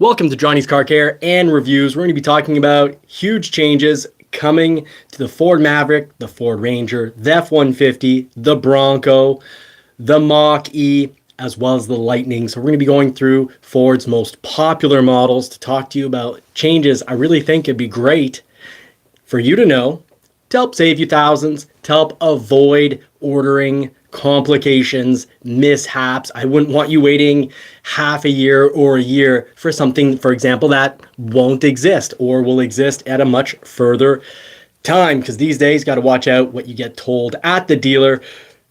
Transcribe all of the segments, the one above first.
Welcome to Johnny's Car Care and Reviews. We're going to be talking about huge changes coming to the Ford Maverick, the Ford Ranger, the F-150, the Bronco, the Mach-E, as well as the Lightning. So we're going to be going through Ford's most popular models to talk to you about changes I really think it'd be great for you to know to help save you thousands, to help avoid ordering complications, mishaps. I wouldn't want you waiting half a year or a year for something, for example, that won't exist or will exist at a much further time, because these days got to watch out what you get told at the dealer.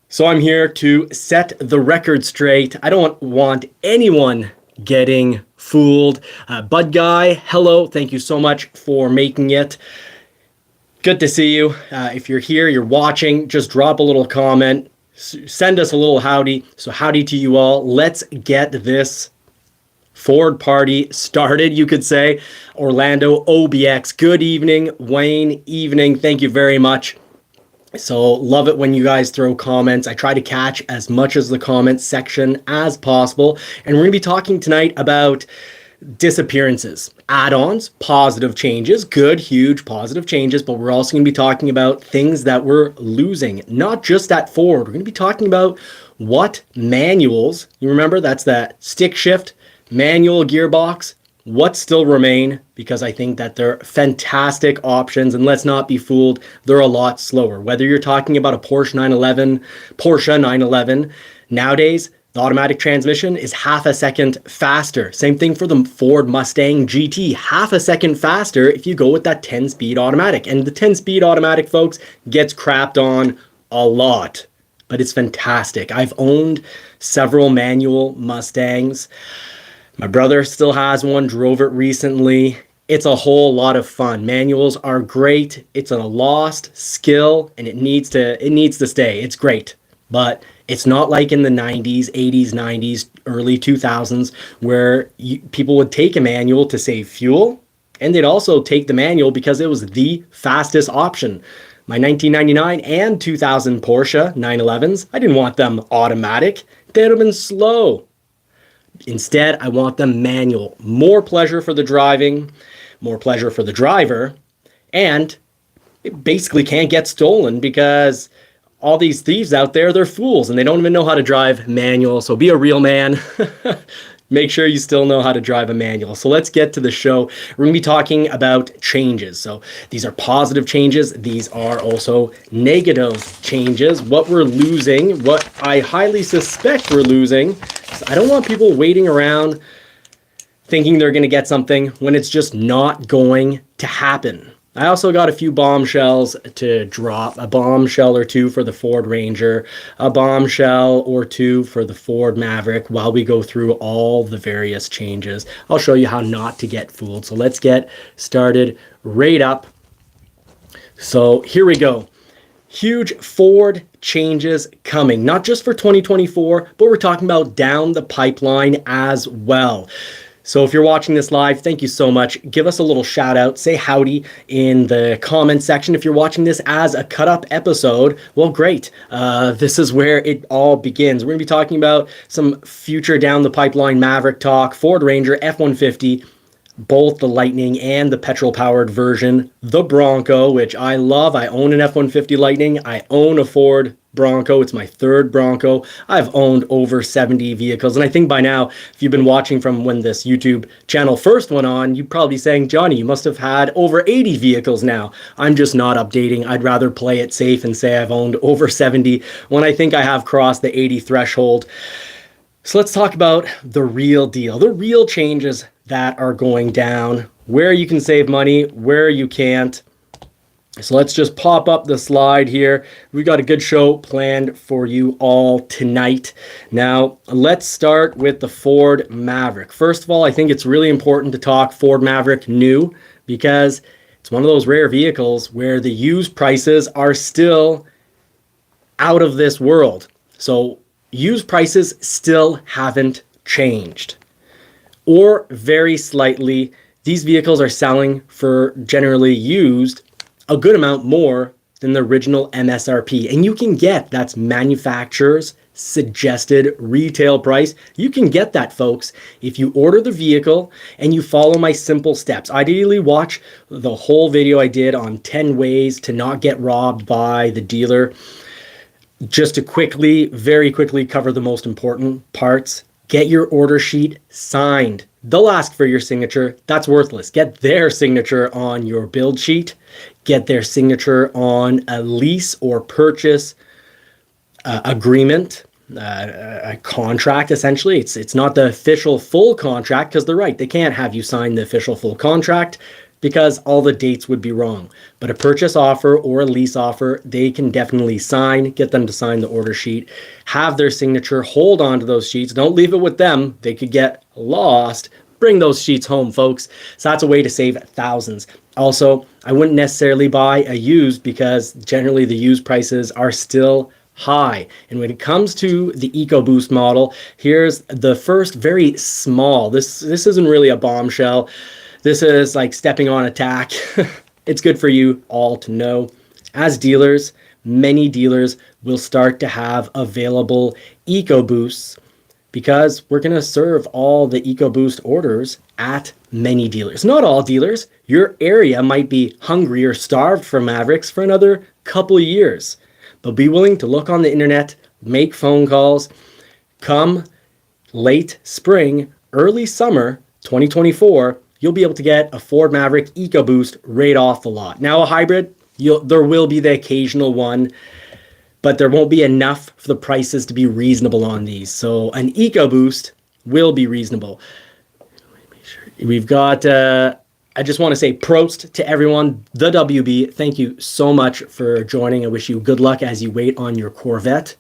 So I'm here to set the record straight. I don't want anyone getting fooled. Bud Guy, hello. Thank you so much for making it. Good to see you. If you're here, you're watching, just drop a little comment. Send us a little howdy. So howdy to you all. Let's get this Ford party started, you could say. Orlando OBX, good evening. Wayne, evening. Thank you very much. So love it when you guys throw comments. I try to catch as much as the comments section as possible. And we're going to be talking tonight about disappearances, add-ons, positive changes, good, huge positive changes, but we're also going to be talking about things that we're losing, not just at Ford. We're going to be talking about what manuals, you remember that's that stick shift, manual gearbox, what still remain, because I think that they're fantastic options, and let's not be fooled, they're a lot slower. Whether you're talking about a Porsche 911, nowadays, the automatic transmission is half a second faster. Same thing for the Ford Mustang GT, half a second faster if you go with that 10-speed automatic. And the 10-speed automatic, folks, gets crapped on a lot, but it's fantastic. I've owned several manual Mustangs. My brother still has one, drove it recently. It's a whole lot of fun. Manuals are great. It's a lost skill, and it needs to stay. It's great, but it's not like in the 90s, 80s, 90s, early 2000s, where people would take a manual to save fuel, and they'd also take the manual because it was the fastest option. My 1999 and 2000 Porsche 911s, I didn't want them automatic. They'd have been slow. Instead, I want them manual. More pleasure for the driving, more pleasure for the driver, and it basically can't get stolen because all these thieves out there, they're fools and they don't even know how to drive manual. So be a real man. Make sure you still know how to drive a manual. So let's get to the show. We're going to be talking about changes. So these are positive changes. These are also negative changes. What we're losing, what I highly suspect we're losing. So I don't want people waiting around thinking they're going to get something when it's just not going to happen. I also got a few bombshells to drop, a bombshell or two for the Ford Ranger, a bombshell or two for the Ford Maverick while we go through all the various changes. I'll show you how not to get fooled. So let's get started right up. So here we go. Huge Ford changes coming, not just for 2024, but we're talking about down the pipeline as well. So if you're watching this live, thank you so much. Give us a little shout out. Say howdy in the comment section. If you're watching this as a cut up episode, well, great. This is where it all begins. We're going to be talking about some future down the pipeline Maverick talk, Ford Ranger, F-150, both the Lightning and the petrol powered version, the Bronco, which I love. I own an F-150 Lightning. I own a Ford Bronco. It's my third Bronco. I've owned over 70 vehicles. And I think by now, if you've been watching from when this YouTube channel first went on, you're probably saying, Johnny, you must have had over 80 vehicles now. I'm just not updating. I'd rather play it safe and say I've owned over 70 when I think I have crossed the 80 threshold. So let's talk about the real deal, the real changes that are going down, where you can save money, where you can't. So let's just pop up the slide here. We got a good show planned for you all tonight. Now, let's start with the Ford Maverick. First of all, I think it's really important to talk Ford Maverick new because it's one of those rare vehicles where the used prices are still out of this world. So used prices still haven't changed, or very slightly. These vehicles are selling for generally used a good amount more than the original MSRP. And you can get, that's manufacturer's suggested retail price. You can get that, folks, if you order the vehicle and you follow my simple steps. Ideally, watch the whole video I did on 10 ways to not get robbed by the dealer. Just to quickly, very quickly cover the most important parts. Get your order sheet signed. They'll ask for your signature. That's worthless. Get their signature on your build sheet. Get their signature on a lease or purchase agreement, a contract, essentially. It's not the official full contract, because they're right. They can't have you sign the official full contract because all the dates would be wrong. But a purchase offer or a lease offer, they can definitely sign. Get them to sign the order sheet. Have their signature. Hold on to those sheets. Don't leave it with them. They could get lost. Bring those sheets home, folks. So that's a way to save thousands. Also, I wouldn't necessarily buy a used, because generally the used prices are still high. And when it comes to the EcoBoost model, here's the first very small, this isn't really a bombshell. This is like stepping on a tack. It's good for you all to know. As dealers, many dealers will start to have available EcoBoosts, because we're going to serve all the EcoBoost orders at many dealers. Not all dealers. Your area might be hungry or starved for Mavericks for another couple of years. But be willing to look on the internet, make phone calls. Come late spring, early summer 2024, you'll be able to get a Ford Maverick EcoBoost right off the lot. Now, a hybrid, there will be the occasional one, but there won't be enough for the prices to be reasonable on these. So an EcoBoost will be reasonable. We've got, I just want to say prost to everyone. The WB, thank you so much for joining. I wish you good luck as you wait on your Corvette.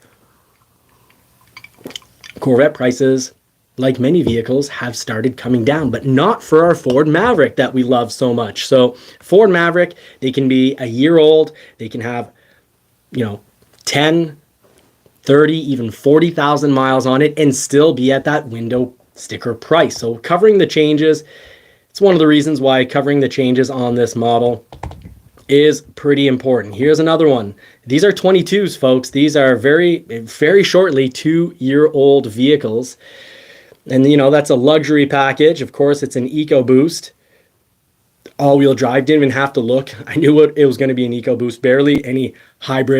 Corvette prices, like many vehicles, have started coming down, but not for our Ford Maverick that we love so much. So Ford Maverick, they can be a year old. They can have, 10, 30, even 40,000 miles on it and still be at that window sticker price. So covering the changes, it's one of the reasons why covering the changes on this model is pretty important. Here's another one. These are 22s, folks. These are very, very shortly 2-year-old vehicles. And, that's a luxury package. Of course, it's an EcoBoost. All-wheel drive, didn't even have to look. I knew it was going to be an EcoBoost. Barely any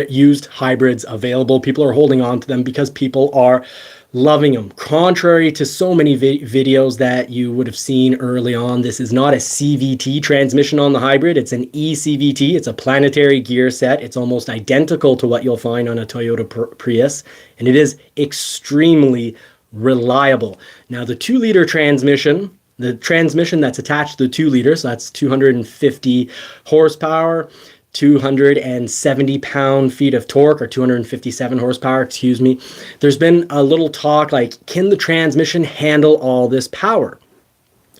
used hybrids available. People are holding on to them because people are loving them. Contrary to so many videos that you would have seen early on, this is not a CVT transmission on the hybrid. It's an eCVT. It's a planetary gear set. It's almost identical to what you'll find on a Toyota Prius, and it is extremely reliable. Now, the 2-liter transmission, the transmission that's attached to the 2-liter, so that's 250 horsepower, 270 pound-feet of torque, or 257 horsepower, excuse me. There's been a little talk like, can the transmission handle all this power?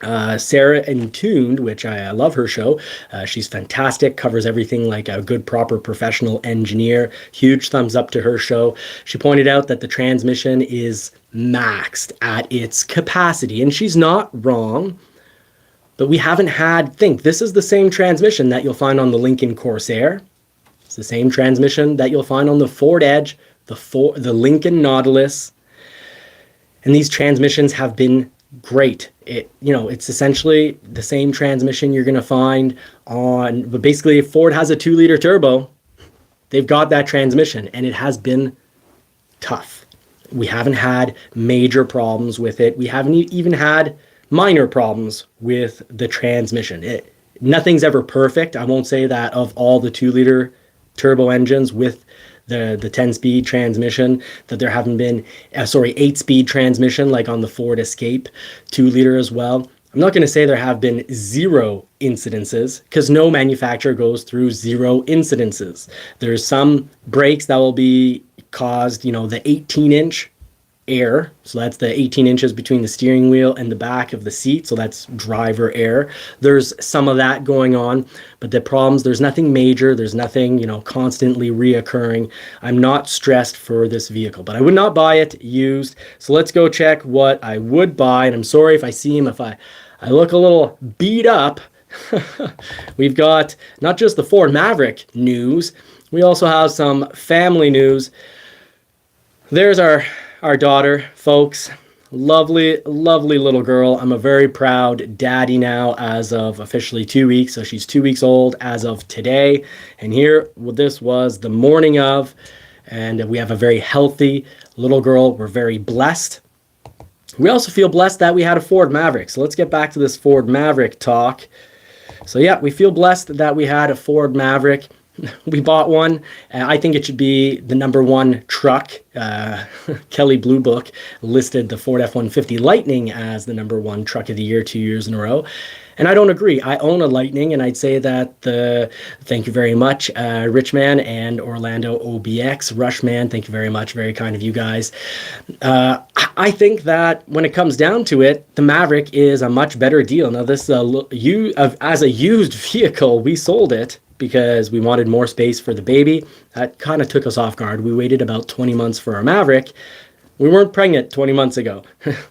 Sarah Entuned, which I love her show. She's fantastic, covers everything like a good, proper professional engineer. Huge thumbs up to her show. She pointed out that the transmission is maxed at its capacity, and she's not wrong. But we haven't this is the same transmission that you'll find on the Lincoln Corsair. It's the same transmission that you'll find on the Ford Edge, the Lincoln Nautilus. And these transmissions have been great. It's essentially the same transmission you're going to find on, but basically Ford has a 2-liter turbo. They've got that transmission, and it has been tough. We haven't had major problems with it. We haven't even had minor problems with the transmission. Nothing's ever perfect. I won't say that of all the 2-liter turbo engines with the 10-speed transmission, that there haven't been 8-speed transmission like on the Ford Escape 2-liter as well. I'm not going to say there have been 0 incidences, because no manufacturer goes through 0 incidences. There's some brakes that will be caused, the 18-inch air. So that's the 18 inches between the steering wheel and the back of the seat. So that's driver air. There's some of that going on, but the problems, there's nothing major. There's nothing, constantly reoccurring. I'm not stressed for this vehicle, but I would not buy it used. So let's go check what I would buy. And I'm sorry if I seem, if I look a little beat up. We've got not just the Ford Maverick news. We also have some family news. There's our daughter, folks. Lovely, lovely little girl. I'm a very proud daddy now as of officially 2 weeks. So she's 2 weeks old as of today. And here, well, this was the morning of, and we have a very healthy little girl. We're very blessed. We also feel blessed that we had a Ford Maverick. So let's get back to this Ford Maverick talk. So yeah, we feel blessed that we had a Ford Maverick. We bought one. I think it should be the #1 truck. Kelly Blue Book listed the Ford F-150 Lightning as the #1 truck of the year 2 years in a row. And I don't agree. I own a Lightning, and I'd say that thank you very much, Richman and Orlando OBX. Rushman, thank you very much. Very kind of you guys. I think that when it comes down to it, the Maverick is a much better deal. Now, this as a used vehicle, we sold it because we wanted more space for the baby. That kind of took us off guard. We waited about 20 months for our Maverick. We weren't pregnant 20 months ago.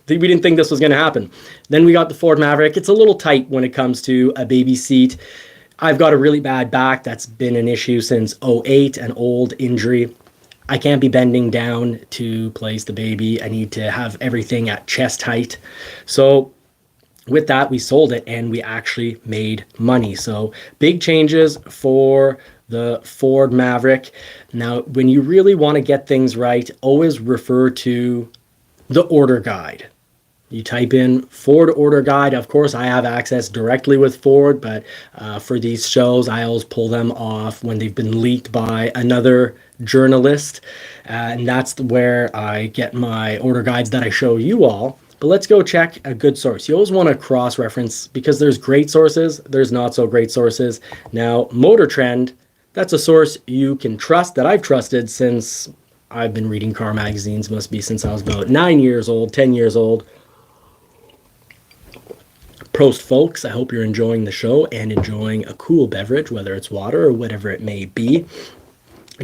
We didn't think this was going to happen. Then we got the Ford Maverick. It's a little tight when it comes to a baby seat. I've got a really bad back. That's been an issue since '08, an old injury. I can't be bending down to place the baby. I need to have everything at chest height. So with that, we sold it and we actually made money. So big changes for the Ford Maverick. Now, when you really want to get things right, always refer to the order guide. You type in Ford order guide. Of course, I have access directly with Ford, but for these shows, I always pull them off when they've been leaked by another journalist. And that's where I get my order guides that I show you all. But let's go check a good source. You always want to cross-reference because there's great sources, there's not so great sources. Now, Motor Trend, that's a source you can trust, that I've trusted since I've been reading car magazines, must be since I was about 9 years old, 10 years old. Prost, folks. I hope you're enjoying the show and enjoying a cool beverage, whether it's water or whatever it may be.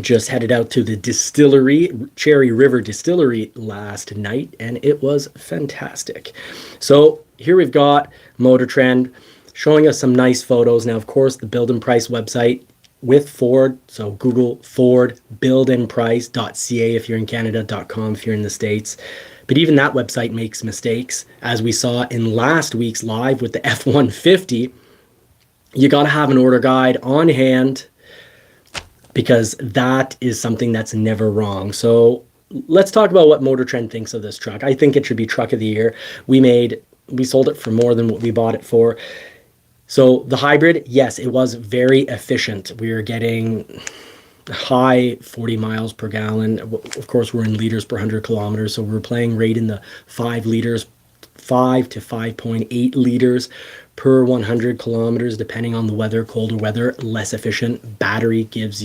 Just headed out to the distillery, Cherry River Distillery, last night, and it was fantastic. So here we've got Motor Trend showing us some nice photos. Now, of course, the Build and Price website with Ford. So Google Ford buildandprice.ca if you're in Canada.com if you're in the States. But even that website makes mistakes. As we saw in last week's live with the F-150, you got to have an order guide on hand, because that is something that's never wrong. So let's talk about what Motor Trend thinks of this truck. I think it should be truck of the year. We sold it for more than what we bought it for. So the hybrid, yes, it was very efficient. We were getting high 40 miles per gallon. Of course, we're in liters per 100 kilometers. So we're playing right in the 5 to 5.8 liters per 100 kilometers, depending on the weather. Colder weather, less efficient. Battery gives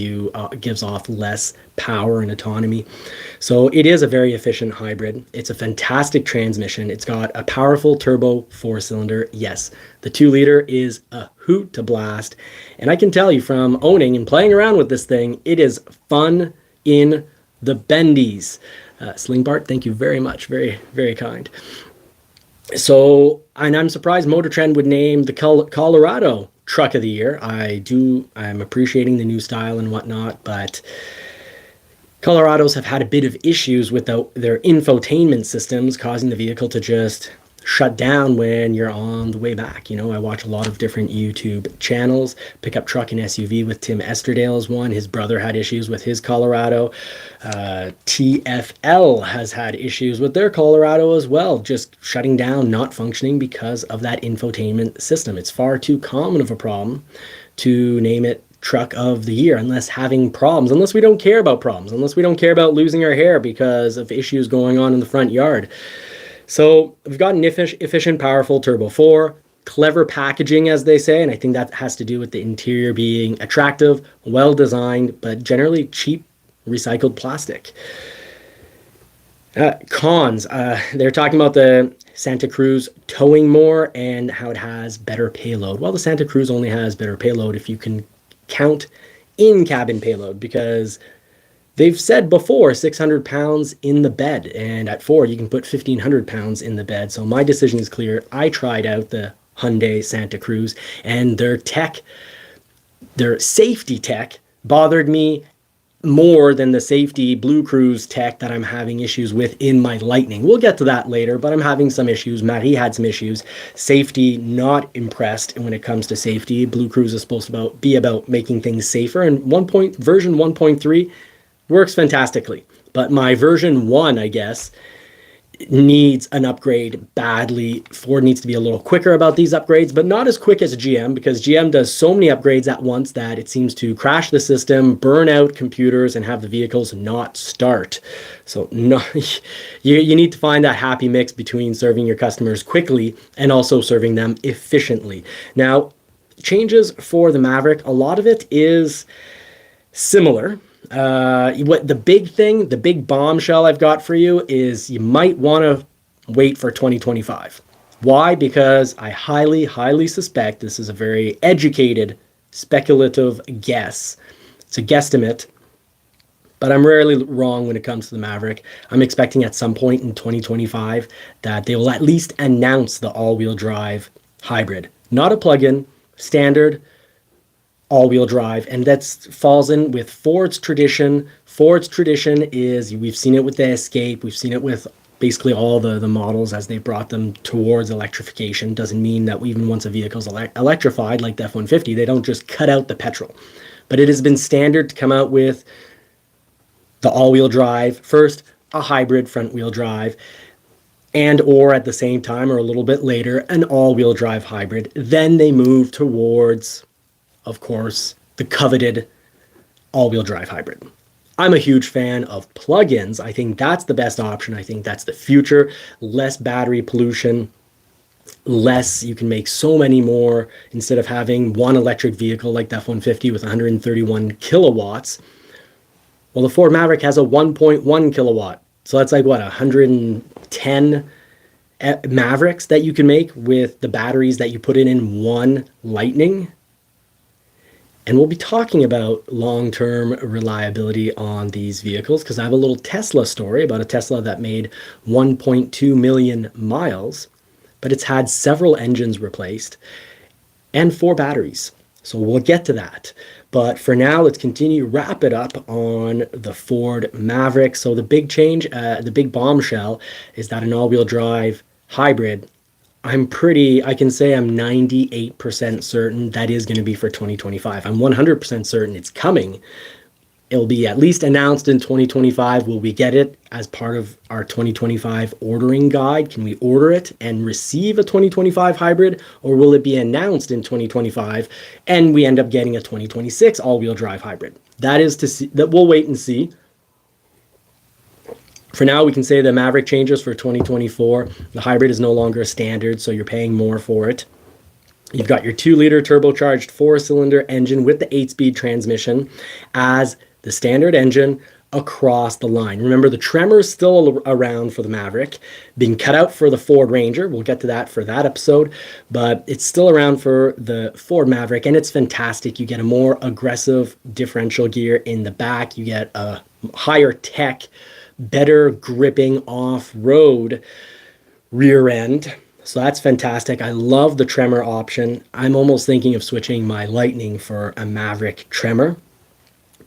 off less power and autonomy. So it is a very efficient hybrid. It's a fantastic transmission. It's got a powerful turbo 4-cylinder. Yes, the 2-liter is a hoot to blast. And I can tell you from owning and playing around with this thing, it is fun in the bendies. Sling Bart, thank you very much. Very, very kind. So, and I'm surprised Motor Trend would name the Colorado Truck of the Year. I'm appreciating the new style and whatnot, but Colorados have had a bit of issues with their infotainment systems, causing the vehicle to just shut down when you're on the way back. You know, I watch a lot of different YouTube channels. Pickup Truck and SUV with Tim Esterdale is one. His brother had issues with his Colorado. TFL has had issues with their Colorado as well, just shutting down, not functioning because of that infotainment system. It's far too common of a problem to name it Truck of the Year unless we don't care about problems, unless we don't care about losing our hair because of issues going on in the front yard. So we've got an efficient, powerful Turbo 4, clever packaging, as they say, and I think that has to do with the interior being attractive, well-designed, but generally cheap recycled plastic. Cons, they're talking about the Santa Cruz towing more and how it has better payload. Well, the Santa Cruz only has better payload if you can count in-cabin payload, because they've said before 600 pounds in the bed, and at Ford you can put 1,500 pounds in the bed. So my decision is clear. I tried out the Hyundai Santa Cruz, and their safety tech bothered me more than the safety Blue Cruise tech that I'm having issues with in my Lightning. We'll get to that later, but I'm having some issues. Marie had some issues. Safety, not impressed when it comes to safety. Blue Cruise is supposed to be about making things safer, and version 1.3 works fantastically. But my version 1, I guess, needs an upgrade badly. Ford needs to be a little quicker about these upgrades, but not as quick as GM, because GM does so many upgrades at once that it seems to crash the system, burn out computers, and have the vehicles not start. So no, you need to find that happy mix between serving your customers quickly and also serving them efficiently. Now, changes for the Maverick, a lot of it is similar. What the big bombshell I've got for you is you might want to wait for 2025. Why? Because I highly suspect, this is a very educated, speculative guess. It's a guesstimate, but I'm rarely wrong when it comes to the Maverick. I'm expecting at some point in 2025 that they will at least announce the all-wheel drive hybrid. Not a plug-in, standard, all-wheel drive, and that falls in with Ford's tradition. Ford's tradition is, we've seen it with the Escape, we've seen it with basically all the models as they brought them towards electrification. Doesn't mean that even once a vehicle's electrified, like the F-150, they don't just cut out the petrol. But it has been standard to come out with the all-wheel drive, first a hybrid front-wheel drive, and or at the same time or a little bit later, an all-wheel drive hybrid. Then they move towards, of course, the coveted all-wheel drive hybrid. I'm a huge fan of plug-ins. I think that's the best option. I think that's the future. Less battery pollution, less, you can make so many more instead of having one electric vehicle like the F-150 with 131 kilowatts. Well, the Ford Maverick has a 1.1 kilowatt. So that's like what, 110 Mavericks that you can make with the batteries that you put in one Lightning. And we'll be talking about long-term reliability on these vehicles because I have a little Tesla story about a Tesla that made 1.2 million miles, but it's had several engines replaced and 4 batteries. So we'll get to that. But for now, let's wrap it up on the Ford Maverick. So the big change, the big bombshell is that an all-wheel drive hybrid, I can say I'm 98% certain that is going to be for 2025. I'm 100% certain it's coming. It'll be at least announced in 2025. Will we get it as part of our 2025 ordering guide? Can we order it and receive a 2025 hybrid? Or will it be announced in 2025 and we end up getting a 2026 all-wheel drive hybrid? That is to see, that we'll wait and see. For now, we can say the Maverick changes for 2024. The hybrid is no longer a standard, so you're paying more for it. You've got your 2-liter turbocharged 4-cylinder engine with the 8-speed transmission as the standard engine across the line. Remember, the tremor is still around for the Maverick, being cut out for the Ford Ranger. We'll get to that for that episode, but it's still around for the Ford Maverick, and it's fantastic. You get a more aggressive differential gear in the back. You get a higher tech, better gripping off-road rear end. So that's fantastic. I love the tremor option. I'm almost thinking of switching my Lightning for a Maverick tremor.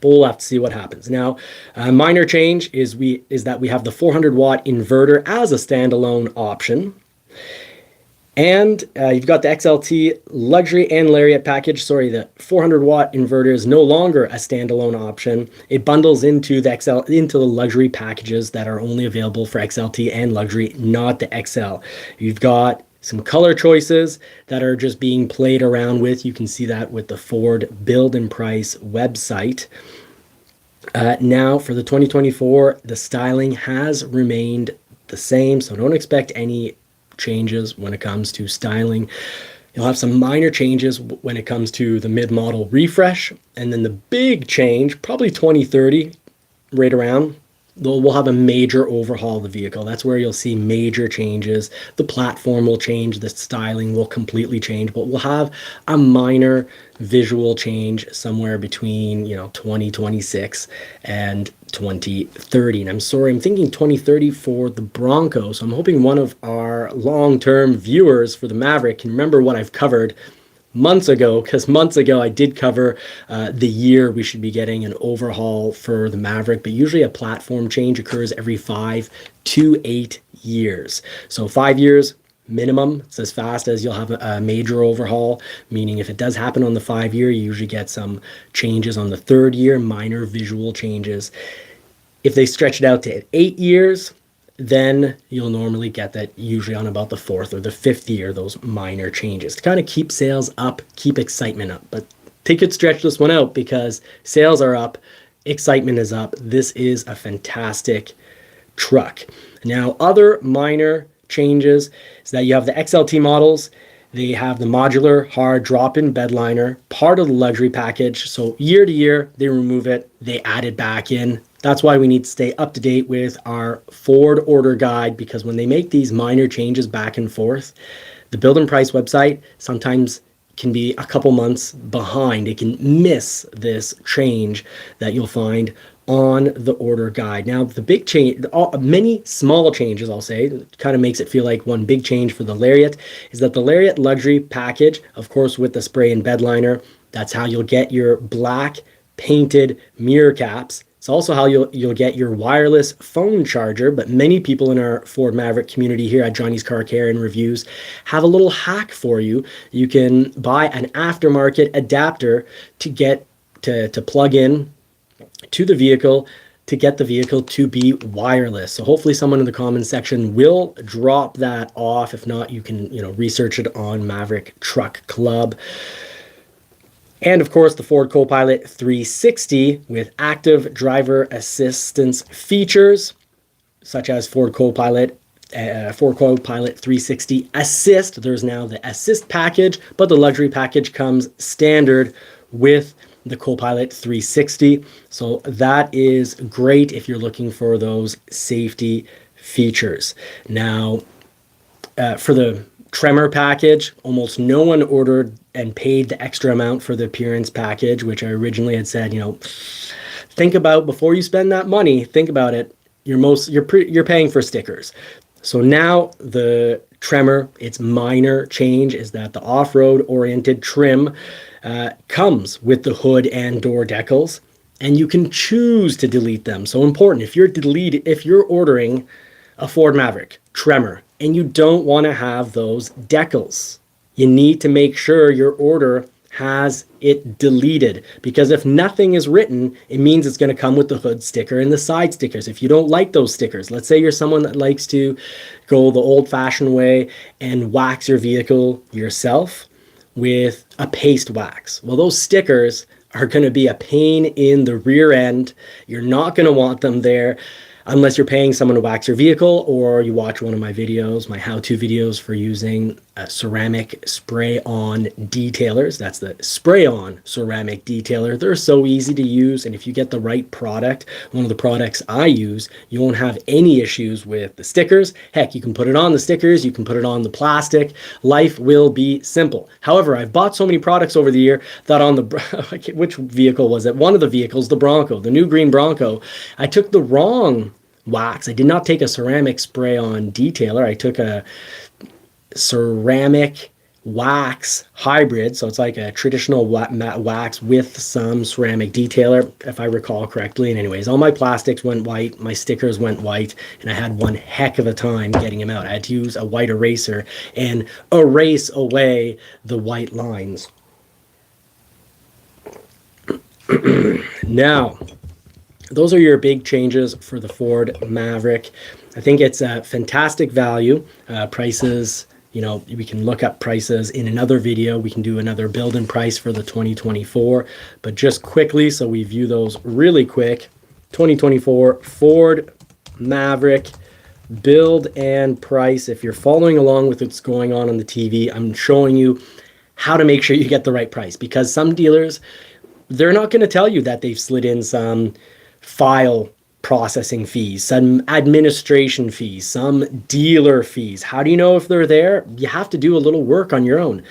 But we'll have to see what happens. Now, a minor change is that we have the 400-watt inverter as a standalone option. And you've got the XLT Luxury and Lariat package. Sorry, the 400-watt inverter is no longer a standalone option. It bundles into the luxury packages that are only available for XLT and Luxury, not the XL. You've got some color choices that are just being played around with. You can see that with the Ford Build and Price website. Now, for the 2024, the styling has remained the same, so don't expect any changes when it comes to styling. You'll have some minor changes when it comes to the mid-model refresh, and then the big change, probably 2030, right around, we'll have a major overhaul of the vehicle. That's where you'll see major changes. The platform will change, the styling will completely change, but we'll have a minor visual change somewhere between 2026 and 2030. And I'm sorry, I'm thinking 2030 for the Bronco. So I'm hoping one of our long-term viewers for the Maverick can remember what I've covered months ago, because months ago I did cover the year we should be getting an overhaul for the Maverick, but usually a platform change occurs every 5 to 8 years. So 5 years minimum, it's as fast as you'll have a major overhaul, meaning if it does happen on the 5 year, you usually get some changes on the 3rd year, minor visual changes. If they stretch it out to 8 years, then you'll normally get that usually on about the 4th or the 5th year, those minor changes to kind of keep sales up, keep excitement up. But they could stretch this one out because sales are up, excitement is up. This is a fantastic truck. Now, other minor changes is that you have the XLT models. They have the modular hard drop-in bed liner, part of the luxury package. So year to year, they remove it, they add it back in. That's why we need to stay up to date with our Ford order guide, because when they make these minor changes back and forth, the Build and Price website sometimes can be a couple months behind. It can miss this change that you'll find on the order guide. Now, the big change, many small changes, I'll say, kind of makes it feel like one big change for the Lariat, is that the Lariat luxury package, of course, with the spray and bed liner, that's how you'll get your black painted mirror caps. It's also how you'll get your wireless phone charger, but many people in our Ford Maverick community here at Johnny's Car Care and Reviews have a little hack for you. You can buy an aftermarket adapter to get to plug in to the vehicle to get the vehicle to be wireless. So hopefully someone in the comments section will drop that off. If not, you can research it on Maverick Truck Club. And of course, the Ford Copilot 360 with active driver assistance features, such as Ford Copilot 360 Assist. There's now the Assist package, but the luxury package comes standard with the Copilot 360. So that is great if you're looking for those safety features. Now, for the Tremor package, almost no one ordered and paid the extra amount for the appearance package, which I originally had said, think about before you spend that money, think about it. You're paying for stickers. So now the Tremor, its minor change is that the off-road oriented trim comes with the hood and door decals, and you can choose to delete them. So important, if you're ordering a Ford Maverick Tremor and you don't want to have those decals, you need to make sure your order has it deleted, because if nothing is written, it means it's going to come with the hood sticker and the side stickers. If you don't like those stickers, let's say you're someone that likes to go the old-fashioned way and wax your vehicle yourself with a paste wax. Well, those stickers are going to be a pain in the rear end. You're not going to want them there unless you're paying someone to wax your vehicle, or you watch one of my videos, my how-to videos for using ceramic spray-on detailers. That's the spray-on ceramic detailer. They're so easy to use, and if you get the right product, one of the products I use, you won't have any issues with the stickers. Heck, you can put it on the stickers, you can put it on the plastic. Life will be simple. However, I've bought so many products over the year that on the, which vehicle was it? One of the vehicles, the Bronco, the new green Bronco, I took the wrong wax. I did not take a ceramic spray-on detailer. I took a ceramic wax hybrid, so it's like a traditional matte wax with some ceramic detailer, if I recall correctly. And anyways, all my plastics went white, my stickers went white, and I had one heck of a time getting them out. I had to use a white eraser and erase away the white lines. Now, those are your big changes for the Ford Maverick. I think it's a fantastic value. Prices, we can look up prices in another video. We can do another build and price for the 2024. But just quickly, so we view those really quick. 2024 Ford Maverick build and price. If you're following along with what's going on the TV, I'm showing you how to make sure you get the right price, because some dealers, they're not going to tell you that they've slid in some file processing fees, some administration fees, some dealer fees. How do you know if they're there? You have to do a little work on your own.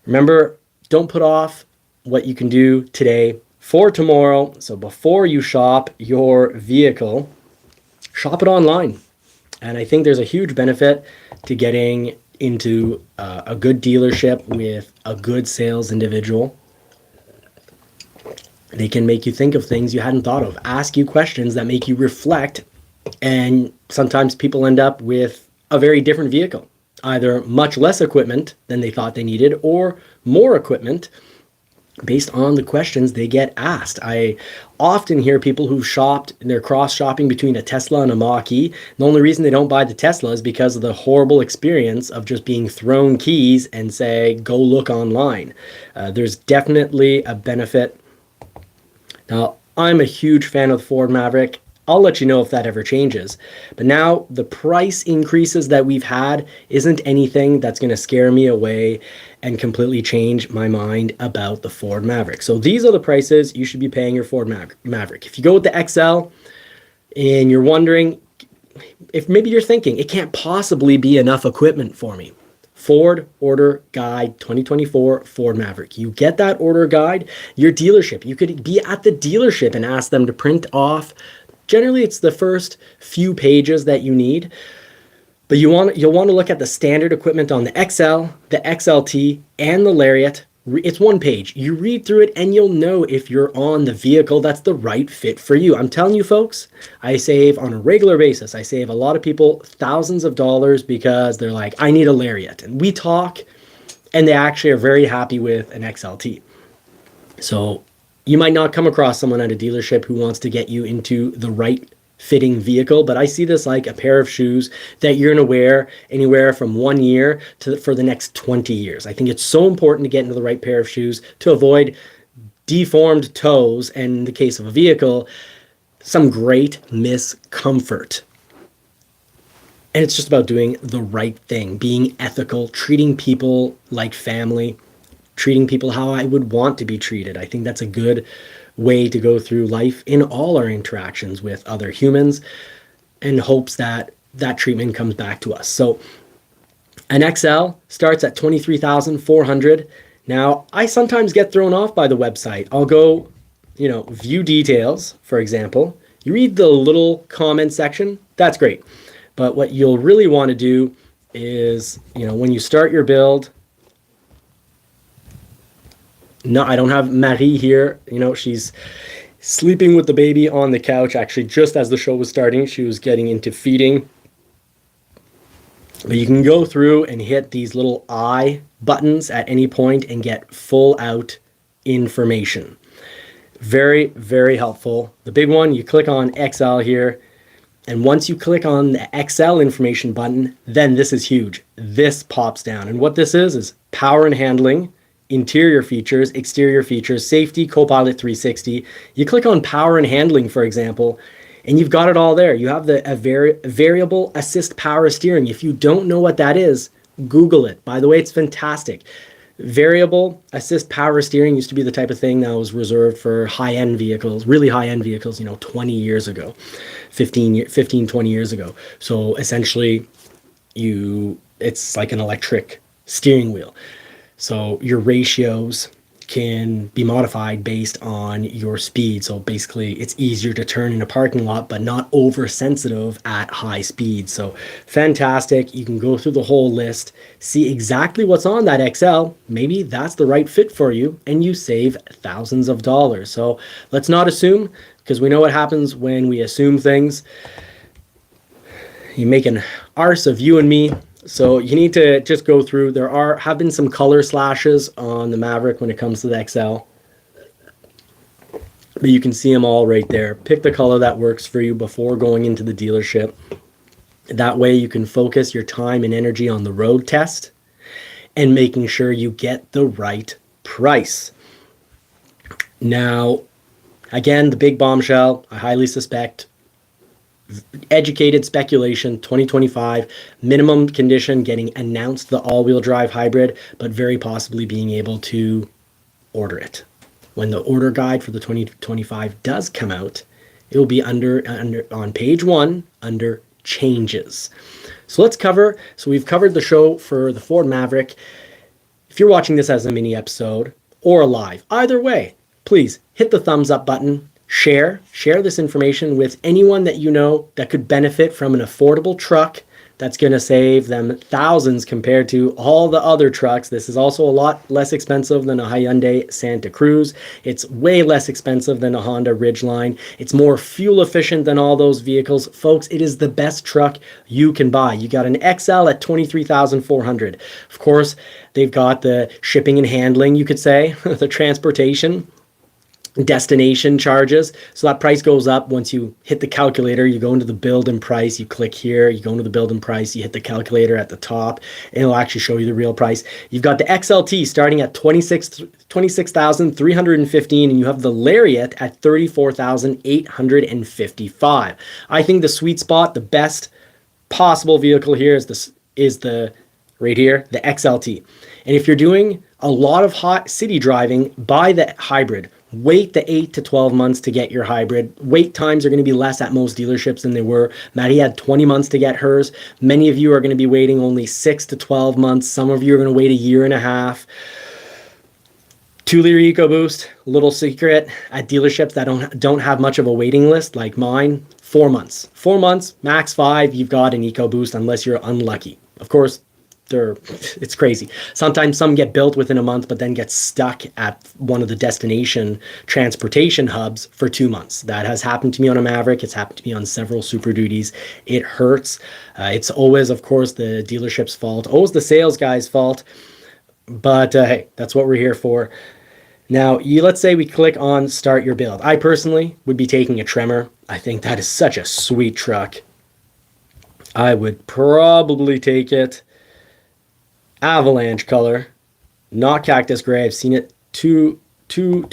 Remember, don't put off what you can do today for tomorrow. So before you shop your vehicle, shop it online. And I think there's a huge benefit to getting into a good dealership with a good sales individual, they can make you think of things you hadn't thought of, ask you questions that make you reflect, and sometimes people end up with a very different vehicle, either much less equipment than they thought they needed or more equipment based on the questions they get asked. I often hear people who've shopped, they're cross-shopping between a Tesla and a Mach. The only reason they don't buy the Tesla is because of the horrible experience of just being thrown keys and say, go look online. There's definitely a benefit. Now, I'm a huge fan of the Ford Maverick. I'll let you know if that ever changes. But now the price increases that we've had isn't anything that's going to scare me away and completely change my mind about the Ford Maverick. So these are the prices you should be paying your Ford Maverick. If you go with the XL and you're wondering, if maybe you're thinking, it can't possibly be enough equipment for me. Ford Order Guide 2024 Ford Maverick. You get that order guide, your dealership. You could be at the dealership and ask them to print off. Generally, it's the first few pages that you need, but you'll want to look at the standard equipment on the XL, the XLT, and the Lariat. It's one page. You read through it and you'll know if you're on the vehicle that's the right fit for you. I'm telling you, folks, I save on a regular basis. I save a lot of people thousands of dollars because they're like, I need a Lariat. And we talk and they actually are very happy with an XLT. So you might not come across someone at a dealership who wants to get you into the right fitting vehicle, but I see this like a pair of shoes that you're going to wear anywhere from 1 year for the next 20 years. I think it's so important to get into the right pair of shoes to avoid deformed toes, and in the case of a vehicle, some great miscomfort. And it's just about doing the right thing, being ethical, treating people like family, treating people how I would want to be treated. I think that's a good way to go through life in all our interactions with other humans, in hopes that that treatment comes back to us. So an XL starts at $23,400. Now, I sometimes get thrown off by the website. I'll go, view details, for example. You read the little comment section, that's great. But what you'll really want to do is, when you start your build, no, I don't have Marie here. She's sleeping with the baby on the couch. Actually, just as the show was starting, she was getting into feeding. But you can go through and hit these little I buttons at any point and get full out information. Very, very helpful. The big one, you click on XL here. And once you click on the XL information button, then this is huge. This pops down. And what this is power and handling, interior features, exterior features, safety, Copilot 360. You click on power and handling, for example, and you've got it all there. You have the variable assist power steering. If you don't know what that is, Google it. By the way, it's fantastic. Variable assist power steering used to be the type of thing that was reserved for high-end vehicles, really high-end vehicles, 20 years ago, 15, 20 years ago. So essentially, it's like an electric steering wheel. So your ratios can be modified based on your speed. So basically, it's easier to turn in a parking lot, but not oversensitive at high speed. So fantastic. You can go through the whole list, see exactly what's on that XL. Maybe that's the right fit for you, and you save thousands of dollars. So let's not assume, because we know what happens when we assume things. You make an arse of you and me. So you need to just go through. There have been some color slashes on the Maverick when it comes to the XL. But you can see them all right there. Pick the color that works for you before going into the dealership. That way you can focus your time and energy on the road test and making sure you get the right price. Now, again, the big bombshell, I highly suspect, educated speculation, 2025 minimum condition getting announced, the all-wheel drive hybrid, but very possibly being able to order it. When the order guide for the 2025 does come out, it will be under on page 1 under changes. So we've covered the show for the Ford Maverick. If you're watching this as a mini episode or a live, either way, please hit the thumbs up button. Share this information with anyone that you know that could benefit from an affordable truck That's going to save them thousands compared to all the other trucks. This is also a lot less expensive than a Hyundai Santa Cruz. It's way less expensive than a Honda Ridgeline. It's more fuel efficient than all those vehicles. Folks, it is the best truck you can buy. You got an XL at $23,400. Of course, they've got the shipping and handling, you could say, the transportation, destination charges. So that price goes up once you hit the calculator. You go into the build and price, you click here, you go into the build and price, you hit the calculator at the top, and it'll actually show you the real price. You've got the XLT starting at 26,315, and you have the Lariat at 34,855. I think the sweet spot, the best possible vehicle here is the right here, the XLT. And if you're doing a lot of hot city driving, buy the hybrid. Wait the 8 to 12 months to get your hybrid. Wait times are going to be less at most dealerships than they were. Maddie had 20 months to get hers. Many of you are going to be waiting only 6 to 12 months. Some of you are going to wait a year and a half. 2-liter EcoBoost, little secret at dealerships that don't have much of a waiting list like mine, 4 months. 4 months, max 5, you've got an EcoBoost unless you're unlucky. Of course, it's crazy. Sometimes some get built within a month, but then get stuck at one of the destination transportation hubs for 2 months. That has happened to me on a Maverick. It's happened to me on several Super Duties. It hurts. It's always, of course, the dealership's fault. Always the sales guy's fault. But hey, that's what we're here for. Now, let's say we click on start your build. I personally would be taking a Tremor. I think that is such a sweet truck. I would probably take it avalanche color, not cactus gray. I've seen it too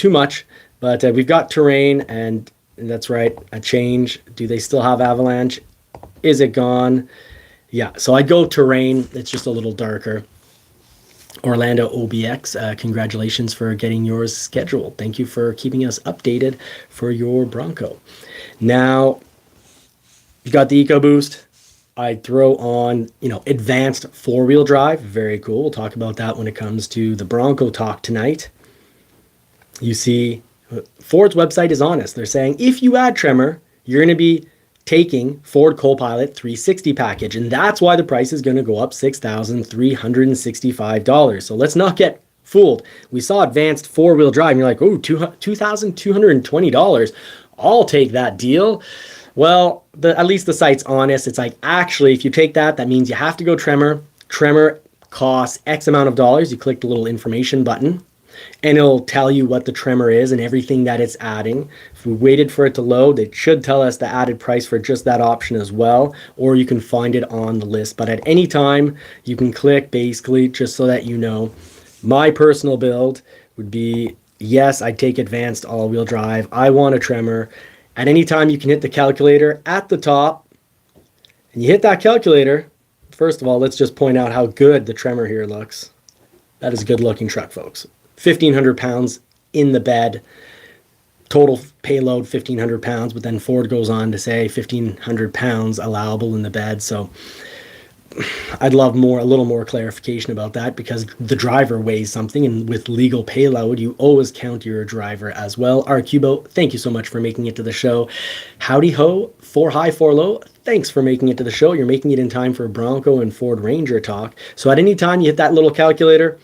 much, but we've got terrain, and that's right, a change. Do they still have avalanche? Is it gone? Yeah, so I go terrain. It's just a little darker. Orlando OBX, congratulations for getting yours scheduled. Thank you for keeping us updated for your Bronco. Now, you got the EcoBoost. I'd throw on, advanced four-wheel drive. Very cool. We'll talk about that when it comes to the Bronco talk tonight. You see, Ford's website is honest. They're saying if you add Tremor, you're going to be taking Ford Copilot 360 package, and that's why the price is going to go up $6,365. So let's not get fooled. We saw advanced four-wheel drive, and you're like, oh, $2,220. I'll take that deal. Well, at least the site's honest. It's like, actually, if you take that, that means you have to go Tremor. Tremor costs X amount of dollars. You click the little information button, and it'll tell you what the Tremor is and everything that it's adding. If we waited for it to load, it should tell us the added price for just that option as well, or you can find it on the list. But at any time, you can click, basically, just so that you know. My personal build would be, yes, I'd take advanced all-wheel drive. I want a Tremor. At any time, you can hit the calculator at the top, and you hit that calculator. First of all, let's just point out how good the Tremor here looks. That is a good-looking truck, folks. 1,500 pounds in the bed. Total payload, 1,500 pounds, but then Ford goes on to say 1,500 pounds allowable in the bed. So I'd love a little more clarification about that, because the driver weighs something, and with legal payload, you always count your driver as well. Arcubo, thank you so much for making it to the show. Howdy ho, 4 high, 4 low. Thanks for making it to the show. You're making it in time for Bronco and Ford Ranger talk. So at any time, you hit that little calculator,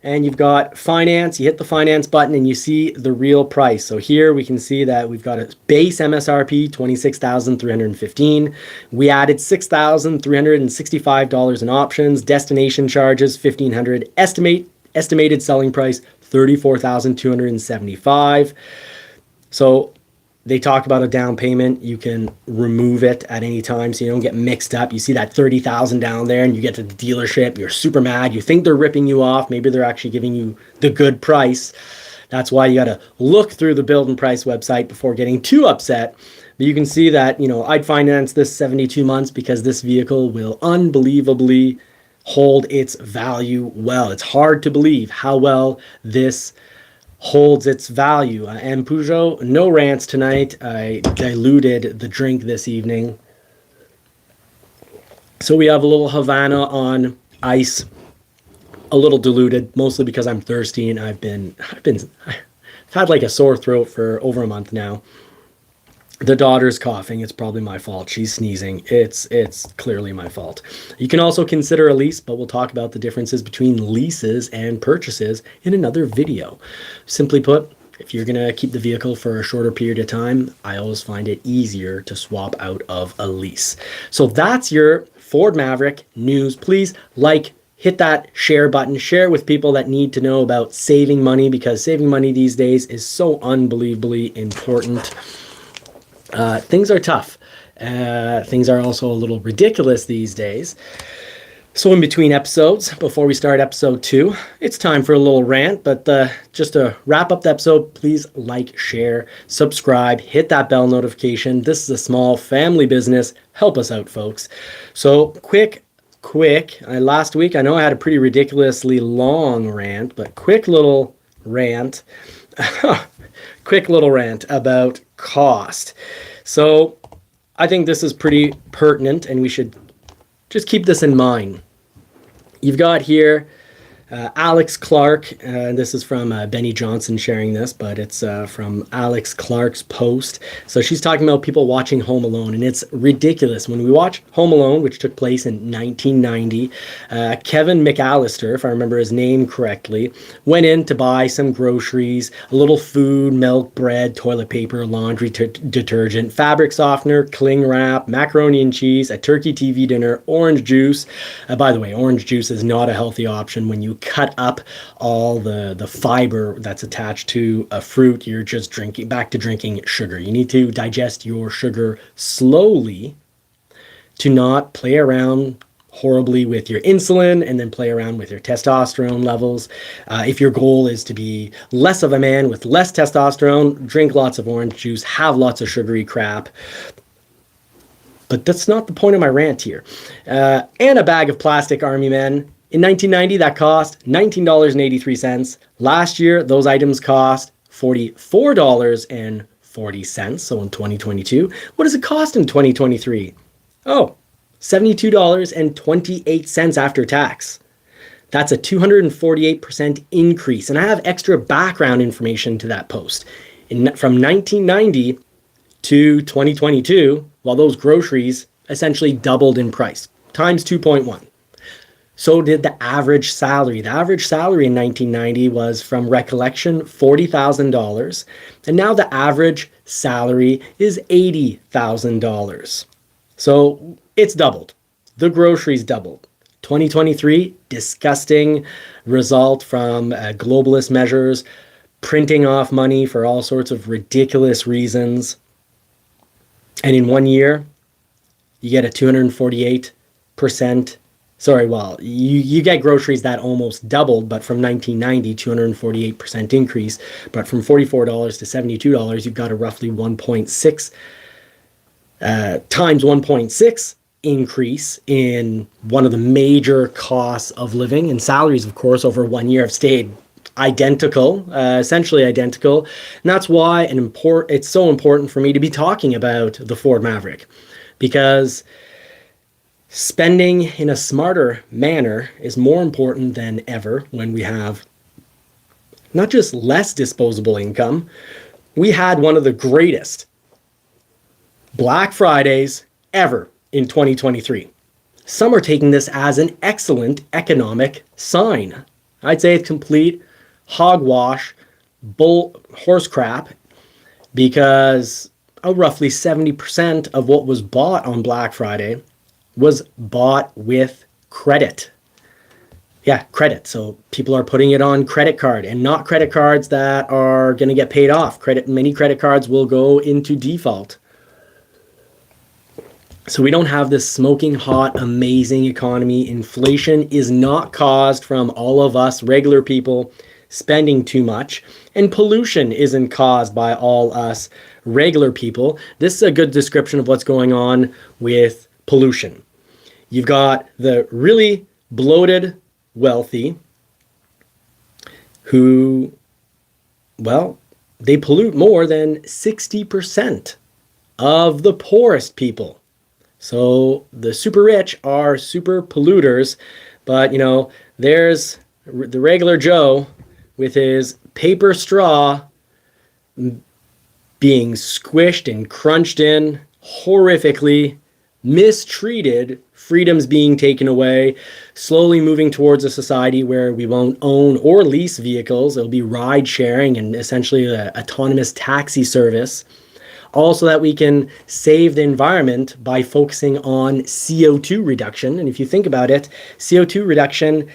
and you've got finance. You hit the finance button, and you see the real price. So here we can see that we've got a base MSRP, $26,315. We added $6,365 in options. Destination charges, $1,500. Estimated selling price, $34,275. So they talk about a down payment. You can remove it at any time so you don't get mixed up. You see that $30,000 down there, and you get to the dealership. You're super mad. You think they're ripping you off. Maybe they're actually giving you the good price. That's why you got to look through the build and price website before getting too upset. But you can see that, I'd finance this 72 months because this vehicle will unbelievably hold its value well. It's hard to believe how well this holds its value. And Peugeot, no rants tonight. I diluted the drink this evening. So we have a little Havana on ice, a little diluted, mostly because I'm thirsty, and I've had like a sore throat for over a month now. The daughter's coughing. It's probably my fault. She's sneezing. It's clearly my fault. You can also consider a lease, but we'll talk about the differences between leases and purchases in another video. Simply put, if you're going to keep the vehicle for a shorter period of time, I always find it easier to swap out of a lease. So that's your Ford Maverick news. Please hit that share button, share it with people that need to know about saving money, because saving money these days is so unbelievably important. Things are tough. Things are also a little ridiculous these days. So in between episodes, before we start episode 2, it's time for a little rant. But just to wrap up the episode, please share, subscribe, hit that bell notification. This is a small family business. Help us out, folks. So quick. Last week, I know I had a pretty ridiculously long rant, but quick little rant. Quick little rant about cost. So I think this is pretty pertinent, and we should just keep this in mind. You've got here Alex Clark, and this is from Benny Johnson sharing this, but it's from Alex Clark's post. So she's talking about people watching Home Alone, and it's ridiculous. When we watch Home Alone, which took place in 1990, Kevin McAllister, if I remember his name correctly, went in to buy some groceries, a little food, milk, bread, toilet paper, laundry detergent, fabric softener, cling wrap, macaroni and cheese, a turkey TV dinner, orange juice. By the way, orange juice is not a healthy option. When you cut up all the fiber that's attached to a fruit, you're just back to drinking sugar. You need to digest your sugar slowly to not play around horribly with your insulin and then play around with your testosterone levels. If your goal is to be less of a man with less testosterone, drink lots of orange juice, have lots of sugary crap. But that's not the point of my rant here. And a bag of plastic Army Men. In 1990, that cost $19.83. Last year, those items cost $44.40. So in 2022, what does it cost in 2023? Oh, $72.28 after tax. That's a 248% increase. And I have extra background information to that post. From 1990 to 2022, while those groceries essentially doubled in price, times 2.1. So did the average salary. The average salary in 1990 was, from recollection, $40,000. And now the average salary is $80,000. So it's doubled. The groceries doubled. 2023, disgusting result from globalist measures, printing off money for all sorts of ridiculous reasons. And in 1 year, you get a 248%. You get groceries that almost doubled, but from 1990, 248% increase. But from $44 to $72, you've got a roughly 1.6 times 1.6 increase in one of the major costs of living. And salaries, of course, over 1 year have stayed identical, essentially identical. And that's why it's so important for me to be talking about the Ford Maverick, because spending in a smarter manner is more important than ever when we have not just less disposable income. We had one of the greatest Black Fridays ever in 2023. Some are taking this as an excellent economic sign. I'd say it's complete hogwash, horse crap, because roughly 70% of what was bought on Black Friday was bought with credit. Yeah, credit. So people are putting it on credit card, and not credit cards that are going to get paid off. Many credit cards will go into default. So we don't have this smoking hot, amazing economy. Inflation is not caused from all of us regular people spending too much, and pollution isn't caused by all us regular people. This is a good description of what's going on with pollution. You've got the really bloated wealthy who, they pollute more than 60% of the poorest people. So the super rich are super polluters, but there's the regular Joe with his paper straw being squished and crunched in horrifically, mistreated, freedoms being taken away, slowly moving towards a society where we won't own or lease vehicles. It'll be ride sharing and essentially an autonomous taxi service. Also that we can save the environment by focusing on CO2 reduction. And if you think about it, CO2 reduction,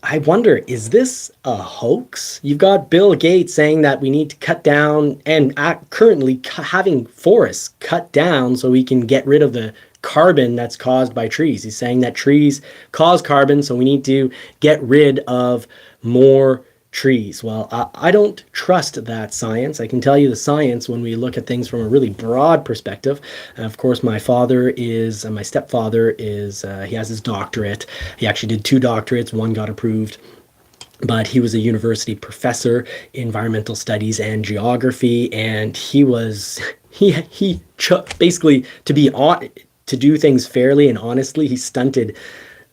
I wonder, is this a hoax? You've got Bill Gates saying that we need to cut down and currently having forests cut down so we can get rid of the carbon that's caused by trees. He's saying that trees cause carbon, so we need to get rid of more trees. Well, I don't trust that science. I can tell you the science when we look at things from a really broad perspective. Of course, my stepfather is, he has his doctorate. He actually did 2 doctorates. One got approved, but he was a university professor in environmental studies and geography. And he basically, to do things fairly and honestly, he stunted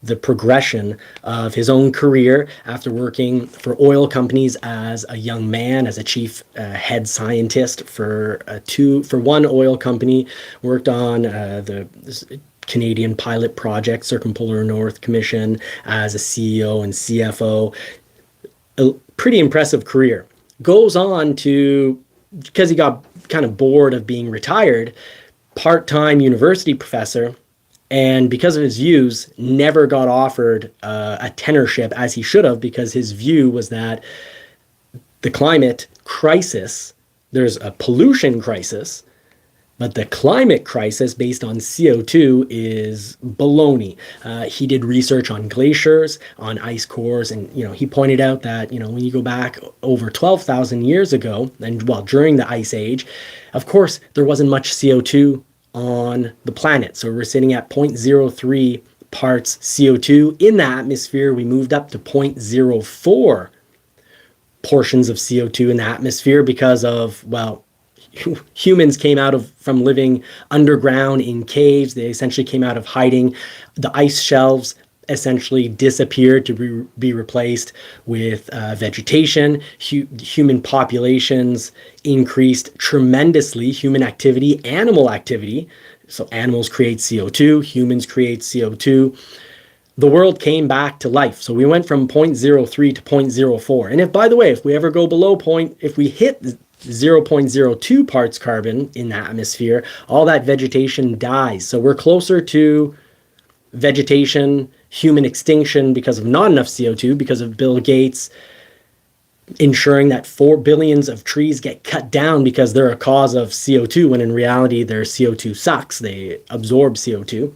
the progression of his own career after working for oil companies as a young man, as a chief head scientist for one oil company, worked on the Canadian pilot project, Circumpolar North Commission, as a CEO and CFO. A pretty impressive career. Goes on to, because he got kind of bored of being retired, part-time university professor, and because of his views, never got offered a tenureship as he should have, because his view was that the climate crisis, there's a pollution crisis, but the climate crisis based on CO2 is baloney. He did research on glaciers, on ice cores, and he pointed out that when you go back over 12,000 years ago, and during the ice age, of course there wasn't much CO2 on the planet. So we're sitting at 0.03 parts CO2 in the atmosphere. We moved up to 0.04 portions of CO2 in the atmosphere because of, humans came from living underground in caves. They essentially came out of hiding. The ice shelves essentially disappeared to be replaced with vegetation. Human populations increased tremendously. Human activity, animal activity. So animals create CO2, humans create CO2. The world came back to life. So we went from 0.03 to 0.04. And if we ever go below if we hit 0.02 parts carbon in the atmosphere, all that vegetation dies. So we're closer to vegetation, human extinction because of not enough CO2, because of Bill Gates ensuring that 4 billions of trees get cut down because they're a cause of CO2, when in reality their CO2 sucks. They absorb CO2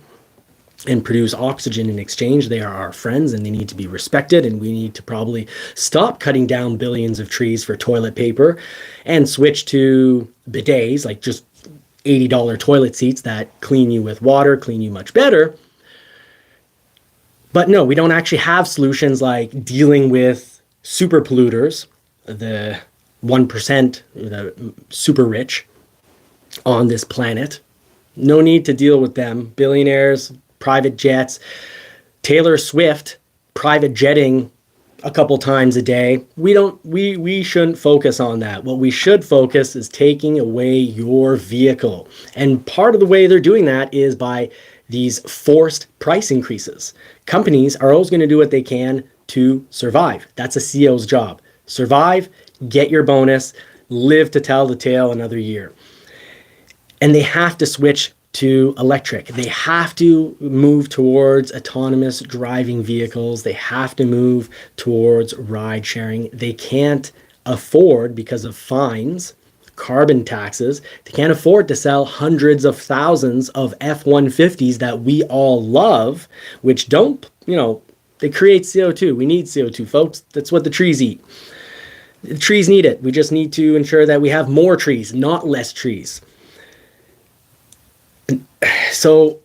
and produce oxygen in exchange. They are our friends and they need to be respected, and we need to probably stop cutting down billions of trees for toilet paper and switch to bidets, like just $80 toilet seats that clean you with water, clean you much better. But no, we don't actually have solutions like dealing with super polluters, the 1%, the super rich on this planet. No need to deal with them. Billionaires, private jets, Taylor Swift, private jetting a couple times a day. We shouldn't focus on that. What we should focus is taking away your vehicle. And part of the way they're doing that is by these forced price increases. Companies are always going to do what they can to survive. That's a CEO's job. Survive, get your bonus, live to tell the tale another year. And they have to switch to electric. They have to move towards autonomous driving vehicles. They have to move towards ride sharing. They can't afford, because of fines, carbon taxes, they can't afford to sell hundreds of thousands of F150s that we all love, which don't, they create CO2. We need CO2, folks. That's what the trees eat. The trees need it. We just need to ensure that we have more trees, not less trees. So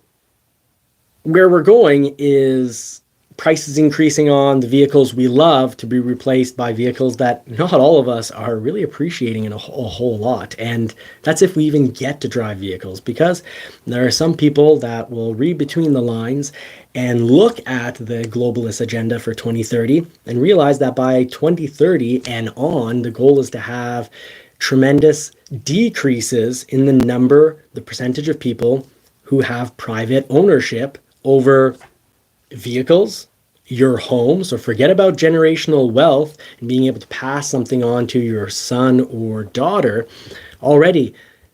where we're going is prices increasing on the vehicles we love to be replaced by vehicles that not all of us are really appreciating in a whole lot. And that's if we even get to drive vehicles, because there are some people that will read between the lines and look at the globalist agenda for 2030 and realize that by 2030 and on, the goal is to have tremendous decreases in the percentage of people who have private ownership over vehicles, your home. So forget about generational wealth and being able to pass something on to your son or daughter. Already,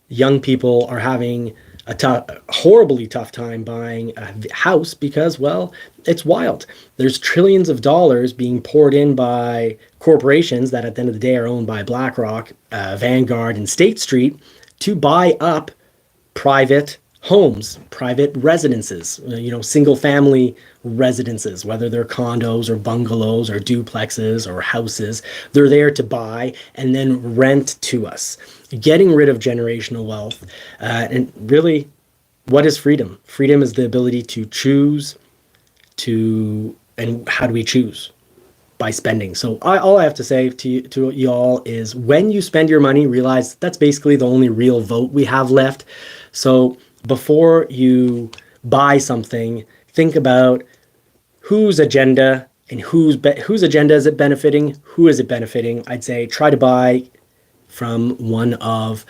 young people are having a horribly tough time buying a house because, well, it's wild. There's trillions of dollars being poured in by corporations that at the end of the day are owned by BlackRock, Vanguard, and State Street to buy up private homes, private residences, single family residences, whether they're condos or bungalows or duplexes or houses. They're there to buy and then rent to us, getting rid of generational wealth. And really, what is freedom? Freedom is the ability to choose and how do we choose? By spending. So all I have to say to y'all is when you spend your money, realize that's basically the only real vote we have left. So before you buy something, think about whose agenda and whose agenda is it benefiting? Who is it benefiting? I'd say try to buy from one of,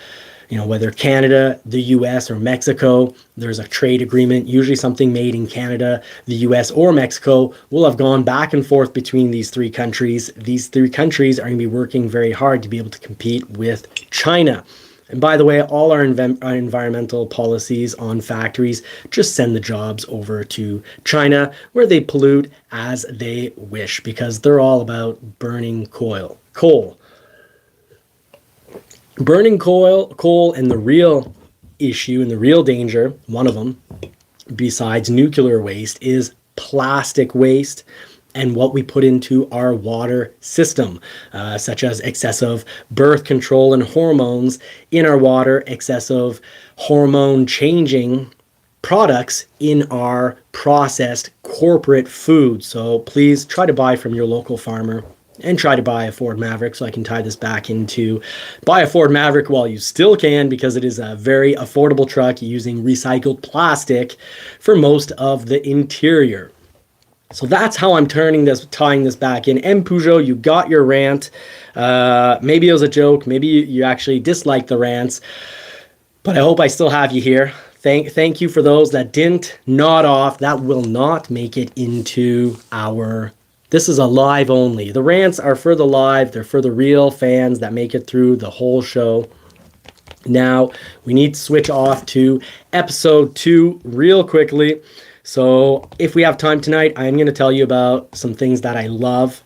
whether Canada, the US, or Mexico. There's a trade agreement, usually something made in Canada, the US, or Mexico will have gone back and forth between these three countries. These three countries are going to be working very hard to be able to compete with China. And by the way, all our environmental policies on factories just send the jobs over to China, where they pollute as they wish, because they're all about burning coal. Burning coal, and the real issue and the real danger, one of them, besides nuclear waste, is plastic waste and what we put into our water system, such as excessive birth control and hormones in our water, excessive hormone changing products in our processed corporate food. So please try to buy from your local farmer and try to buy a Ford Maverick. So I can tie this back into buy a Ford Maverick while you still can, because it is a very affordable truck using recycled plastic for most of the interior. So that's how I'm tying this back in. M. Peugeot, you got your rant. Maybe it was a joke. Maybe you actually dislike the rants. But I hope I still have you here. Thank you for those that didn't nod off. That will not make it into our... This is a live only. The rants are for the live. They're for the real fans that make it through the whole show. Now, we need to switch off to episode 2 real quickly. So if we have time tonight, I'm going to tell you about some things that I love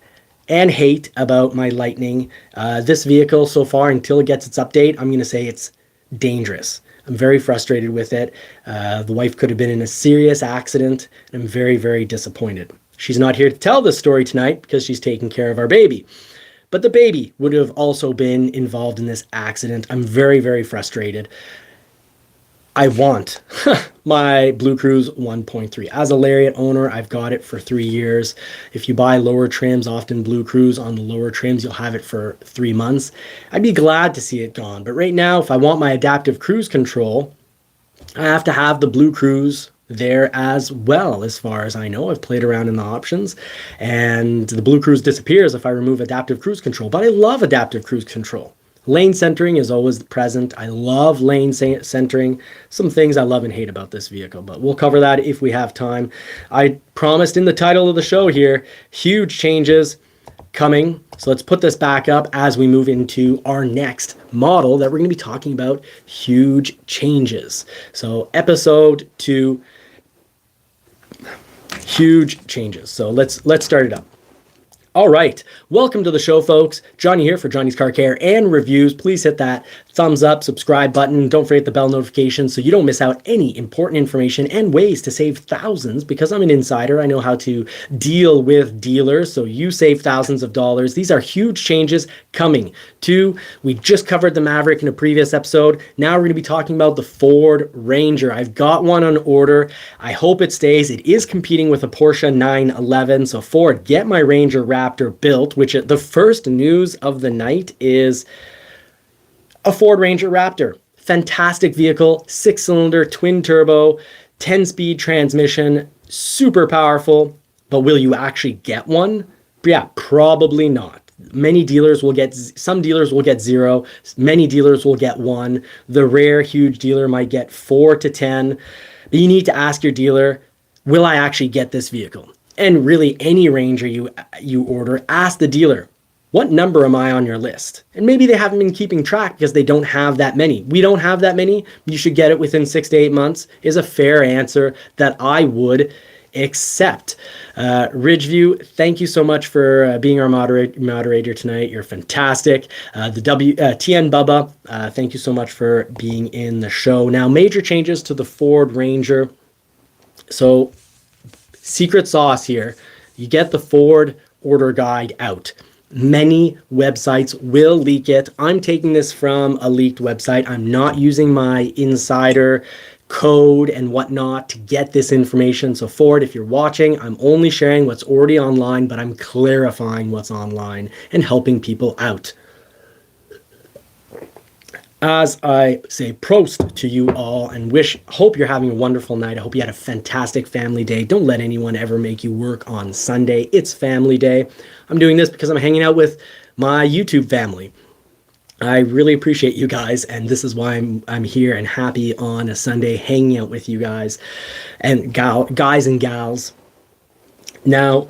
and hate about my Lightning. This vehicle so far, until it gets its update, I'm going to say it's dangerous. I'm very frustrated with it. The wife could have been in a serious accident, and I'm very, very disappointed. She's not here to tell this story tonight because she's taking care of our baby. But the baby would have also been involved in this accident. I'm very, very frustrated. I want my Blue Cruise 1.3. As a Lariat owner, I've got it for 3 years. If you buy lower trims, often Blue Cruise on the lower trims, you'll have it for 3 months. I'd be glad to see it gone. But right now, if I want my adaptive cruise control, I have to have the Blue Cruise there as well. As far as I know, I've played around in the options, and the Blue Cruise disappears if I remove adaptive cruise control. But I love adaptive cruise control. Lane centering is always present. I love lane centering. Some things I love and hate about this vehicle, but we'll cover that if we have time. I promised in the title of the show here, huge changes coming. So let's put this back up as we move into our next model that we're going to be talking about, huge changes. So episode 2, huge changes. So let's start it up. All right, welcome to the show, folks. Johnny here for Johnny's Car Care and Reviews. Please hit that thumbs up, subscribe button. Don't forget the bell notification so you don't miss out any important information and ways to save thousands. Because I'm an insider, I know how to deal with dealers, so you save thousands of dollars. These are huge changes coming. We just covered the Maverick in a previous episode. Now we're going to be talking about the Ford Ranger. I've got one on order. I hope it stays. It is competing with a Porsche 911. So Ford, get my Ranger Raptor built, which the first news of the night is a Ford Ranger Raptor. Fantastic vehicle, 6-cylinder, twin turbo, 10-speed transmission, super powerful. But will you actually get one? Yeah, probably not. Many dealers will get, some dealers will get 0, many dealers will get 1. The rare huge dealer might get 4 to 10. But you need to ask your dealer, will I actually get this vehicle? And really, any Ranger you order, ask the dealer, what number am I on your list? And maybe they haven't been keeping track because they don't have that many. We don't have that many. You should get it within 6 to 8 months is a fair answer that I would accept. Ridgeview, thank you so much for being our moderator tonight. You're fantastic. TN Bubba, thank you so much for being in the show. Now, major changes to the Ford Ranger. So, secret sauce here. You get the Ford order guide out. Many websites will leak it. I'm taking this from a leaked website. I'm not using my insider code and whatnot to get this information. So Ford, if you're watching, I'm only sharing what's already online, but I'm clarifying what's online and helping people out. As I say prost to you all and hope you're having a wonderful night. I hope you had a fantastic family day. Don't let anyone ever make you work on Sunday. It's family day. I'm doing this because I'm hanging out with my YouTube family. I really appreciate you guys, and this is why I'm here and happy on a Sunday hanging out with you guys and guys and gals. Now,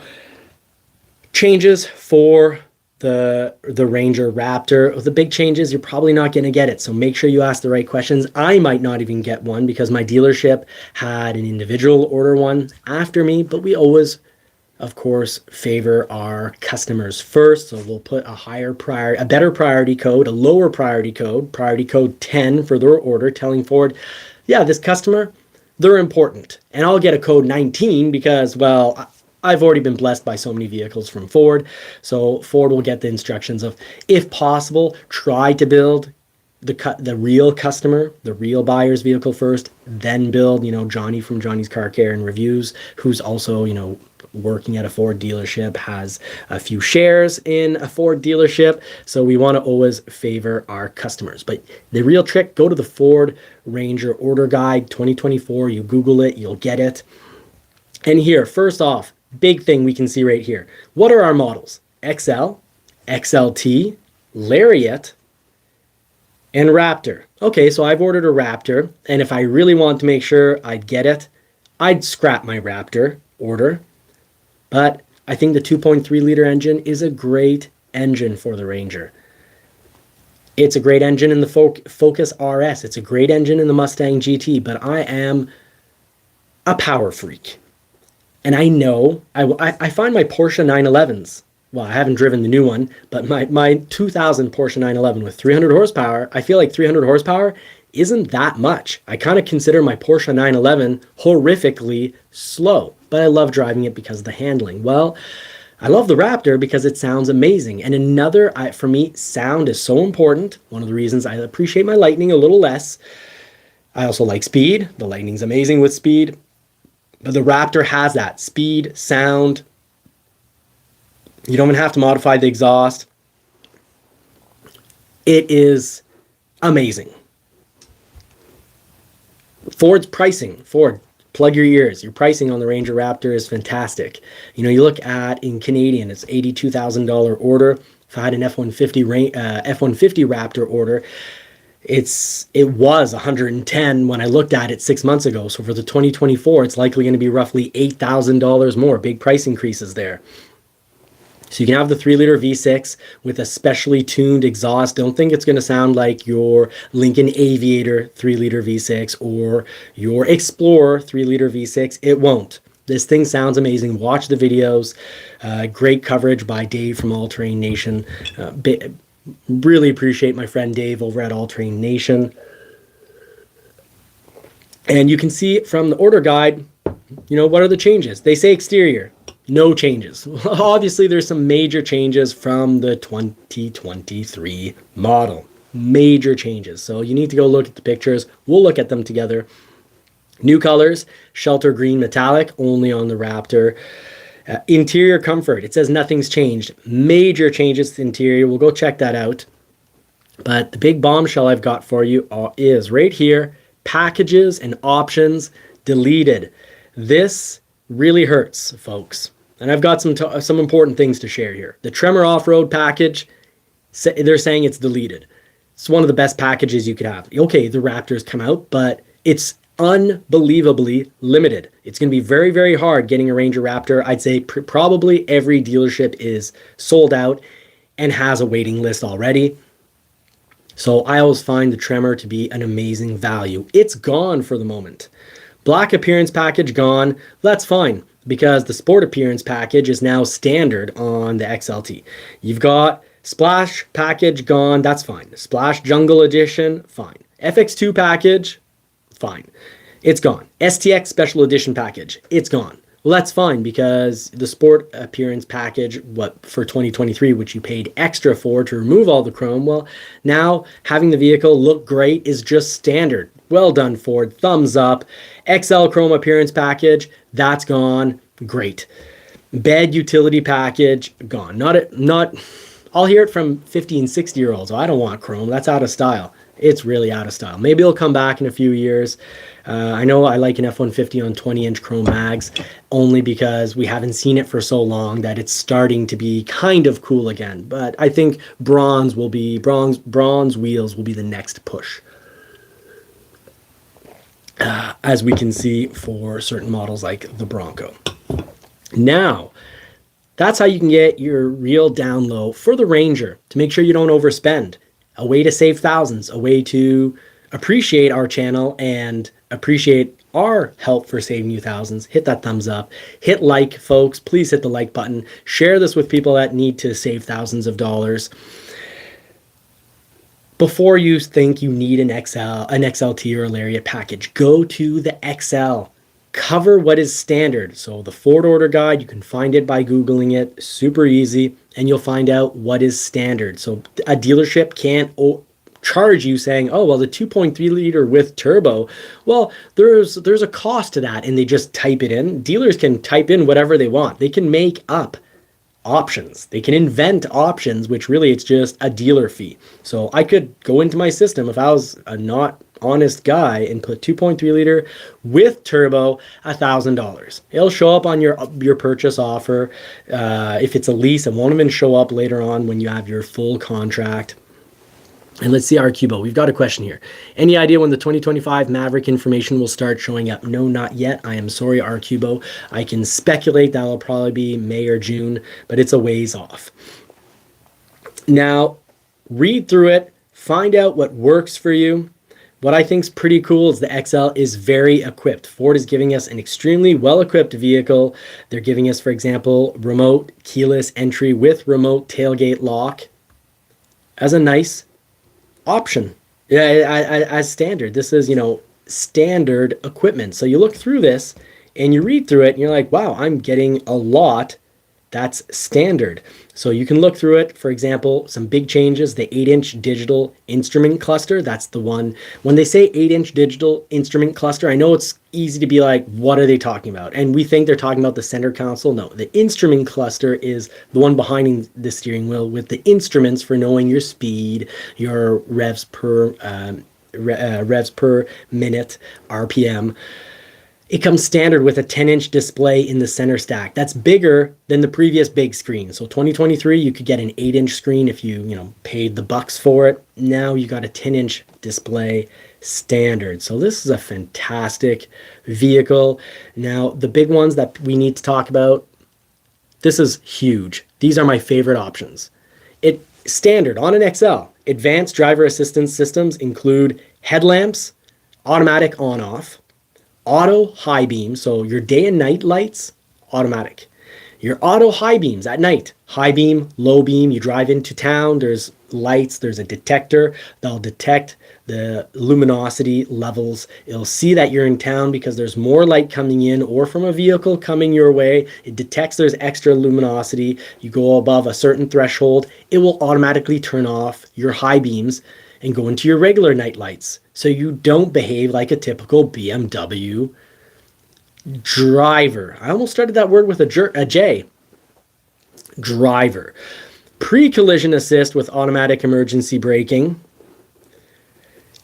changes for the Ranger Raptor. The big change is you're probably not going to get it, so make sure you ask the right questions. I might not even get one because my dealership had an individual order one after me, but we always, of course, favor our customers first. So we'll put a better priority code, a lower priority code 10 for their order, telling Ford, yeah, this customer, they're important. And I'll get a code 19 because, well, I've already been blessed by so many vehicles from Ford. So Ford will get the instructions of, if possible, try to build the real customer, the real buyer's vehicle first, then build, Johnny from Johnny's Car Care and Reviews, who's also, working at a Ford dealership, has a few shares in a Ford dealership. So we want to always favor our customers. But the real trick, go to the Ford Ranger Order Guide 2024. You Google it, you'll get it. And here, first off, big thing we can see right here. What are our models? XL, XLT, Lariat, and Raptor. Okay, so I've ordered a Raptor, and if I really want to make sure I'd get it, I'd scrap my Raptor order. But I think the 2.3 liter engine is a great engine for the Ranger. It's a great engine in the Focus RS. It's a great engine in the Mustang GT, but I am a power freak. And I know, I find my Porsche 911s, well, I haven't driven the new one, but my 2000 Porsche 911 with 300 horsepower, I feel like 300 horsepower isn't that much. I kind of consider my Porsche 911 horrifically slow, but I love driving it because of the handling. Well, I love the Raptor because it sounds amazing. And for me, sound is so important. One of the reasons I appreciate my Lightning a little less. I also like speed. The Lightning's amazing with speed. But the Raptor has that speed, sound. You don't even have to modify the exhaust. It is amazing. Ford's pricing. Ford, plug your ears. Your pricing on the Ranger Raptor is fantastic. You look at, in Canadian, it's $82,000 order. If I had an F150 Raptor order, it was 110 when I looked at it 6 months ago. So for the 2024, it's likely going to be roughly $8,000 more. Big price increases there. So you can have the 3-liter V6 with a specially tuned exhaust. Don't think it's going to sound like your Lincoln Aviator 3-liter V6 or your Explorer 3-liter V6. It won't. This thing sounds amazing. Watch the videos. Great coverage by Dave from All Terrain Nation. Really appreciate my friend Dave over at All Terrain Nation. And you can see from the order guide, what are the changes? They say exterior, no changes. Obviously, there's some major changes from the 2023 model. Major changes. So you need to go look at the pictures. We'll look at them together. New colors, shelter green metallic, only on the Raptor. Interior comfort, it says nothing's changed. Major changes to the interior. We'll go check that out. But the big bombshell I've got for you is right here. Packages and options deleted. This really hurts, folks. and I've got some important things to share here. The Tremor off-road package, they're saying it's deleted. It's one of the best packages you could have. Okay, the Raptors come out, but it's unbelievably limited. It's going to be very, very hard getting a Ranger Raptor. I'd say probably every dealership is sold out and has a waiting list already. So I always find the Tremor to be an amazing value. It's gone for the moment. Black appearance package gone. That's fine because the sport appearance package is now standard on the XLT. You've got Splash package gone. That's fine. Splash Jungle Edition, fine. FX2 package, fine. It's gone. STX Special Edition package, it's gone. Well, that's fine because the sport appearance package, for 2023, which you paid extra for to remove all the chrome, well, now having the vehicle look great is just standard. Well done, Ford. Thumbs up. XL Chrome appearance package, that's gone. Great. Bed utility package, gone. I'll hear it from 50 and 60-year-olds. Oh, I don't want chrome. That's out of style. It's really out of style. Maybe it'll come back in a few years. I know I like an F150 on 20-inch chrome mags only because we haven't seen it for so long that it's starting to be kind of cool again. But I think bronze wheels will be the next push. As we can see for certain models like the Bronco. Now, that's how you can get your real down low for the Ranger to make sure you don't overspend. A way to save thousands, a way to appreciate our channel and appreciate our help for saving you thousands. Hit that thumbs up. Hit like, folks. Please hit the like button. Share this with people that need to save thousands of dollars. Before you think you need an XLT or a Lariat package, go to the XL. Cover what is standard. So the Ford order guide, you can find it by Googling it, super easy, and you'll find out what is standard. So a dealership can't charge you saying, oh, well, the 2.3 liter with turbo, well, there's a cost to that, and they just type it in. Dealers can type in whatever they want. They can make up options. They can invent options, which really it's just a dealer fee. So I could go into my system if I was a not honest guy and put 2.3 liter with turbo, $1,000. It'll show up on your purchase offer. If it's a lease, it won't even show up later on when you have your full contract. And let's see our Cubo. We've got a question here. Any idea when the 2025 Maverick information will start showing up? No, not yet. I am sorry, our Cubo. I can speculate that'll probably be May or June, but it's a ways off. Now, read through it, find out what works for you. What I think is pretty cool is the XL is very equipped. Ford is giving us an extremely well-equipped vehicle. They're giving us, for example, remote keyless entry with remote tailgate lock as a nice option. Yeah, as standard. This is, standard equipment. So you look through this and you read through it and you're like, wow, I'm getting a lot that's standard. So you can look through it. For example, some big changes, the 8-inch digital instrument cluster. That's the one. When they say 8-inch digital instrument cluster, I know it's easy to be like, what are they talking about? And we think they're talking about the center console. No, the instrument cluster is the one behind the steering wheel with the instruments for knowing your speed, your revs per minute, RPM. It comes standard with a 10-inch display in the center stack. That's bigger than the previous big screen. So 2023, you could get an 8-inch screen if you paid the bucks for it. Now you got a 10-inch display standard. So this is a fantastic vehicle. Now, the big ones that we need to talk about, this is huge. These are my favorite options. Standard on an XL, advanced driver assistance systems include headlamps, automatic on-off, auto high beam, so your day and night lights, automatic. Your auto high beams at night, high beam, low beam, you drive into town, there's lights, there's a detector that'll detect the luminosity levels. It'll see that you're in town because there's more light coming in or from a vehicle coming your way. It detects there's extra luminosity. You go above a certain threshold, it will automatically turn off your high beams and go into your regular night lights. So you don't behave like a typical BMW driver. I almost started that word with a J. Driver. Pre-collision assist with automatic emergency braking.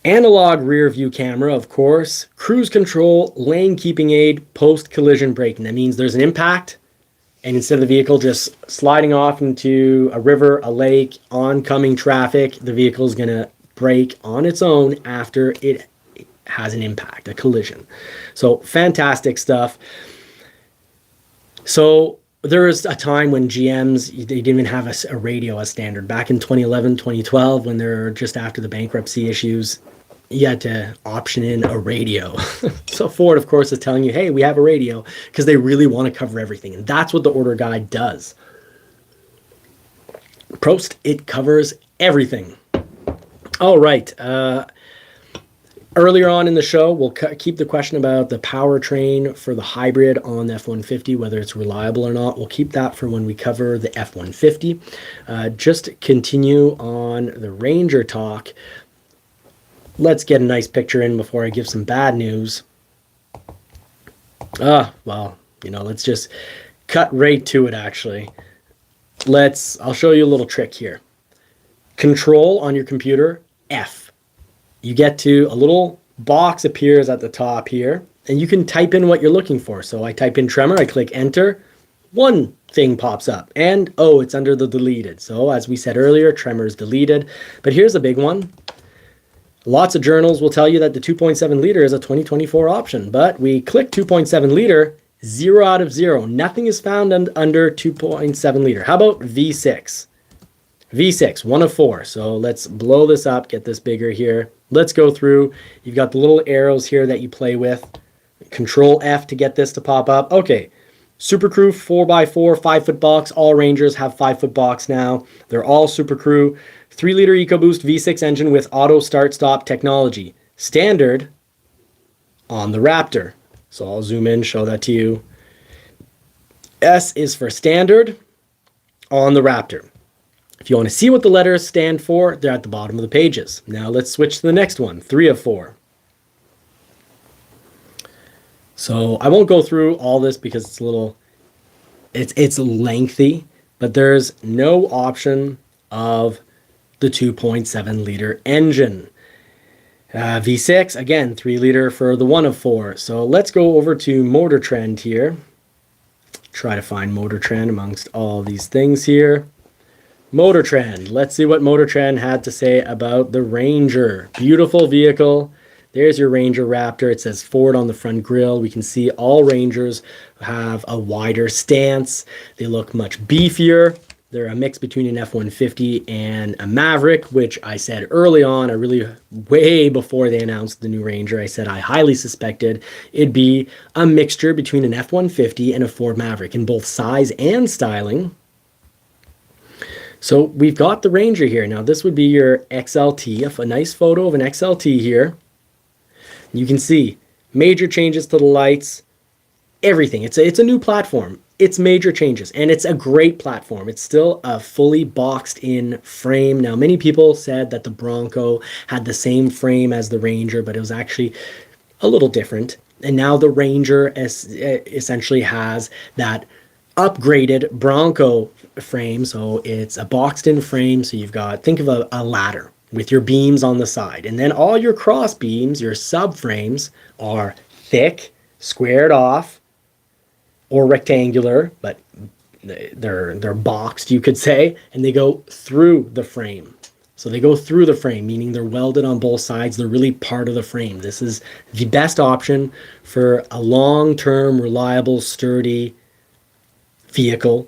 Analog rear view camera, of course. Cruise control, lane keeping aid, post-collision braking. That means there's an impact. And instead of the vehicle just sliding off into a river, a lake, oncoming traffic, the vehicle is going to brake on its own after it has an impact, a collision. So fantastic stuff. So there was a time when GMs, they didn't even have a radio as standard. Back in 2011, 2012, when they're just after the bankruptcy issues, you had to option in a radio. So Ford, of course, is telling you, hey, we have a radio, because they really want to cover everything. And that's what the order guide does. Prost, it covers everything. All right. Earlier on in the show, we'll keep the question about the powertrain for the hybrid on the F-150, whether it's reliable or not. We'll keep that for when we cover the F-150. Just continue on the Ranger talk. Let's get a nice picture in before I give some bad news. Well, let's just cut right to it, actually. I'll show you a little trick here. Control on your computer, F. You get to a little box appears at the top here, and you can type in what you're looking for. So I type in tremor, I click enter, one thing pops up, and it's under the deleted. So as we said earlier, tremor is deleted. But here's a big one. Lots of journals will tell you that the 2.7 liter is a 2024 option, but we click 2.7 liter, 0 out of 0. Nothing is found under 2.7 liter. How about V6? V6, 1 of 4. So let's blow this up, get this bigger here. Let's go through. You've got the little arrows here that you play with. Control F to get this to pop up. Okay, Super Crew 4x4, 5-foot box. All Rangers have 5-foot box now. They're all Super Crew. 3-liter EcoBoost V6 engine with auto start-stop technology. Standard on the Raptor. So I'll zoom in, show that to you. S is for standard on the Raptor. If you want to see what the letters stand for, they're at the bottom of the pages. Now let's switch to the next one, 3 of 4. So I won't go through all this because it's lengthy, but there's no option of the 2.7 liter engine. V6, again, 3 liter for the 1 of 4. So let's go over to Motor Trend here. Try to find Motor Trend amongst all these things here. Motor Trend. Let's see what Motor Trend had to say about the Ranger. Beautiful vehicle. There's your Ranger Raptor. It says Ford on the front grille. We can see all Rangers have a wider stance. They look much beefier. They're a mix between an F-150 and a Maverick, which I said early on, way before they announced the new Ranger, I said I highly suspected it'd be a mixture between an F-150 and a Ford Maverick in both size and styling. So we've got the Ranger here. Now this would be your XLT, a nice photo of an XLT here. You can see major changes to the lights, everything. It's a new platform. It's major changes, and it's a great platform. It's still a fully boxed in frame. Now, many people said that the Bronco had the same frame as the Ranger, but it was actually a little different. And now the Ranger essentially has that upgraded Bronco frame. So it's a boxed in frame. So you've got, think of a ladder with your beams on the side. And then all your cross beams, your subframes, are thick, squared off, or rectangular, but they're boxed, you could say, and they go through the frame. So they go through the frame, meaning they're welded on both sides. They're really part of the frame. This is the best option for a long-term, reliable, sturdy vehicle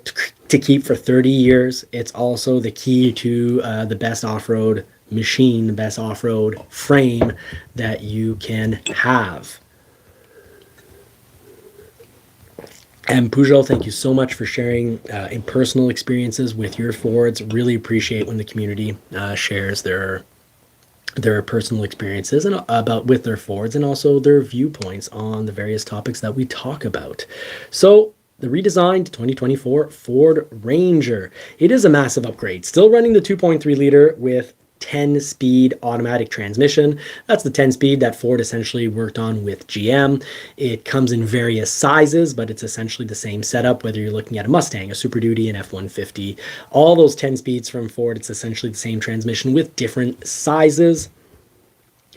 to keep for 30 years. It's also the key to the best off-road machine, the best off-road frame that you can have. And Pujol, thank you so much for sharing in personal experiences with your Fords. Really appreciate when the community shares their personal experiences and with their Fords, and also their viewpoints on the various topics that we talk about. So the redesigned 2024 Ford Ranger. It is a massive upgrade. Still running the 2.3 liter with 10-speed automatic transmission. That's the 10-speed that Ford essentially worked on with GM. It comes in various sizes, but it's essentially the same setup, whether you're looking at a Mustang, a Super Duty, an F-150. All those 10 speeds from Ford, it's essentially the same transmission with different sizes.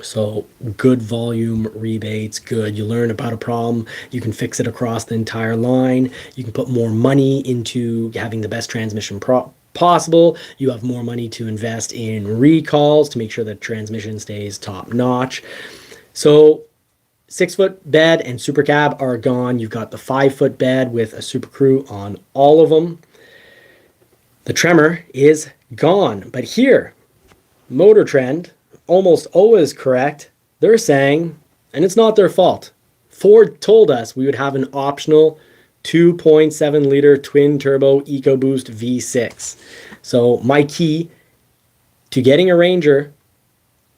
So good volume rebates, good. You learn about a problem, you can fix it across the entire line. You can put more money into having the best transmission possible. You have more money to invest in recalls to make sure that transmission stays top notch. So 6-foot bed and super cab are gone. You've got the 5-foot bed with a super crew on all of them. The tremor is gone. But here, Motor Trend, almost always correct. They're saying, and it's not their fault, Ford told us we would have an optional 2.7 liter twin turbo EcoBoost V6. So my key to getting a Ranger,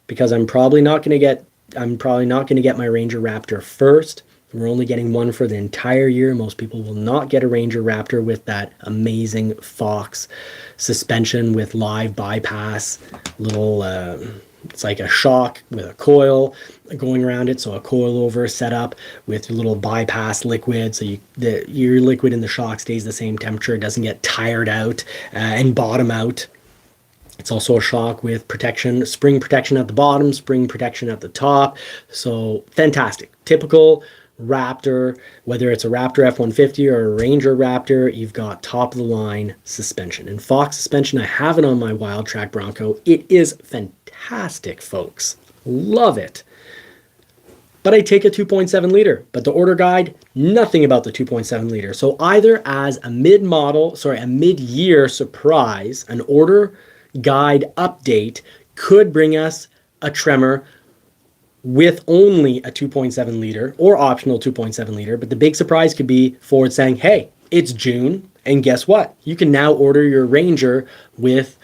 because I'm probably not going to get my Ranger Raptor first. We're only getting one for the entire year. Most people will not get a Ranger Raptor with that amazing Fox suspension with live bypass, little it's like a shock with a coil going around it, so a coilover setup with your little bypass liquid, so your liquid in the shock stays the same temperature, it doesn't get tired out and bottom out. It's also a shock with protection, spring protection at the bottom, spring protection at the top. So fantastic. Typical Raptor, whether it's a Raptor F150 or a Ranger Raptor, you've got top of the line suspension. And Fox suspension, I have it on my Wild Track Bronco. It is fantastic, folks. Love it. But I take a 2.7 liter. But the order guide, nothing about the 2.7 liter. So either as a mid-year surprise, an order guide update could bring us a Tremor with only a 2.7 liter or optional 2.7 liter. But the big surprise could be Ford saying, hey, it's June, and guess what? You can now order your Ranger with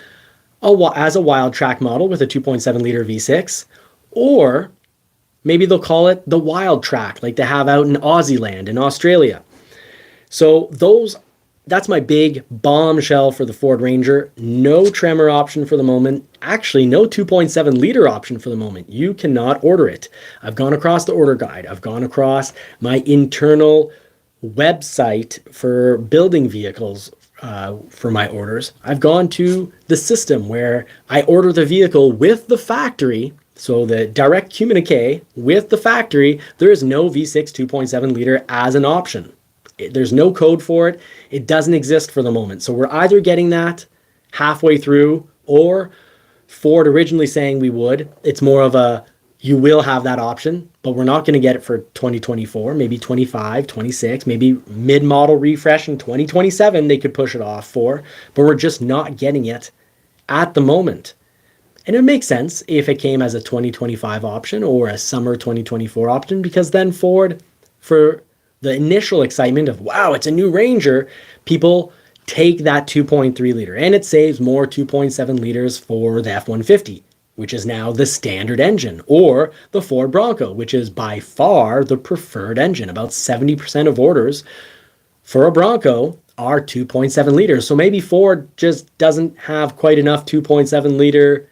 as a Wild Track model with a 2.7 liter V6, or maybe they'll call it the Wild Track like they have out in Aussie land in Australia. So that's my big bombshell for the Ford Ranger. No Tremor option for the moment. Actually, no 2.7 liter option for the moment. You cannot order it. I've gone across the order guide. I've gone across my internal website for building vehicles for my orders. I've gone to the system where I order the vehicle with the factory. So the direct communique with the factory, there is no V6 2.7 liter as an option. There's no code for it. It doesn't exist for the moment. So we're either getting that halfway through, or Ford originally saying we would. It's more of a, you will have that option, but we're not going to get it for 2024, maybe 25, 26, maybe mid-model refresh in 2027 they could push it off for, but we're just not getting it at the moment. And it makes sense if it came as a 2025 option or a summer 2024 option, because then Ford, for the initial excitement of, wow, it's a new Ranger, people take that 2.3 liter, and it saves more 2.7 liters for the F150, which is now the standard engine, or the Ford Bronco, which is by far the preferred engine. About 70% of orders for a Bronco are 2.7 liters. So maybe Ford just doesn't have quite enough 2.7 liter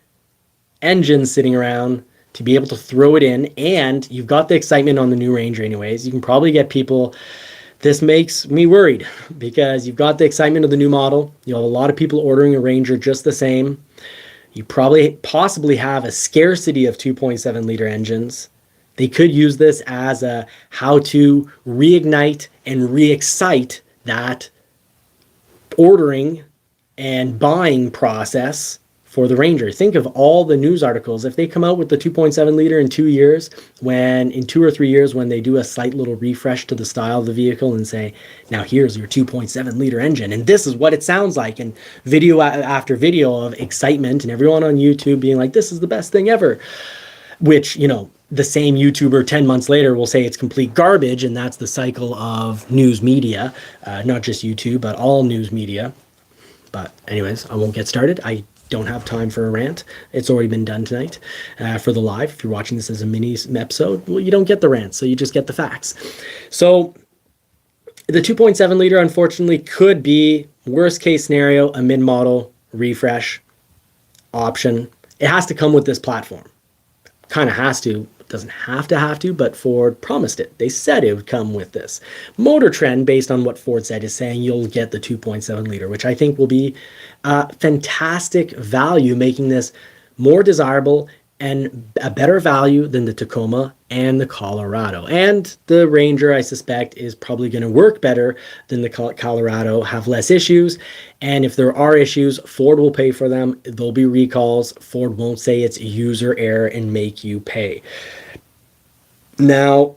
engines sitting around to be able to throw it in, and you've got the excitement on the new Ranger anyways. You can probably get people, this makes me worried, because you've got the excitement of the new model. You have a lot of people ordering a Ranger just the same. You possibly have a scarcity of 2.7 liter engines. They could use this as a how to reignite and re-excite that ordering and buying process for the Ranger. Think of all the news articles. If they come out with the 2.7 liter in 2 years, in 2 or 3 years, when they do a slight little refresh to the style of the vehicle and say, now here's your 2.7 liter engine, and this is what it sounds like, and video after video of excitement, and everyone on YouTube being like, this is the best thing ever, which, the same YouTuber 10 months later will say it's complete garbage, and that's the cycle of news media, not just YouTube, but all news media. But anyways, I won't get started. I don't have time for a rant. It's already been done tonight for the live. If you're watching this as a mini episode, well, you don't get the rant, so you just get the facts. So the 2.7 liter, unfortunately, could be, worst case scenario, a mid-model refresh option. It has to come with this platform. Kind of has to. Doesn't have to, but Ford promised it. They said it would come with this. Motor Trend, based on what Ford said, is saying you'll get the 2.7 liter, which I think will be fantastic value, making this more desirable and a better value than the Tacoma and the Colorado. And the Ranger, I suspect, is probably going to work better than the Colorado, have less issues. And if there are issues, Ford will pay for them. There'll be recalls. Ford won't say it's user error and make you pay. Now,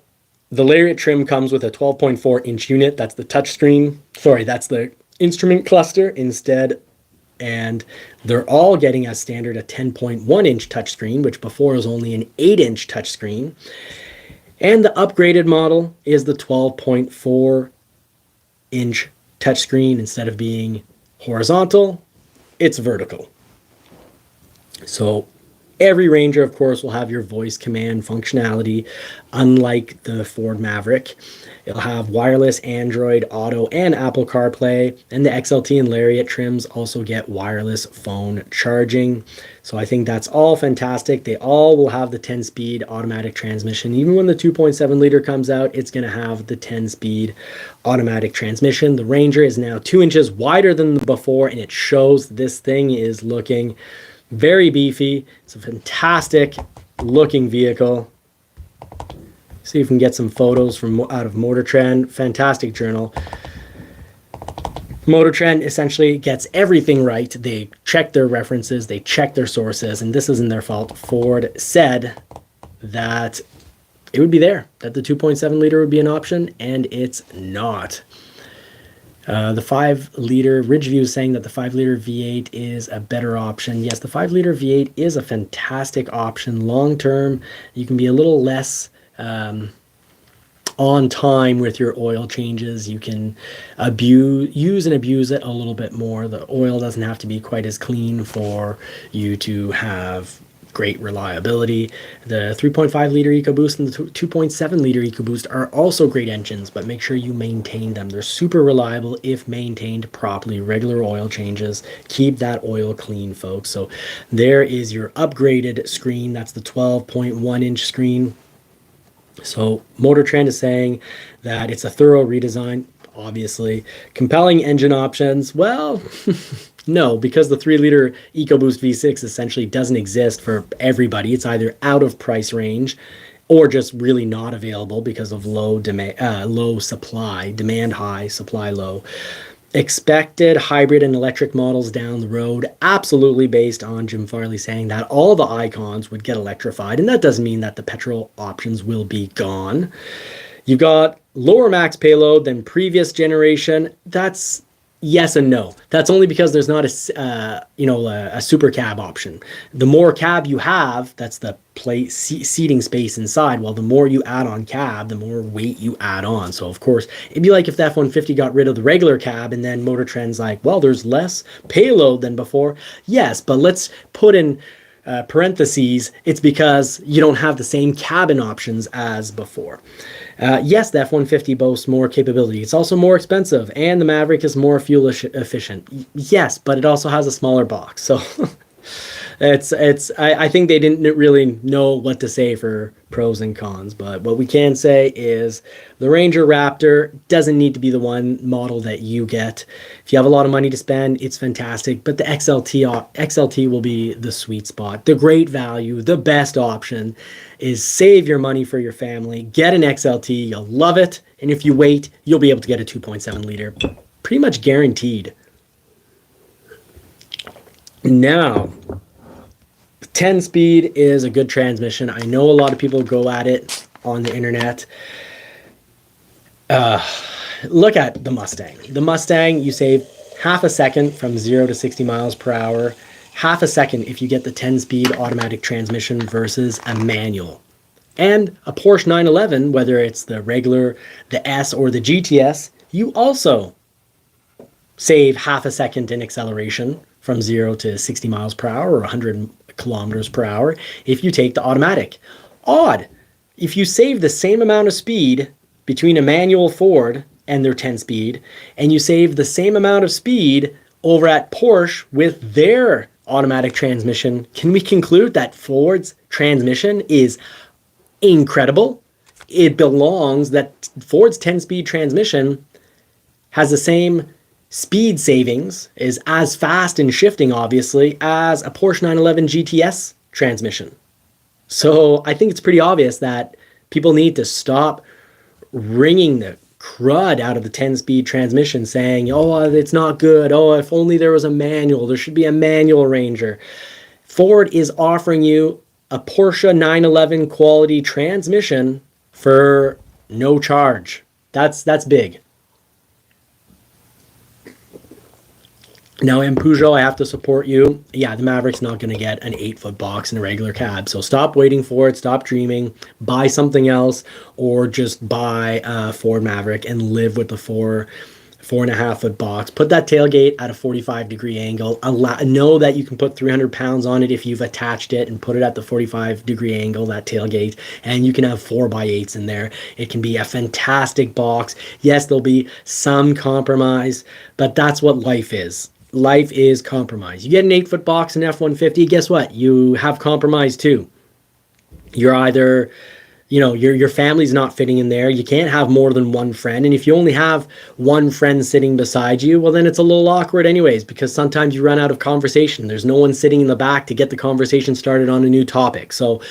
the Lariat trim comes with a 12.4-inch unit. That's the touchscreen. Sorry, that's the instrument cluster instead. And they're all getting as standard a 10.1-inch touchscreen, which before was only an 8-inch touchscreen. And the upgraded model is the 12.4-inch touchscreen. Instead of being horizontal, it's vertical. So every Ranger, of course, will have your voice command functionality, unlike the Ford Maverick. It'll have wireless Android Auto and Apple CarPlay, and the XLT and Lariat trims also get wireless phone charging. So I think that's all fantastic. They all will have the 10-speed automatic transmission. Even when the 2.7 liter comes out, it's going to have the 10-speed automatic transmission. The Ranger is now 2 inches wider than before, and it shows this thing is looking very beefy. It's a fantastic looking vehicle. See if we can get some photos from out of Motor Trend. Fantastic journal. Motor Trend essentially gets everything right. They check their references, they check their sources, and this isn't their fault. Ford said that it would be there, that the 2.7 liter would be an option, and it's not. The 5-liter, Ridgeview is saying that the 5-liter V8 is a better option. Yes, the 5-liter V8 is a fantastic option. Long term, you can be a little less on time with your oil changes. You can use and abuse it a little bit more. The oil doesn't have to be quite as clean for you to have great reliability. The 3.5 liter EcoBoost and the 2.7 liter EcoBoost are also great engines, but make sure you maintain them. They're super reliable if maintained properly. Regular oil changes, keep that oil clean, folks. So there is your upgraded screen. That's the 12.1-inch screen. So Motor Trend is saying that it's a thorough redesign, obviously. Compelling engine options, well, no, because the 3-liter EcoBoost V6 essentially doesn't exist for everybody. It's either out of price range or just really not available because of low supply, demand high, supply low. Expected hybrid and electric models down the road, absolutely, based on Jim Farley saying that all the icons would get electrified, and that doesn't mean that the petrol options will be gone. You've got lower max payload than previous generation. That's yes and no. That's only because there's not a super cab option. The more cab you have, that's the seating space inside. Well, the more you add on cab, the more weight you add on. So of course, it'd be like if the F150 got rid of the regular cab and then Motor Trend's like, well, there's less payload than before. Yes, but let's put in parentheses, it's because you don't have the same cabin options as before. Yes, the F-150 boasts more capability. It's also more expensive, and the Maverick is more fuel efficient. Yes, but it also has a smaller box. So I think they didn't really know what to say for pros and cons. But what we can say is the Ranger Raptor doesn't need to be the one model that you get. If you have a lot of money to spend, it's fantastic. But the XLT will be the sweet spot. The great value, the best option is save your money for your family. Get an XLT. You'll love it. And if you wait, you'll be able to get a 2.7 liter. Pretty much guaranteed. Now, 10-speed is a good transmission. I know a lot of people go at it on the internet. Look at the Mustang. The Mustang, you save half a second from 0 to 60 miles per hour. Half a second if you get the 10-speed automatic transmission versus a manual. And a Porsche 911, whether it's the regular, the S, or the GTS, you also save half a second in acceleration from 0 to 60 miles per hour or 100 kilometers per hour if you take the automatic. Odd. If you save the same amount of speed between a manual Ford and their 10-speed, and you save the same amount of speed over at Porsche with their automatic transmission, can we conclude that Ford's transmission is incredible? It belongs that Ford's 10-speed transmission has the same speed savings, is as fast in shifting, obviously, as a Porsche 911 GTS transmission. So I think it's pretty obvious that people need to stop wringing the crud out of the 10-speed transmission saying, oh, it's not good. Oh, if only there was a manual. There should be a manual Ranger. Ford is offering you a Porsche 911 quality transmission for no charge. That's big. Now, in Peugeot, I have to support you. Yeah, the Maverick's not going to get an 8-foot box in a regular cab. So stop waiting for it. Stop dreaming. Buy something else, or just buy a Ford Maverick and live with the 4.5-foot box. Put that tailgate at a 45-degree angle. Know that you can put 300 pounds on it if you've attached it and put it at the 45-degree angle, that tailgate, and you can have 4x8s in there. It can be a fantastic box. Yes, there'll be some compromise, but that's what life is. Life is compromise. You get an 8-foot box in F-150, guess what? You have compromise too. You're either, your family's not fitting in there. You can't have more than one friend. And if you only have one friend sitting beside you, well, then it's a little awkward anyways, because sometimes you run out of conversation. There's no one sitting in the back to get the conversation started on a new topic. So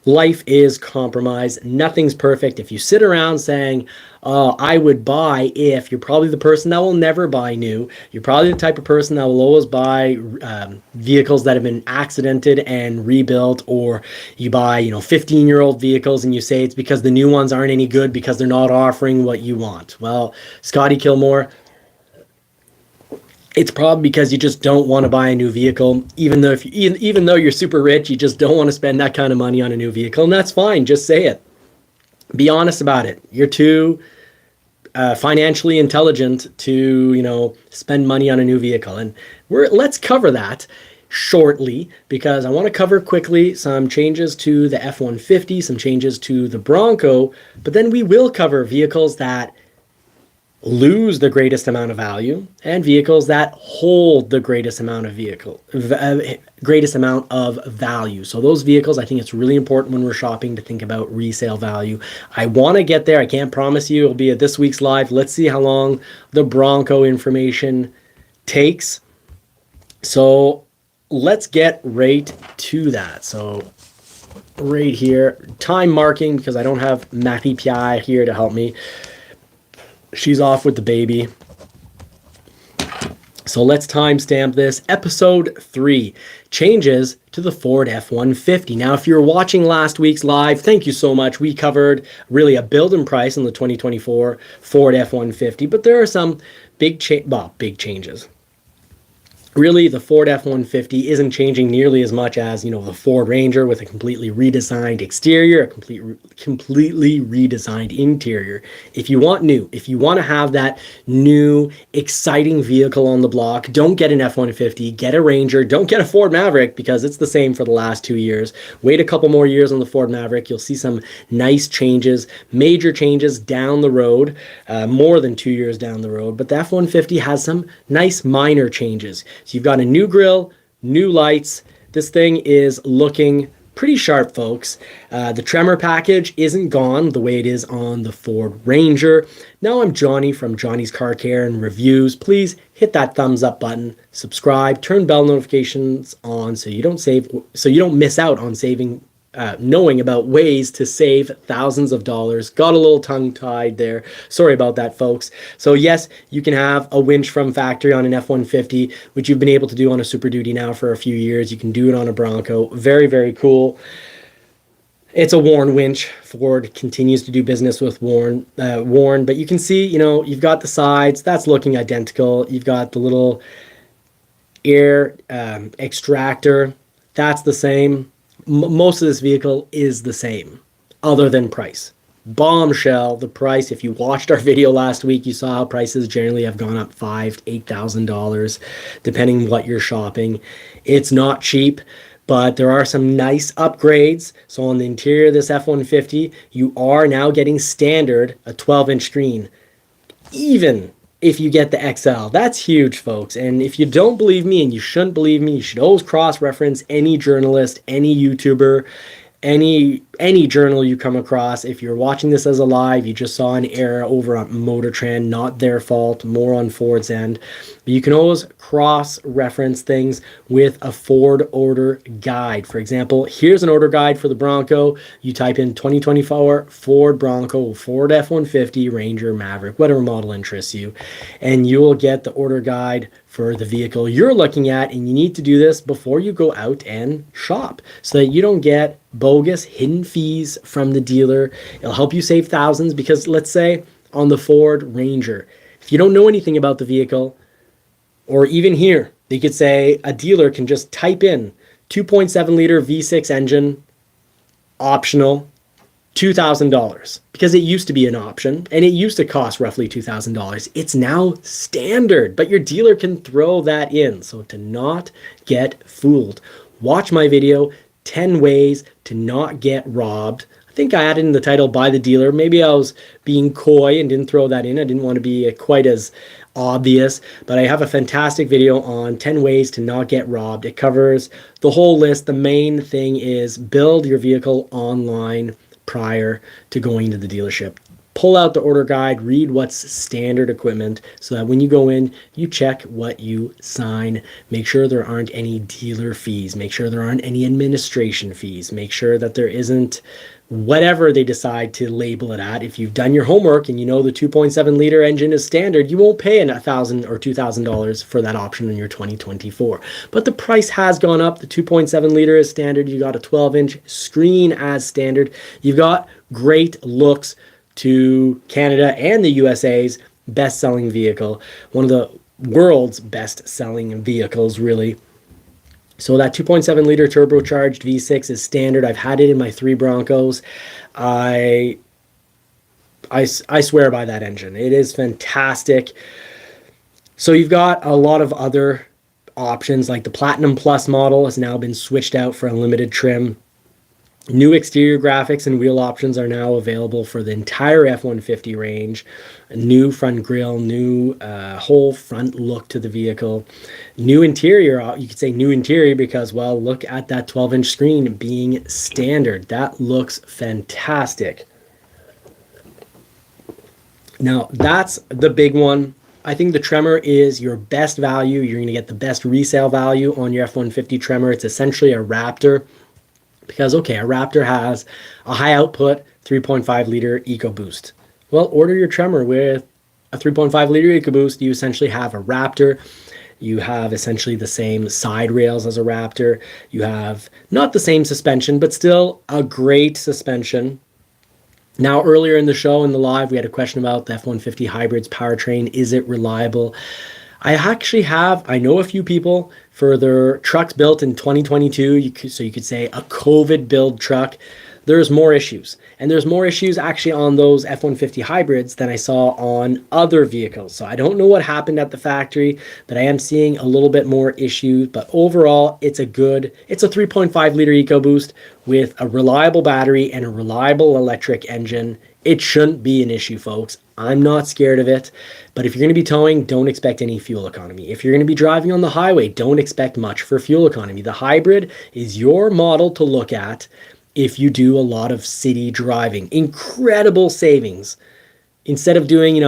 life is compromise. Nothing's perfect. If you sit around saying, I would buy if, you're probably the person that will never buy new. You're probably the type of person that will always buy vehicles that have been accidented and rebuilt, or you buy 15-year-old vehicles and you say it's because the new ones aren't any good because they're not offering what you want. Well, Scotty Kilmore, it's probably because you just don't want to buy a new vehicle, even though you're super rich, you just don't want to spend that kind of money on a new vehicle, and that's fine. Just say it. Be honest about it. You're too financially intelligent to spend money on a new vehicle, and let's cover that shortly, because I want to cover quickly some changes to the F-150, some changes to the Bronco, but then we will cover vehicles that lose the greatest amount of value and vehicles that hold the greatest amount of value. So those vehicles, I think it's really important when we're shopping to think about resale value. I want to get there. I can't promise you it'll be at this week's live. Let's see how long the Bronco information takes. So let's get right to that. So right here, time marking, because I don't have Matthew Piai here to help me. She's off with the baby. So let's timestamp this. Episode 3, changes to the Ford F-150. Now, if you were watching last week's live, thank you so much. We covered really a build and price on the 2024 Ford F-150, but there are some big changes. Really, the Ford F-150 isn't changing nearly as much as, the Ford Ranger with a completely redesigned exterior, a completely redesigned interior. If you want to have that new, exciting vehicle on the block, don't get an F-150, get a Ranger. Don't get a Ford Maverick, because it's the same for the last 2 years. Wait a couple more years on the Ford Maverick. You'll see some nice changes, major changes down the road, more than 2 years down the road. But the F-150 has some nice minor changes. So you've got a new grille, new lights. This thing is looking pretty sharp, folks. The Tremor package isn't gone the way it is on the Ford Ranger. Now, I'm Johnny from Johnny's Car Care and Reviews. Please hit that thumbs up button, subscribe, turn bell notifications on so you don't miss out on knowing about ways to save thousands of dollars. Got a little tongue-tied there. Sorry about that, folks. So yes, you can have a winch from factory on an F-150, which you've been able to do on a Super Duty now for a few years. You can do it on a Bronco. Very, very cool. It's a Warn winch. Ford continues to do business with Warn, but you can see, you've got the sides. That's looking identical. You've got the little air extractor. That's the same. Most of this vehicle is the same, other than price. Bombshell, the price. If you watched our video last week, you saw how prices generally have gone up $5,000 to $8,000, depending what you're shopping. It's not cheap, but there are some nice upgrades. So on the interior of this F-150, you are now getting standard a 12-inch screen, even if you get the XL. That's huge, folks. And if you don't believe me, and you shouldn't believe me, you should always cross-reference any journalist, any YouTuber, any any journal you come across. If you're watching this as a live, you just saw an error over on Motor Trend, not their fault, more on Ford's end. But you can always cross-reference things with a Ford order guide. For example, here's an order guide for the Bronco. You type in 2024 Ford Bronco, Ford F-150, Ranger, Maverick, whatever model interests you, and you will get the order guide for the vehicle you're looking at. And you need to do this before you go out and shop so that you don't get bogus hidden fees from the dealer. It'll help you save thousands, because let's say on the Ford Ranger, if you don't know anything about the vehicle, or even here, they could say a dealer can just type in 2.7 liter V6 engine, optional, $2,000, because it used to be an option and it used to cost roughly $2,000. It's now standard, but your dealer can throw that in. So to not get fooled, watch my video, 10 ways to not get robbed. I think I added in the title by the dealer. Maybe I was being coy and didn't throw that in. I didn't want to be quite as obvious, but I have a fantastic video on 10 ways to not get robbed. It covers the whole list. The main thing is build your vehicle online prior to going to the dealership. Pull out the order guide, read what's standard equipment, so that when you go in, you check what you sign. Make sure there aren't any dealer fees. Make sure there aren't any administration fees. Make sure that there isn't whatever they decide to label it at. If you've done your homework and you know the 2.7 liter engine is standard, you won't pay $1,000 or $2,000 for that option in your 2024. But the price has gone up. The 2.7 liter is standard. You got a 12-inch screen as standard. You've got great looks to Canada and the USA's best-selling vehicle, one of the world's best-selling vehicles, really. So that 2.7 liter turbocharged V6 is standard. I've had it in my 3 Broncos. I swear by that engine. It is fantastic. So you've got a lot of other options, like the Platinum Plus model has now been switched out for unlimited trim. New exterior graphics and wheel options are now available for the entire F-150 range. A new front grille, new whole front look to the vehicle. New interior, you could say new interior because, well, look at that 12-inch screen being standard. That looks fantastic. Now, that's the big one. I think the Tremor is your best value. You're going to get the best resale value on your F-150 Tremor. It's essentially a Raptor. Because, okay, a Raptor has a high output 3.5 liter EcoBoost. Well, order your Tremor with a 3.5 liter EcoBoost. You essentially have a Raptor. You have essentially the same side rails as a Raptor. You have not the same suspension, but still a great suspension. Now, earlier in the show, in the live, we had a question about the F-150 Hybrid's powertrain. Is it reliable? I actually I know a few people for their trucks built in 2022, so you could say a COVID build truck. There's more issues. And there's more issues actually on those F-150 hybrids than I saw on other vehicles. So I don't know what happened at the factory, but I am seeing a little bit more issues. But overall, it's a 3.5 liter EcoBoost with a reliable battery and a reliable electric engine. It shouldn't be an issue, folks. I'm not scared of it. But if you're going to be towing, don't expect any fuel economy. If you're going to be driving on the highway, don't expect much for fuel economy. The hybrid is your model to look at if you do a lot of city driving. Incredible savings. Instead of doing,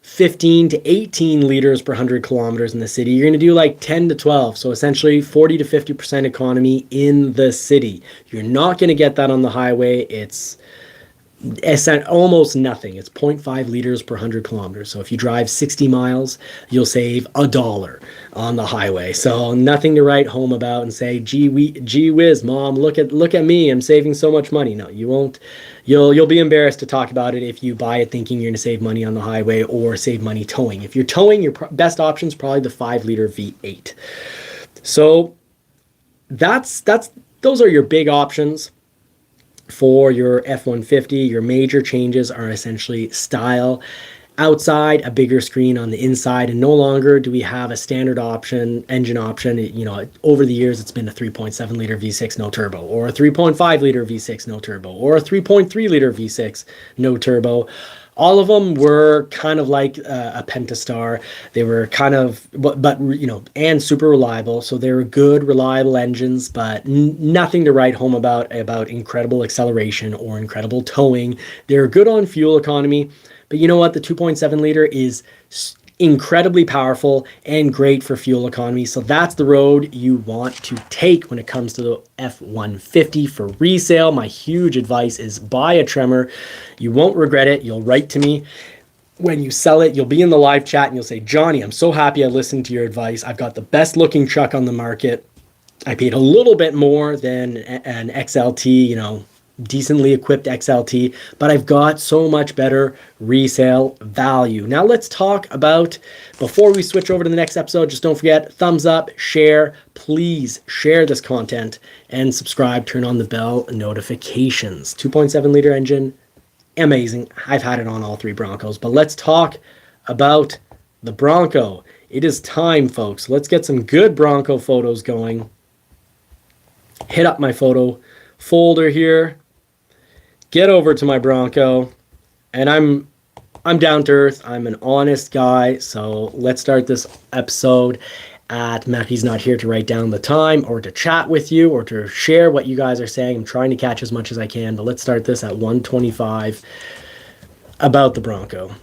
15 to 18 liters per 100 kilometers in the city, you're going to do like 10 to 12. So essentially 40 to 50% economy in the city. You're not going to get that on the highway. It's almost nothing. It's 0.5 liters per 100 kilometers. So if you drive 60 miles, you'll save $1 on the highway. So nothing to write home about and say, gee whiz, mom, look at me, I'm saving so much money. No, you won't. You'll be embarrassed to talk about it if you buy it thinking you're going to save money on the highway or save money towing. If you're towing, your best option is probably the 5 liter V8. So those are your big options. For your F-150, your major changes are essentially style. Outside, a bigger screen on the inside, and no longer do we have a standard engine option. Over the years, it's been a 3.7 liter V6 no turbo, or a 3.5 liter V6 no turbo, or a 3.3 liter V6 no turbo. All of them were kind of like a Pentastar. They were kind of, but you know, and super reliable. So they were good, reliable engines, but nothing to write home about incredible acceleration or incredible towing. They're good on fuel economy, but you know what? The 2.7 liter is incredibly powerful and great for fuel economy. So that's the road you want to take when it comes to the F150 for resale. My huge advice is buy a Tremor. You won't regret it. You'll write to me when you sell it. You'll be in the live chat and you'll say, Johnny, I'm so happy I listened to your advice. I've got the best looking truck on the market. I paid a little bit more than an XLT, you know, decently equipped XLT, but I've got so much better resale value. Now let's talk about, before we switch over to the next episode, just don't forget, thumbs up, share, please share this content, and subscribe, turn on the bell notifications. 2.7 liter engine, amazing. I've had it on all three Broncos, but let's talk about the Bronco. It is time, folks. Let's get some good Bronco photos going. Hit up my photo folder here. Get over to my Bronco, and I'm down to earth. I'm an honest guy, so let's start this episode at Machi's not here to write down the time or to chat with you or to share what you guys are saying. I'm trying to catch as much as I can, but let's start this at 1:25 about the Bronco.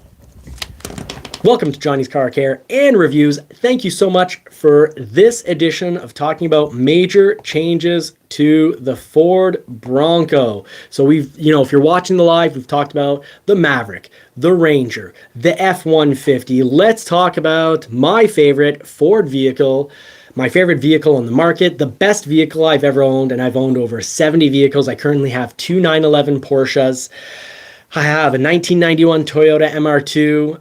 Welcome to Johnny's Car Care and Reviews. Thank you so much for this edition of talking about major changes to the Ford Bronco. So we've, you know, if you're watching the live, we've talked about the Maverick, the Ranger, the F-150. Let's talk about my favorite Ford vehicle, my favorite vehicle on the market, the best vehicle I've ever owned, and I've owned over 70 vehicles. I currently have two 911 Porsches. I have a 1991 Toyota MR2.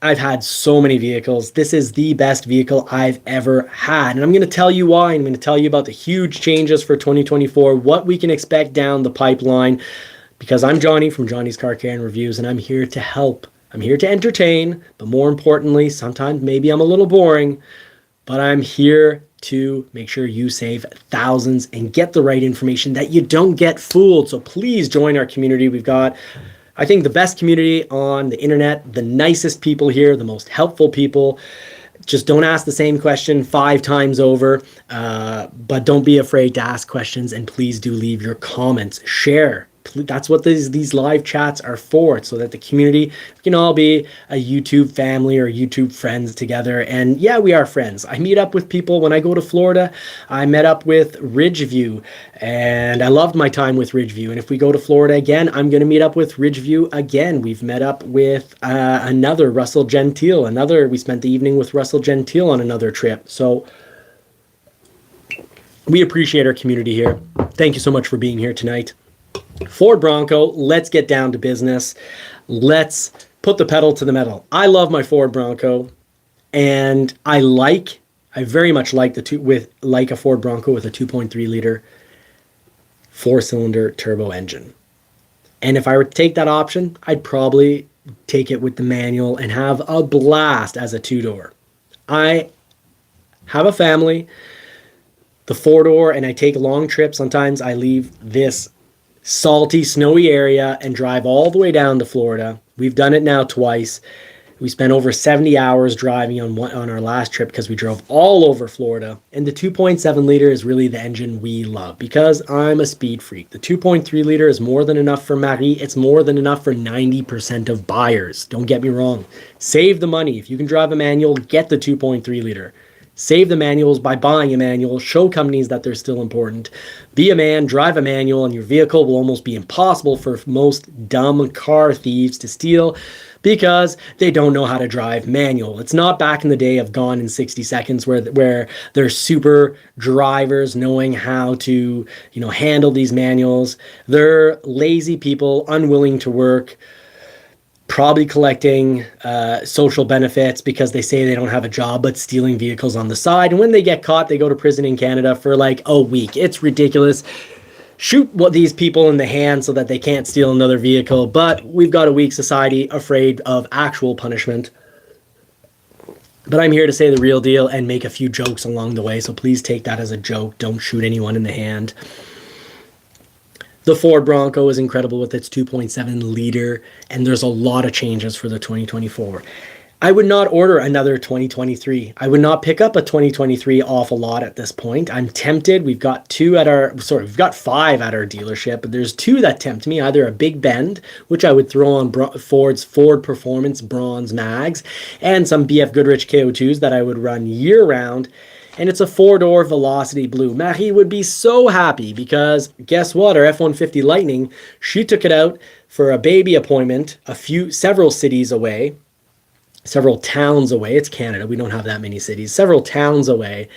I've had so many vehicles. This is the best vehicle I've ever had. And I'm going to tell you why. I'm going to tell you about the huge changes for 2024, what we can expect down the pipeline, because I'm Johnny from Johnny's Car Care and Reviews, and I'm here to help. I'm here to entertain, but more importantly, sometimes maybe I'm a little boring, but I'm here to make sure you save thousands and get the right information, that you don't get fooled. So please join our community. We've got, I think, the best community on the internet, the nicest people here, the most helpful people. Just don't ask the same question 5 times over, but don't be afraid to ask questions, and please do leave your comments. Share. That's what these live chats are for, so that the community can all be a YouTube family or YouTube friends together. And yeah, we are friends. I meet up with people when I go to Florida. I met up with Ridgeview, and I loved my time with Ridgeview. And if we go to Florida again, I'm going to meet up with Ridgeview again. We've met up with another Russell Gentile. We spent the evening with Russell Gentile on another trip. So we appreciate our community here. Thank you so much for being here tonight. Ford Bronco, let's get down to business. Let's put the pedal to the metal. I love my Ford Bronco, and I very much like a Ford Bronco with a 2.3 liter 4-cylinder turbo engine. And if I were to take that option, I'd probably take it with the manual and have a blast as a 2-door. I have a family, the 4-door, and I take long trips. Sometimes I leave this salty, snowy area and drive all the way down to Florida. We've done it now twice. We spent over 70 hours driving on our last trip because we drove all over Florida. And the 2.7 liter is really the engine we love because I'm a speed freak. The 2.3 liter is more than enough for Marie. It's more than enough for 90% of buyers. Don't get me wrong. Save the money. If you can drive a manual, get the 2.3 liter. Save the manuals by buying a manual. Show companies that they're still important. Be a man, drive a manual, and your vehicle will almost be impossible for most dumb car thieves to steal because they don't know how to drive manual. It's not back in the day of Gone in 60 Seconds where they're super drivers knowing how to, handle these manuals. They're lazy people, unwilling to work, probably collecting social benefits because they say they don't have a job, but stealing vehicles on the side. And when they get caught, they go to prison in Canada for like a week. It's ridiculous. Shoot these people in the hand so that they can't steal another vehicle. But we've got a weak society afraid of actual punishment. But I'm here to say the real deal and make a few jokes along the way. So please take that as a joke. Don't shoot anyone in the hand. The Ford Bronco is incredible with its 2.7 liter, and there's a lot of changes for the 2024. I would not order another 2023. I would not pick up a 2023 off a lot at this point. I'm tempted. We've got five at our dealership, but there's two that tempt me. Either a Big Bend, which I would throw on Ford's Ford Performance Bronze Mags, and some BF Goodrich KO2s that I would run year round. And it's a 4-door Velocity Blue. Marie would be so happy because guess what? Our F-150 Lightning, she took it out for a baby appointment several cities away. Several towns away. It's Canada. We don't have that many cities. Several towns away.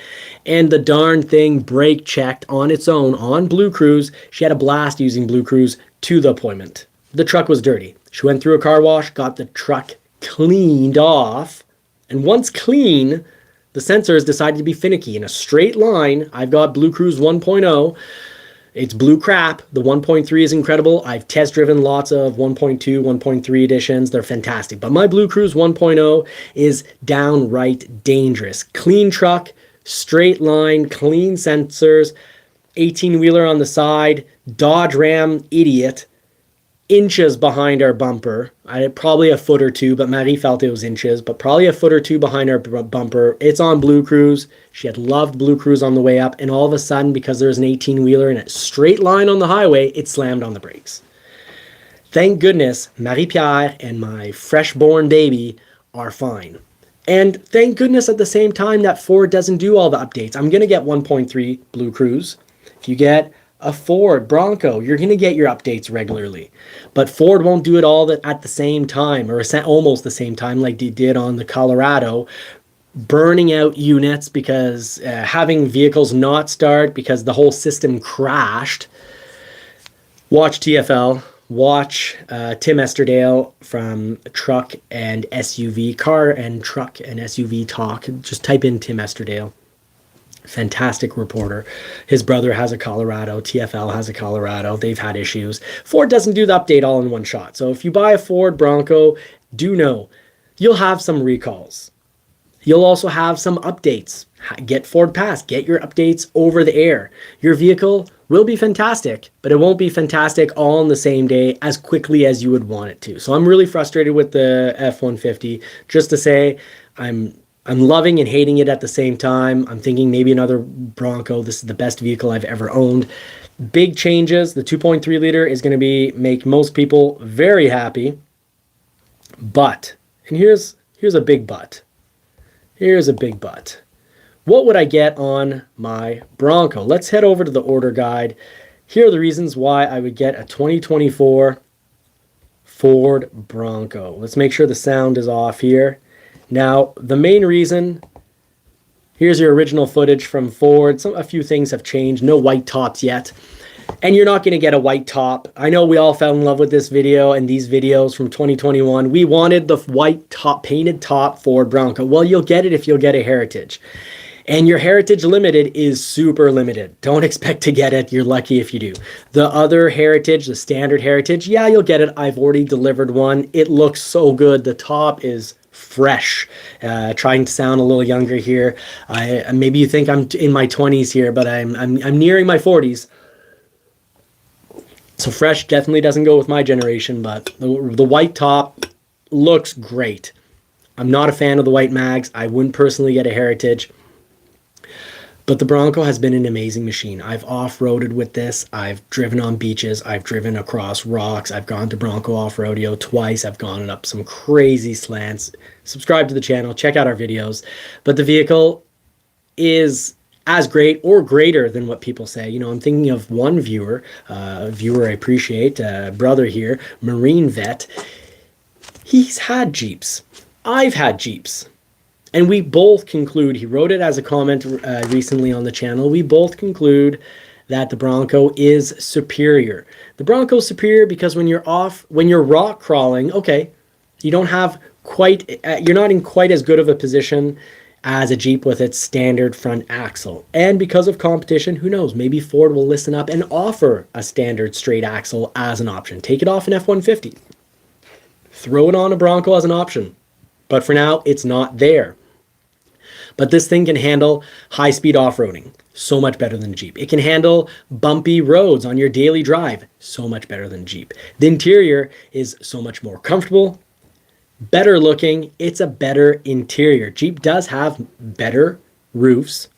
And the darn thing brake checked on its own on Blue Cruise. She had a blast using Blue Cruise to the appointment. The truck was dirty. She went through a car wash, got the truck cleaned off. And once clean, the sensors decided to be finicky. In a straight line, I've got Blue Cruise 1.0. It's blue crap. The 1.3 is incredible. I've test driven lots of 1.2, 1.3 editions. They're fantastic. But my Blue Cruise 1.0 is downright dangerous. Clean truck, straight line, clean sensors, 18-wheeler on the side, Dodge Ram idiot, inches behind our bumper. Probably a foot or two, but Marie felt it was inches, but probably a foot or two behind our bumper. It's on Blue Cruise. She had loved Blue Cruise on the way up, and all of a sudden, because there's an 18-wheeler in a straight line on the highway, it slammed on the brakes. Thank goodness Marie-Pierre and my fresh-born baby are fine. And thank goodness at the same time that Ford doesn't do all the updates. I'm going to get 1.3 Blue Cruise. If you get a Ford Bronco, you're going to get your updates regularly. But Ford won't do it all at the same time, or almost the same time like they did on the Colorado, burning out units because having vehicles not start because the whole system crashed. Watch TFL. Watch Tim Esterdale from Truck and SUV, Car and Truck and SUV Talk. Just type in Tim Esterdale. Fantastic reporter. His brother has a Colorado. TFL has a Colorado. They've had issues. Ford doesn't do the update all in one shot. So if you buy a Ford Bronco, do know you'll have some recalls. You'll also have some updates. Get Ford Pass. Get your updates over the air. Your vehicle will be fantastic, but it won't be fantastic all on the same day as quickly as you would want it to. So I'm really frustrated with the F-150. Just to say, I'm loving and hating it at the same time. I'm thinking maybe another Bronco. This is the best vehicle I've ever owned. Big changes. The 2.3 liter is going to make most people very happy. But, and here's a big but. Here's a big but. What would I get on my Bronco? Let's head over to the order guide. Here are the reasons why I would get a 2024 Ford Bronco. Let's make sure the sound is off here. Now, the main reason, here's your original footage from Ford. A few things have changed. No white tops yet. And you're not going to get a white top. I know we all fell in love with this video and these videos from 2021. We wanted the white top, painted top Ford Bronco. Well, you'll get it if you'll get a Heritage. And your Heritage Limited is super limited. Don't expect to get it. You're lucky if you do. The other Heritage, the standard Heritage, yeah, you'll get it. I've already delivered one. It looks so good. The top is fresh. Trying to sound a little younger here. Maybe you think I'm in my 20s here, but I'm nearing my 40s. So fresh definitely doesn't go with my generation, but the white top looks great. I'm not a fan of the white mags. I wouldn't personally get a Heritage. But the Bronco has been an amazing machine. I've off-roaded with this. I've driven on beaches. I've driven across rocks. I've gone to Bronco Off-Rodeo twice. I've gone up some crazy slants. Subscribe to the channel. Check out our videos. But the vehicle is as great or greater than what people say. You know, I'm thinking of one viewer, a viewer I appreciate, a brother here, Marine Vet. He's had Jeeps. I've had Jeeps. And we both conclude, he wrote it as a comment recently on the channel, we both conclude that the Bronco is superior. The Bronco is superior because when you're rock crawling, okay, you don't have you're not in quite as good of a position as a Jeep with its standard front axle. And because of competition, who knows, maybe Ford will listen up and offer a standard straight axle as an option. Take it off an F-150. Throw it on a Bronco as an option. But for now, it's not there. But this thing can handle high-speed off-roading, so much better than Jeep. It can handle bumpy roads on your daily drive, so much better than Jeep. The interior is so much more comfortable, better looking. It's a better interior. Jeep does have better roofs.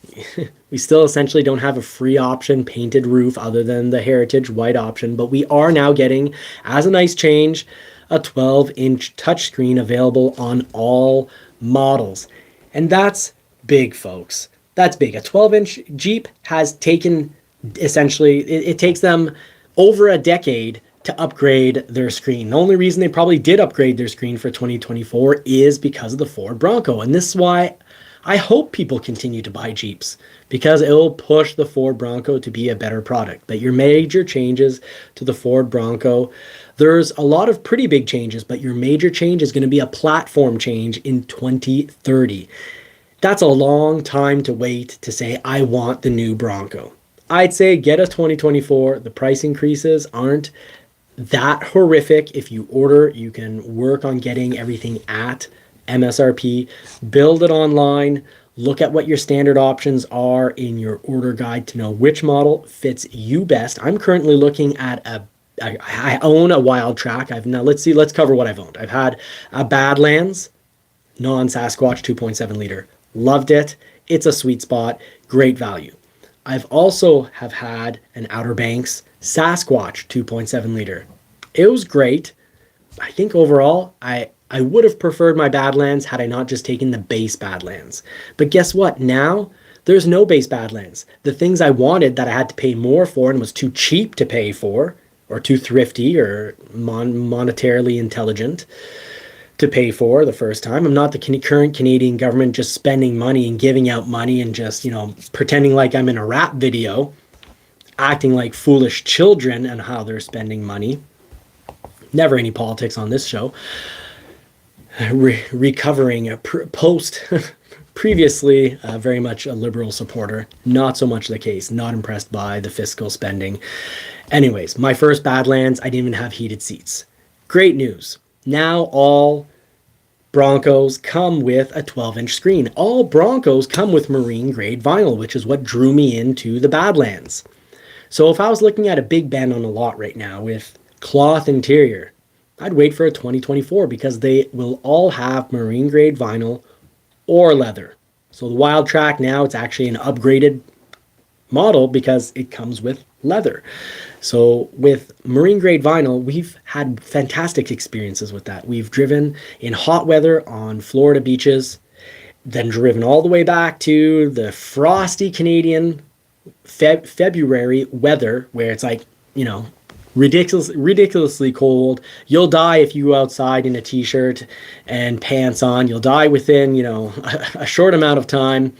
We still essentially don't have a free option painted roof other than the Heritage white option, but we are now getting, as a nice change, a 12-inch touchscreen available on all models. And that's big, folks. That's big. A 12-inch Jeep has taken, essentially, it takes them over a decade to upgrade their screen. The only reason they probably did upgrade their screen for 2024 is because of the Ford Bronco. And this is why I hope people continue to buy Jeeps, because it will push the Ford Bronco to be a better product. But your major changes to the Ford Bronco, there's a lot of pretty big changes, but your major change is going to be a platform change in 2030. That's a long time to wait to say, I want the new Bronco. I'd say get a 2024. The price increases aren't that horrific. If you order, you can work on getting everything at MSRP, build it online, look at what your standard options are in your order guide to know which model fits you best. I'm currently looking at I own a Wild Track. Let's cover what I've owned. I've had a Badlands non-Sasquatch 2.7 liter. Loved it. It's a sweet spot. Great value. I've also have had an Outer Banks Sasquatch 2.7 liter. It was great. I think overall, I would have preferred my Badlands had I not just taken the base Badlands. But guess what? Now, there's no base Badlands. The things I wanted that I had to pay more for and was too cheap to pay for, or too thrifty or monetarily intelligent to pay for the first time. I'm not the current Canadian government just spending money and giving out money and just, pretending like I'm in a rap video, acting like foolish children and how they're spending money. Never any politics on this show. Recovering a previously very much a liberal supporter, not so much the case, not impressed by the fiscal spending. Anyways, my first Badlands, I didn't even have heated seats. Great news. Now all Broncos come with a 12-inch screen. All Broncos come with marine grade vinyl, which is what drew me into the Badlands. So if I was looking at a Big Ben on a lot right now with cloth interior, I'd wait for a 2024 because they will all have marine grade vinyl or leather. So the Wild Track now, it's actually an upgraded model because it comes with leather. So with marine grade vinyl, we've had fantastic experiences with that. We've driven in hot weather on Florida beaches, then driven all the way back to the frosty Canadian February weather where it's like, ridiculously cold. You'll die if you go outside in a t-shirt and pants on. You'll die within, a short amount of time.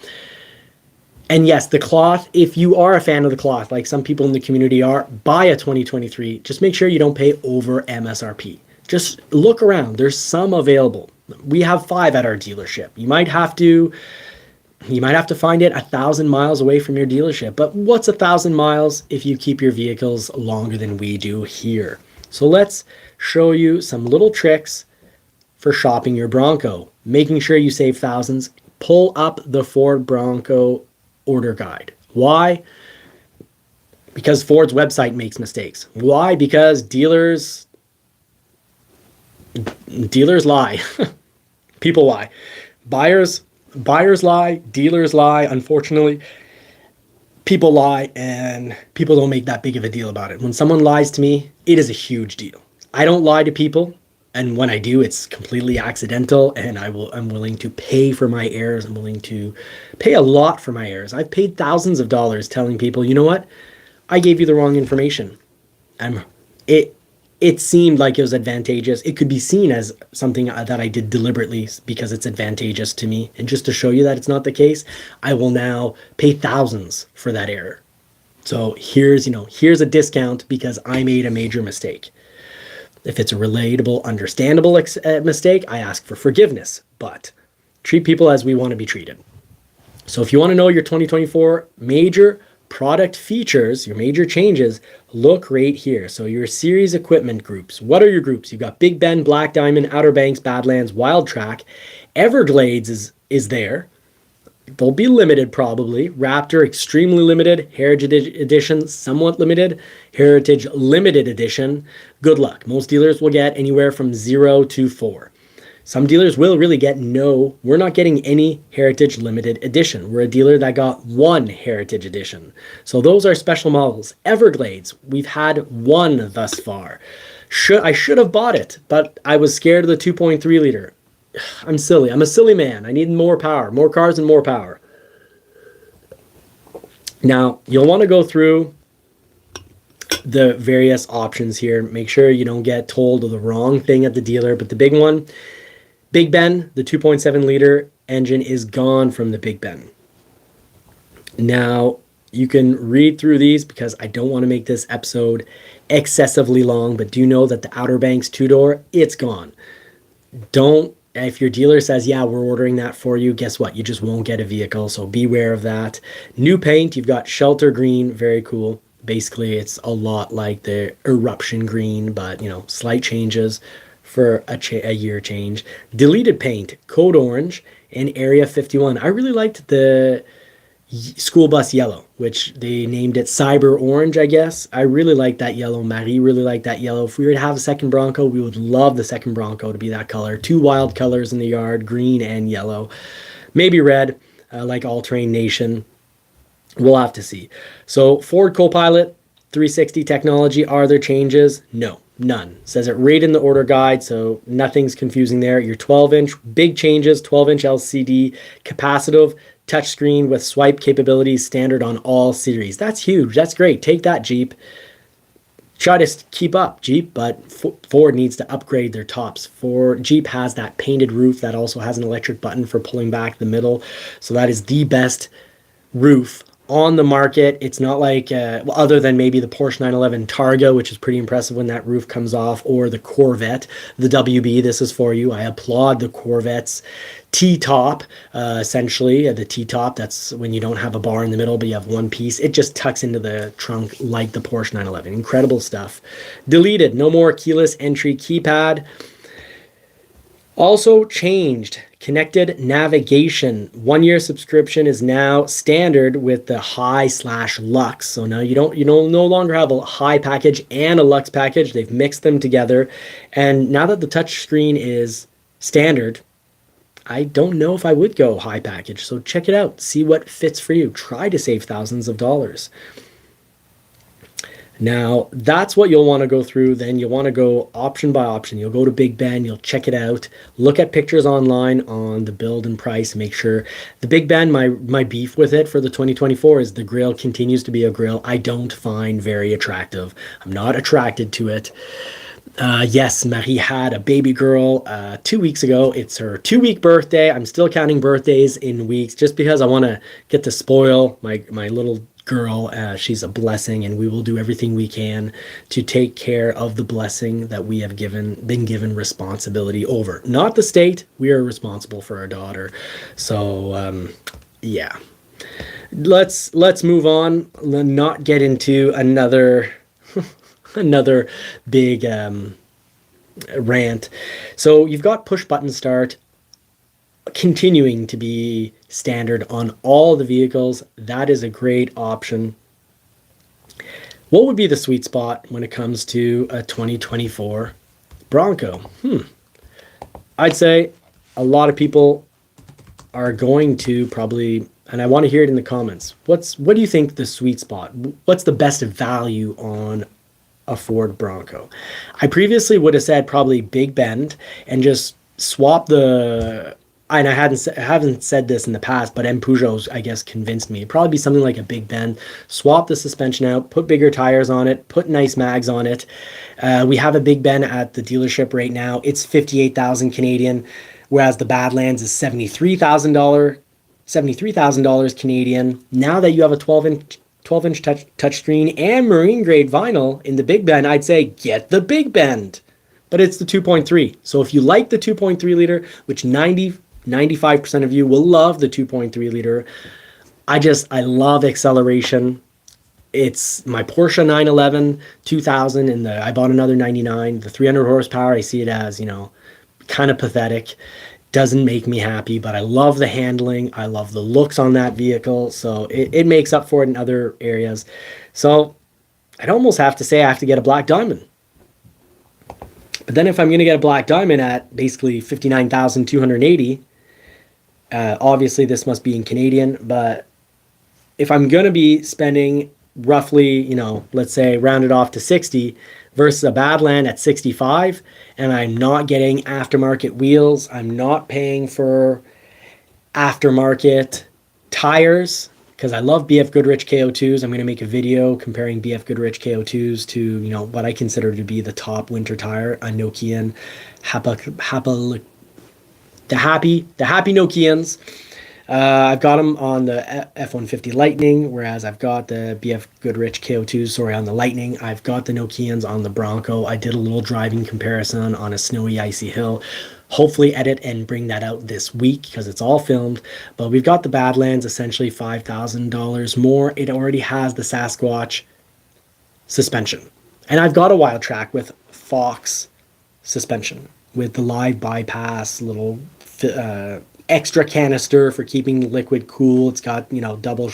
And yes, the cloth, if you are a fan of the cloth, like some people in the community are, buy a 2023. Just make sure you don't pay over MSRP. Just look around. There's some available. We have 5 at our dealership. You might have to find it 1,000 miles away from your dealership. But what's 1,000 miles if you keep your vehicles longer than we do here? So let's show you some little tricks for shopping your Bronco, making sure you save thousands. Pull up the Ford Bronco order guide. Why? Because Ford's website makes mistakes. Why? Because dealers lie. People lie. Buyers lie, dealers lie. Unfortunately, people lie, and people don't make that big of a deal about it. When someone lies to me, it is a huge deal. I don't lie to people, and when I do, it's completely accidental, and I'm willing to pay for my errors. I'm willing to pay a lot for my errors. I've paid thousands of dollars telling people, you know what? I gave you the wrong information. It seemed like it was advantageous. It could be seen as something that I did deliberately because it's advantageous to me. And just to show you that it's not the case, I will now pay thousands for that error. So here's a discount because I made a major mistake. If it's a relatable, understandable mistake, I ask for forgiveness, but treat people as we want to be treated. So if you want to know your 2024 major product features, your major changes, look right here. So your series equipment groups. What are your groups? You've got Big Ben, Black Diamond, Outer Banks, Badlands, Wild Track. Everglades is there. They'll be limited probably. Raptor, extremely limited. Heritage Edition, somewhat limited. Heritage Limited Edition, good luck. Most dealers will get anywhere from 0 to 4. Some dealers will really get no, we're not getting any Heritage Limited Edition. We're a dealer that got one Heritage Edition. So those are special models. Everglades, we've had one thus far. I should have bought it, but I was scared of the 2.3 liter. I'm silly. I'm a silly man. I need more power, more cars and more power. Now, you'll want to go through the various options here. Make sure you don't get told the wrong thing at the dealer. But the big one, Big Ben, the 2.7 liter engine is gone from the Big Ben. Now, you can read through these because I don't want to make this episode excessively long, but do know that the Outer Banks two-door, it's gone. If your dealer says, yeah, we're ordering that for you, guess what? You just won't get a vehicle, so beware of that. New paint, you've got Shelter Green, very cool. Basically, it's a lot like the Eruption Green, but, slight changes for a year change. Deleted paint, Code Orange, and Area 51. I really liked the school bus yellow, which they named it Cyber Orange, I guess. I really like that yellow. Marie really liked that yellow. If we were to have a second Bronco, we would love the second Bronco to be that color. Two wild colors in the yard, green and yellow. Maybe red, like All Terrain Nation. We'll have to see. So Ford Copilot 360 technology, are there changes? No, none. Says it right in the order guide, so nothing's confusing there. Your 12-inch, big changes, 12-inch LCD, capacitive, touchscreen with swipe capabilities, standard on all series. That's huge. That's great. Take that, Jeep. Try to keep up, Jeep, but Ford needs to upgrade their tops. Jeep has that painted roof that also has an electric button for pulling back the middle. So that is the best roof on the market. It's not like, other than maybe the Porsche 911 Targa, which is pretty impressive when that roof comes off, or the Corvette, the WB, this is for you. I applaud the Corvette's T-top, essentially. The T-top, that's when you don't have a bar in the middle, but you have one piece. It just tucks into the trunk like the Porsche 911. Incredible stuff. Deleted, no more keyless entry keypad. Also changed, connected navigation. 1-year subscription is now standard with the high/Lux. So now you no longer have a high package and a Lux package. They've mixed them together. And now that the touchscreen is standard, I don't know if I would go high package. So check it out. See what fits for you. Try to save thousands of dollars. Now, that's what you'll want to go through. Then you'll want to go option by option. You'll go to Big Ben, you'll check it out, look at pictures online on the build and price, make sure. The Big Ben, my beef with it for the 2024 is the grille continues to be a grille I don't find very attractive. I'm not attracted to it. Yes, Marie had a baby girl 2 weeks ago. It's her 2-week birthday. I'm still counting birthdays in weeks just because I want to get to spoil my little girl. She's a blessing, and we will do everything we can to take care of the blessing that we have been given responsibility over. Not the state. We are responsible for our daughter. So yeah, let's move on. Not get into another big rant. So you've got push button start continuing to be standard on all the vehicles. That is a great option. What would be the sweet spot when it comes to a 2024 Bronco? I'd say a lot of people are going to probably, and I want to hear it in the comments. What do you think the sweet spot? What's the best value on a Ford Bronco? I previously would have said probably Big Bend and just swap the, and I haven't said this in the past, but M. Peugeot's, I guess, convinced me. It'd probably be something like a Big Bend. Swap the suspension out, put bigger tires on it, put nice mags on it. We have a Big Bend at the dealership right now. It's 58,000 Canadian, whereas the Badlands is $73,000 Canadian. Now that you have a 12-inch touchscreen and marine grade vinyl in the Big Bend, I'd say get the Big Bend. But it's the 2.3. So if you like the 2.3 liter, which 95% of you will love the 2.3 liter. I love acceleration. It's my Porsche 911 2000, and I bought another 99. The 300 horsepower, I see it as, kind of pathetic. doesn't make me happy, but I love the handling. I love the looks on that vehicle. So it makes up for it in other areas. So I'd almost have to say I have to get a black diamond. But then if I'm going to get a black diamond at basically $59,280, obviously this must be in Canadian, but if I'm going to be spending roughly, you know, let's say rounded off to 60 versus a Badland at 65, and I'm not getting aftermarket wheels, I'm not paying for aftermarket tires, because I love BF Goodrich KO2s. I'm going to make a video comparing BF Goodrich KO2s to, you know, what I consider to be the top winter tire, a Nokian the happy Nokians. I've got them on the F150 Lightning, whereas I've got the BF Goodrich KO2s, on the Lightning. I've got the Nokians on the Bronco. I did a little driving comparison on a snowy, icy hill. Hopefully edit and bring that out this week because it's all filmed. But we've got the Badlands, essentially $5,000 more. It already has the Sasquatch suspension. And I've got a Wild Track with Fox suspension with the live bypass, little extra canister for keeping liquid cool. It's got, you know, double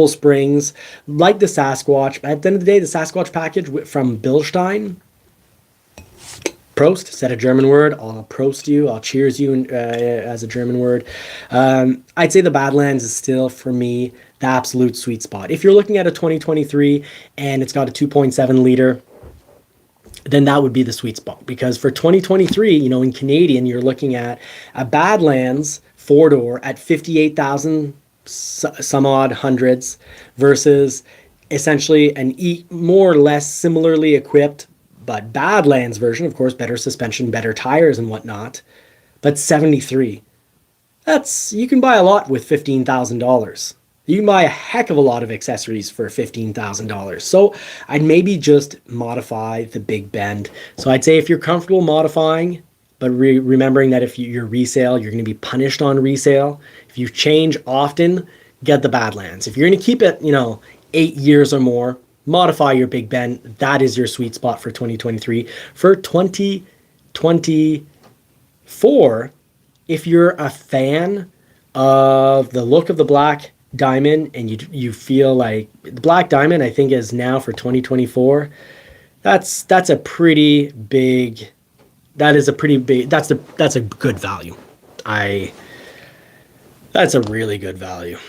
springs like the Sasquatch. At the end of the day, the Sasquatch package from Bilstein, Prost, said a German word. I'll Prost you. I'll cheers you as a German word. I'd say the Badlands is still, for me, the absolute sweet spot. If you're looking at a 2023 and it's got a 2.7 liter, then that would be the sweet spot. Because for 2023, you know, in Canadian, you're looking at a Badlands 4-door at 58,000 some odd hundreds versus essentially an more or less similarly equipped but Badlands version, of course, better suspension, better tires and whatnot, but 73. You can buy a lot with $15,000. You can buy a heck of a lot of accessories for $15,000. So I'd maybe just modify the Big Bend. So I'd say if you're comfortable modifying, but remembering that if you're resale, you're going to be punished on resale. If you change often, get the Badlands. If you're going to keep it, you know, 8 years or more, modify your Big Bend. That is your sweet spot for 2023. For 2024, if you're a fan of the look of the Black Diamond and you feel like the Black Diamond, I think, is now for 2024, that's a pretty big, that's a good value. That's a really good value.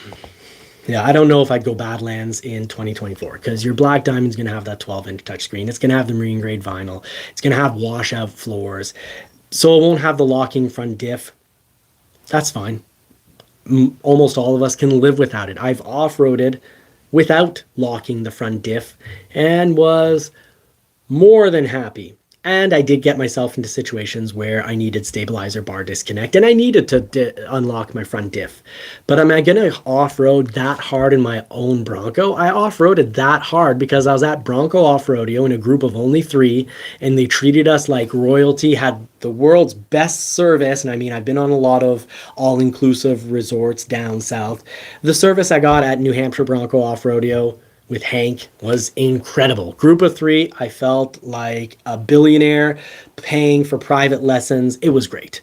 Yeah, I don't know if I'd go Badlands in 2024 because your Black Diamond's going to have that 12-inch touchscreen. It's going to have the marine grade vinyl. It's going to have washout floors. So it won't have the locking front diff. That's fine. Almost all of us can live without it. I've off-roaded without locking the front diff and was more than happy. And I did get myself into situations where I needed stabilizer bar disconnect and I needed to unlock my front diff. But am I going to off-road that hard in my own Bronco? I off-roaded that hard because I was at Bronco Off-Rodeo in a group of only 3 and they treated us like royalty, had the world's best service. And I mean, I've been on a lot of all-inclusive resorts down south. The service I got at New Hampshire Bronco Off-Rodeo with Hank was incredible. Group of 3, I felt like a billionaire paying for private lessons. It was great.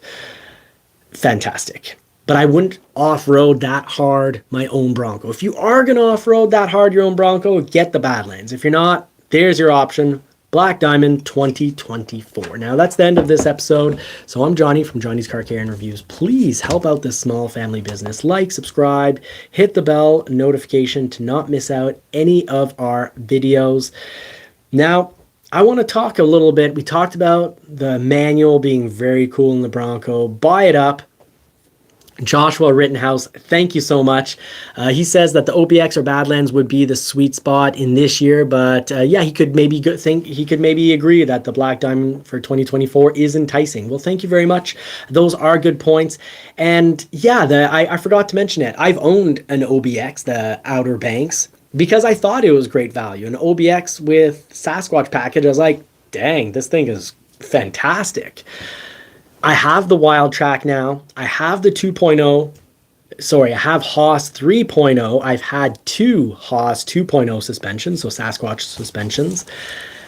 Fantastic. But I wouldn't off-road that hard my own Bronco. If you are going to off-road that hard your own Bronco, get the Badlands. If you're not, there's your option. Black Diamond 2024. Now that's the end of this episode. So I'm Johnny from Johnny's Car Care and Reviews. Please help out this small family business. Like, subscribe, hit the bell notification to not miss out any of our videos. Now, I want to talk a little bit. We talked about the manual being very cool in the Bronco. Buy it up. Joshua Rittenhouse, thank you so much. He says that the OPX or Badlands would be the sweet spot in this year, but yeah, he could maybe agree that the Black Diamond for 2024 is enticing. Well, thank you very much. Those are good points. And yeah, I forgot to mention it. I've owned an OBX, the Outer Banks, because I thought it was great value. An OBX with Sasquatch package, I was like, dang, this thing is fantastic. I have the Wild Track now. I have the 2.0. Sorry, I have Haas 3.0. I've had 2 Haas 2.0 suspensions, so Sasquatch suspensions.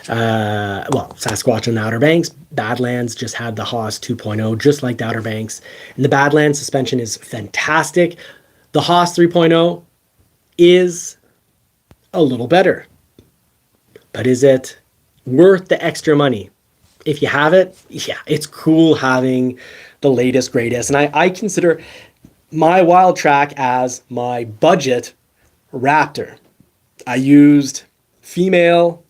Well, Sasquatch and the Outer Banks. Badlands just had the Haas 2.0, just like the Outer Banks. And the Badlands suspension is fantastic. The Haas 3.0 is a little better. But is it worth the extra money? If you have it, yeah, it's cool having the latest, greatest. And I consider my Wild Track as my budget Raptor. I used female,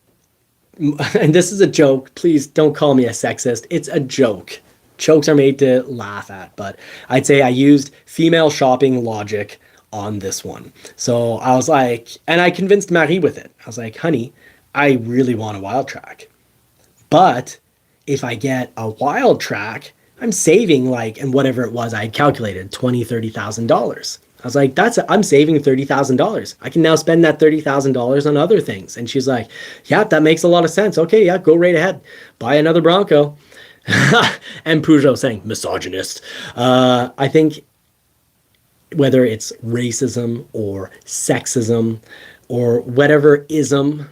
and this is a joke. Please don't call me a sexist. It's a joke. Jokes are made to laugh at, but I'd say I used female shopping logic on this one. So I was like, and I convinced Marie with it. I was like, honey, I really want a Wild Track. But if I get a Wild Track, I'm saving like, and whatever it was, I had calculated $20,000, $30,000. I was like, I'm saving $30,000. I can now spend that $30,000 on other things. And she's like, yeah, that makes a lot of sense. Okay, yeah, go right ahead. Buy another Bronco. And Peugeot saying, misogynist. I think whether it's racism or sexism or whatever ism,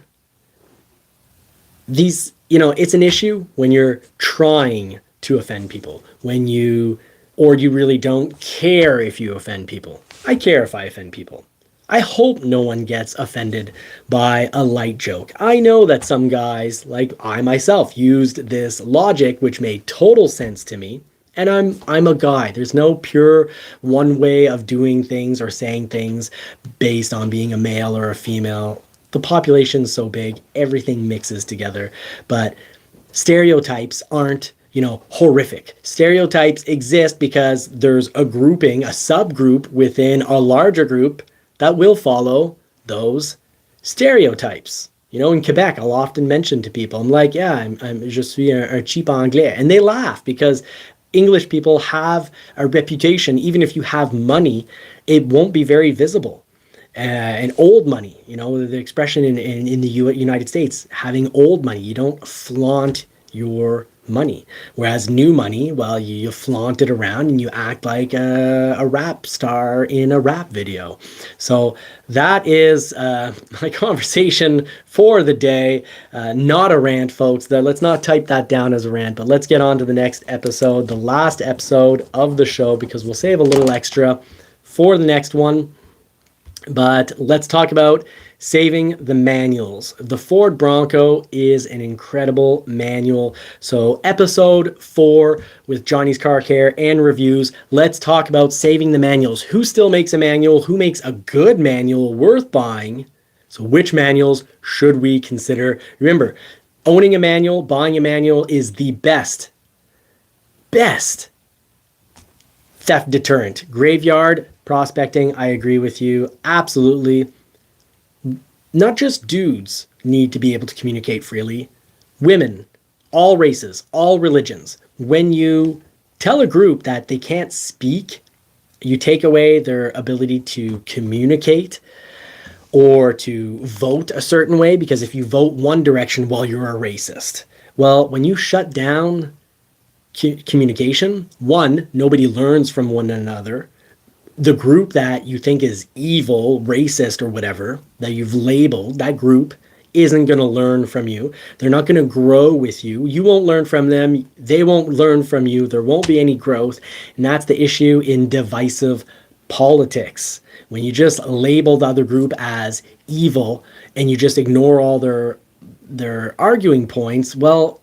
these, it's an issue when you're trying to offend people, or you really don't care if you offend people. I care if I offend people. I hope no one gets offended by a light joke. I know that some guys, like I myself, used this logic, which made total sense to me. And I'm a guy. There's no pure one way of doing things or saying things based on being a male or a female. The population's so big, everything mixes together. But stereotypes aren't, horrific. Stereotypes exist because there's a grouping, a subgroup within a larger group that will follow those stereotypes. In Quebec, I'll often mention to people, I'm like, yeah, je suis un cheap anglais. And they laugh because English people have a reputation. Even if you have money, it won't be very visible. And old money, the expression in the United States, having old money, you don't flaunt your money. Whereas new money, well, you flaunt it around and you act like a rap star in a rap video. So that is my conversation for the day. Not a rant, folks. Let's not type that down as a rant, but let's get on to the next episode, the last episode of the show, because we'll save a little extra for the next one. But let's talk about saving the manuals. The Ford Bronco is an incredible manual. So episode 4 with Johnny's Car Care and reviews. Let's talk about saving the manuals. Who still makes a manual? Who makes a good manual worth buying? So which manuals should we consider? Remember, owning a manual, buying a manual is the best theft deterrent. Graveyard prospecting, I agree with you. Absolutely. Not just dudes need to be able to communicate freely. Women, all races, all religions. When you tell a group that they can't speak, you take away their ability to communicate or to vote a certain way, because if you vote one direction, well, you're a racist. Well, when you shut down communication, one, nobody learns from one another. The group that you think is evil, racist, or whatever, that you've labeled, that group isn't going to learn from you. They're not going to grow with you. You won't learn from them. They won't learn from you. There won't be any growth. And that's the issue in divisive politics. When you just label the other group as evil and you just ignore all their arguing points, well,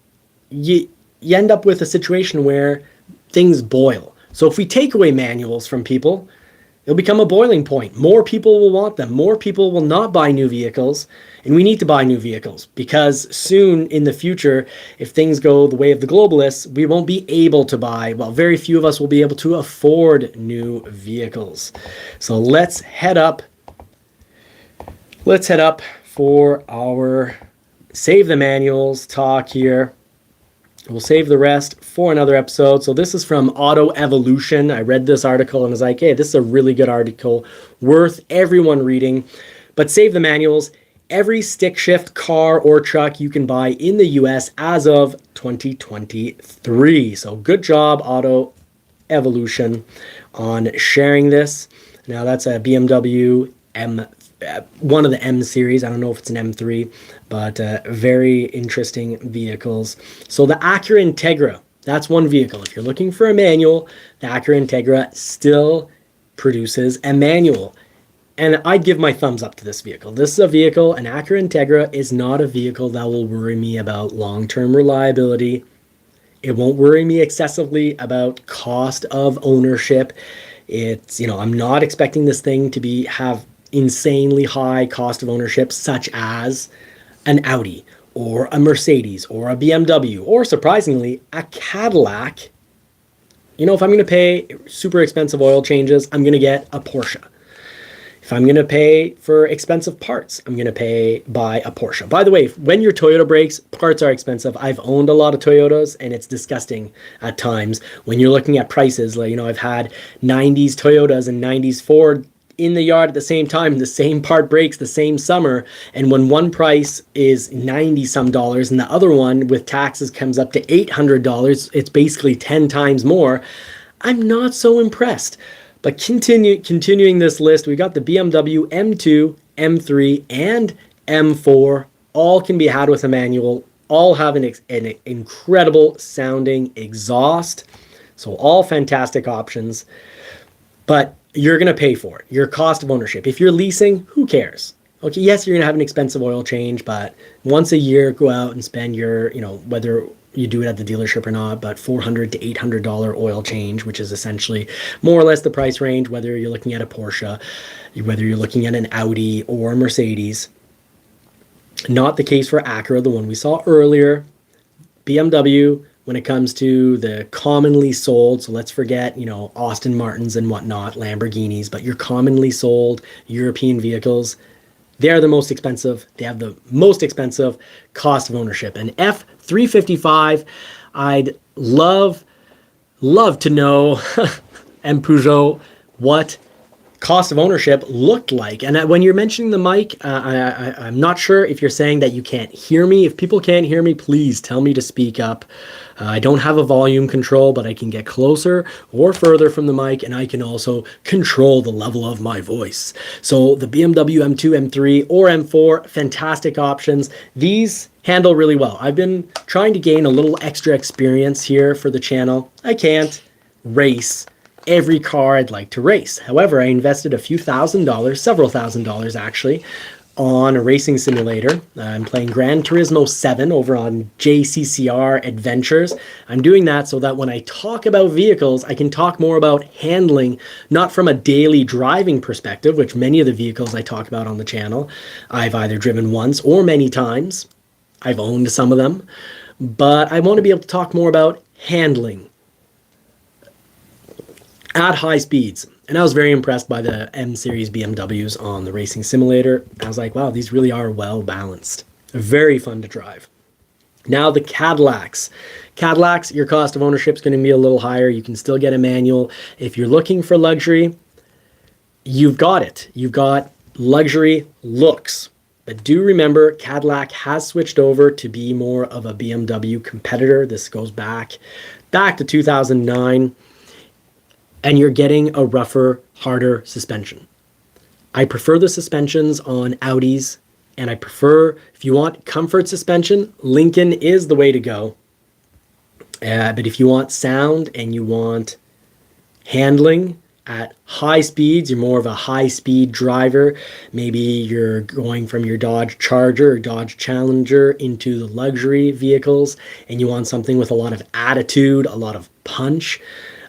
you end up with a situation where things boil. So if we take away manuals from people, it'll become a boiling point. More people will want them. More people will not buy new vehicles. And we need to buy new vehicles because soon in the future, if things go the way of the globalists, we won't be able to buy, well, very few of us will be able to afford new vehicles. So let's head up for our Save the Manuals talk here. We'll save the rest for another episode. So this is from Auto Evolution. I read this article and was like, hey, this is a really good article, worth everyone reading. But save the manuals. Every stick shift car or truck you can buy in the US as of 2023. So good job, Auto Evolution, on sharing this. Now that's a BMW one of the M series. I don't know if it's an M3, but very interesting vehicles. So the Acura Integra, that's one vehicle. If you're looking for a manual, the Acura Integra still produces a manual. And I'd give my thumbs up to this vehicle. This is a vehicle, an Acura Integra is not a vehicle that will worry me about long-term reliability. It won't worry me excessively about cost of ownership. It's, I'm not expecting this thing to have insanely high cost of ownership, such as an Audi or a Mercedes or a BMW or, surprisingly, a Cadillac. If I'm going to pay super expensive oil changes, I'm going to get a Porsche. If I'm going to pay for expensive parts, I'm going to buy a Porsche. By the way, when your Toyota breaks, parts are expensive. I've owned a lot of Toyotas, and it's disgusting at times when you're looking at prices. Like, I've had 90s Toyotas and 90s Ford in the yard at the same time. The same part breaks the same summer, and when one price is 90 some dollars and the other one with taxes comes up to $800, it's basically 10 times more. I'm not so impressed. But continuing this list, we got the BMW M2, M3, and M4. All can be had with a manual. All have an incredible sounding exhaust. So all fantastic options. But you're going to pay for it. Your cost of ownership. If you're leasing, who cares? Okay, yes, you're going to have an expensive oil change, but once a year, go out and spend your, whether you do it at the dealership or not, but $400 to $800 oil change, which is essentially more or less the price range, whether you're looking at a Porsche, whether you're looking at an Audi or a Mercedes. Not the case for Acura, the one we saw earlier. BMW, when it comes to the commonly sold, so let's forget, Aston Martins and whatnot, Lamborghinis, but your commonly sold European vehicles, they're the most expensive. They have the most expensive cost of ownership. An F355, I'd love to know, and Peugeot, what cost of ownership looked like. And when you're mentioning the mic, I'm not sure if you're saying that you can't hear me. If people can't hear me, please tell me to speak up. I don't have a volume control, but I can get closer or further from the mic, and I can also control the level of my voice. So the BMW M2, M3, or M4, fantastic options. These handle really well. I've been trying to gain a little extra experience here for the channel. I can't race every car I'd like to race. However, I invested a few $1,000s, several $1,000s actually, on a racing simulator. I'm playing Gran Turismo 7 over on JCCR Adventures. I'm doing that so that when I talk about vehicles, I can talk more about handling, not from a daily driving perspective, which many of the vehicles I talk about on the channel, I've either driven once or many times. I've owned some of them, but I want to be able to talk more about handling at high speeds. And I was very impressed by the M series BMWs on the racing simulator. I was like, wow, these really are well balanced. Very fun to drive. Now the Cadillacs. Cadillacs, your cost of ownership is going to be a little higher. You can still get a manual. If you're looking for luxury, you've got it. You've got luxury looks. But do remember, Cadillac has switched over to be more of a BMW competitor. This goes back to 2009. And you're getting a rougher, harder suspension. I prefer the suspensions on Audis, and I prefer, if you want comfort suspension, Lincoln is the way to go. But if you want sound and you want handling at high speeds, you're more of a high-speed driver, maybe you're going from your Dodge Charger or Dodge Challenger into the luxury vehicles, and you want something with a lot of attitude, a lot of punch.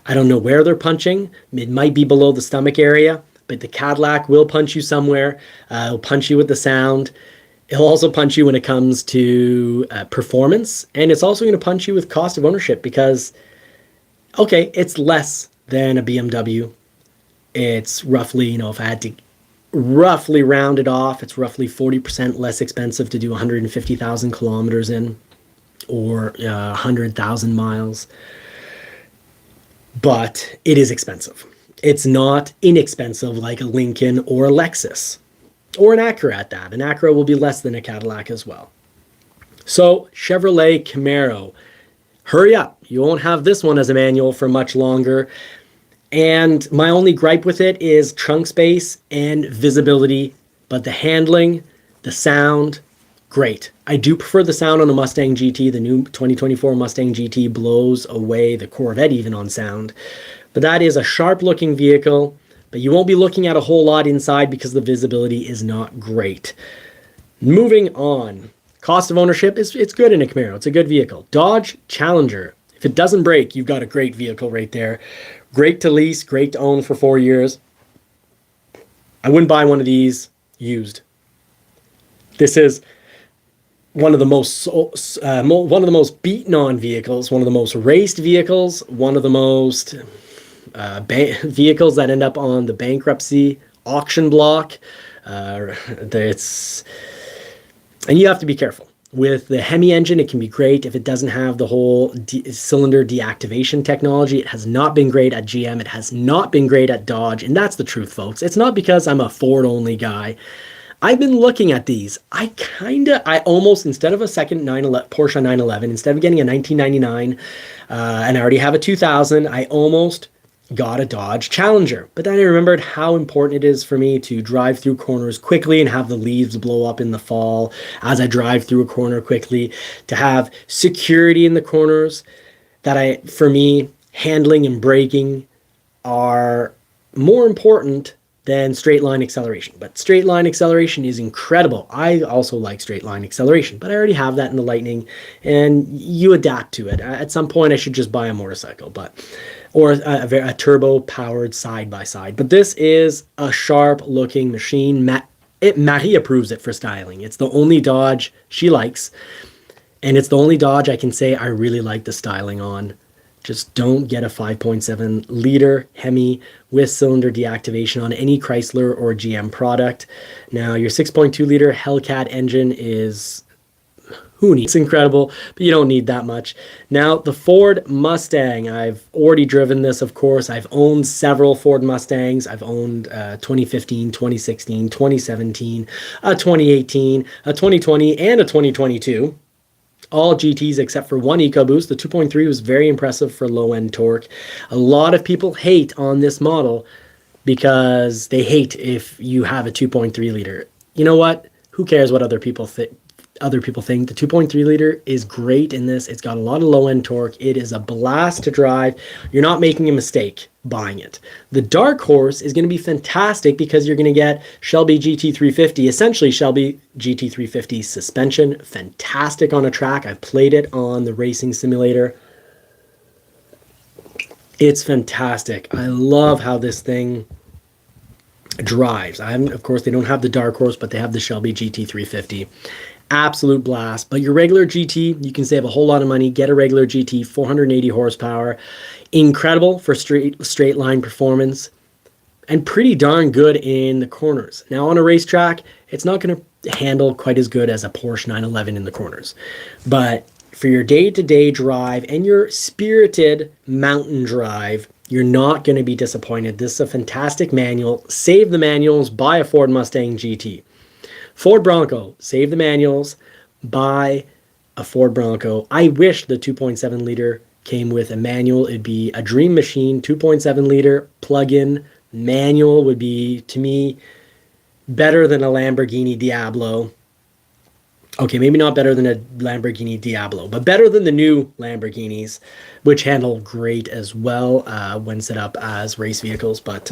I don't know where they're punching. It might be below the stomach area, but the Cadillac will punch you somewhere. It'll punch you with the sound. It'll also punch you when it comes to performance. And it's also going to punch you with cost of ownership because, okay, it's less than a BMW. It's roughly, if I had to roughly round it off, it's roughly 40% less expensive to do 150,000 kilometers in, or 100,000 miles. But it is expensive. It's not inexpensive like a Lincoln or a Lexus or an Acura at that. An Acura will be less than a Cadillac as well. So Chevrolet Camaro, hurry up. You won't have this one as a manual for much longer. And my only gripe with it is trunk space and visibility but the handling, the sound, great. I do prefer the sound on the Mustang GT. The new 2024 Mustang GT blows away the Corvette even on sound. But that is a sharp looking vehicle, but you won't be looking at a whole lot inside because the visibility is not great. Moving on. Cost of ownership it's good in a Camaro. It's a good vehicle. Dodge Challenger. If it doesn't break, you've got a great vehicle right there. Great to lease, great to own for 4 years. I wouldn't buy one of these used. This is one of the most beaten on vehicles, one of the most raced vehicles, one of the most vehicles that end up on the bankruptcy auction block. And you have to be careful. With the Hemi engine, it can be great if it doesn't have the whole cylinder deactivation technology. It has not been great at GM. It has not been great at Dodge. And that's the truth, folks. It's not because I'm a Ford-only guy. I've been looking at these. I almost, instead of a second Porsche 911, instead of getting a 1999, and I already have a 2000, I almost got a Dodge Challenger. But then I remembered how important it is for me to drive through corners quickly and have the leaves blow up in the fall as I drive through a corner quickly, to have security in the corners. For me, handling and braking are more important than straight line acceleration. But straight line acceleration is incredible. I also like straight line acceleration, but I already have that in the Lightning, and you adapt to it. At some point, I should just buy a motorcycle, or a turbo powered side by side. But this is a sharp looking machine. Marie approves it for styling. It's the only Dodge she likes, and it's the only Dodge I can say I really like the styling on. Just don't get a 5.7 liter Hemi with cylinder deactivation on any Chrysler or GM product. Now, your 6.2 liter Hellcat engine is, it's incredible, but you don't need that much. Now, the Ford Mustang, I've already driven this, of course. I've owned several Ford Mustangs. I've owned 2015, 2016, 2017, a 2018, a 2020, and a 2022. All GTs except for one EcoBoost. The 2.3 was very impressive for low-end torque. A lot of people hate on this model because they hate if you have a 2.3 liter. You know what? Who cares what other people think? The 2.3 liter is great in this. It's got a lot of low-end torque. It is a blast to drive. You're not making a mistake buying it. The Dark Horse is going to be fantastic because you're going to get Shelby GT350, essentially Shelby GT350 suspension. Fantastic on a track. I've played it on the racing simulator. It's fantastic. I love how this thing drives. Of course, they don't have the Dark Horse, but they have the Shelby GT350. Absolute blast. But your regular GT, you can save a whole lot of money. Get a regular GT, 480 horsepower. Incredible for straight line performance, and pretty darn good in the corners. Now, on a racetrack, it's not going to handle quite as good as a Porsche 911 in the corners. But for your day-to-day drive and your spirited mountain drive, you're not going to be disappointed. This is a fantastic manual. Save the manuals, buy a Ford Mustang GT. Ford Bronco, save the manuals, buy a Ford Bronco. I wish the 2.7 liter came with a manual. It'd be a dream machine. 2.7 liter plug-in manual would be, to me, better than a Lamborghini Diablo. Okay, maybe not better than a Lamborghini Diablo, but better than the new Lamborghinis, which handle great as well when set up as race vehicles. But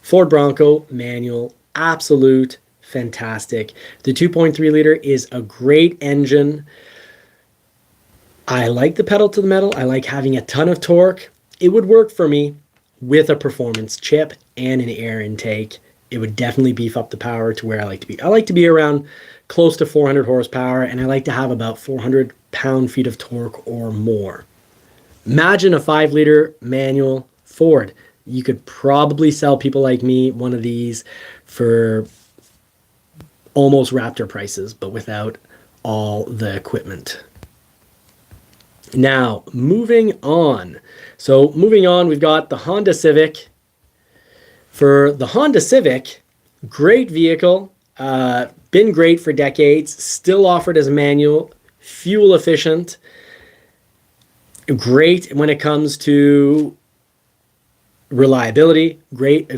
Ford Bronco manual, absolute fantastic. The 2.3 liter is a great engine. I like the pedal to the metal. I like having a ton of torque. It would work for me with a performance chip and an air intake. It would definitely beef up the power to where I like to be. I like to be around close to 400 horsepower, and I like to have about 400 pound-feet of torque or more. Imagine a 5 liter manual Ford. You could probably sell people like me one of these for almost Raptor prices, but without all the equipment. Now, moving on. We've got the Honda Civic. For the Honda Civic, great vehicle, been great for decades, still offered as a manual, fuel efficient, great when it comes to Reliability, great,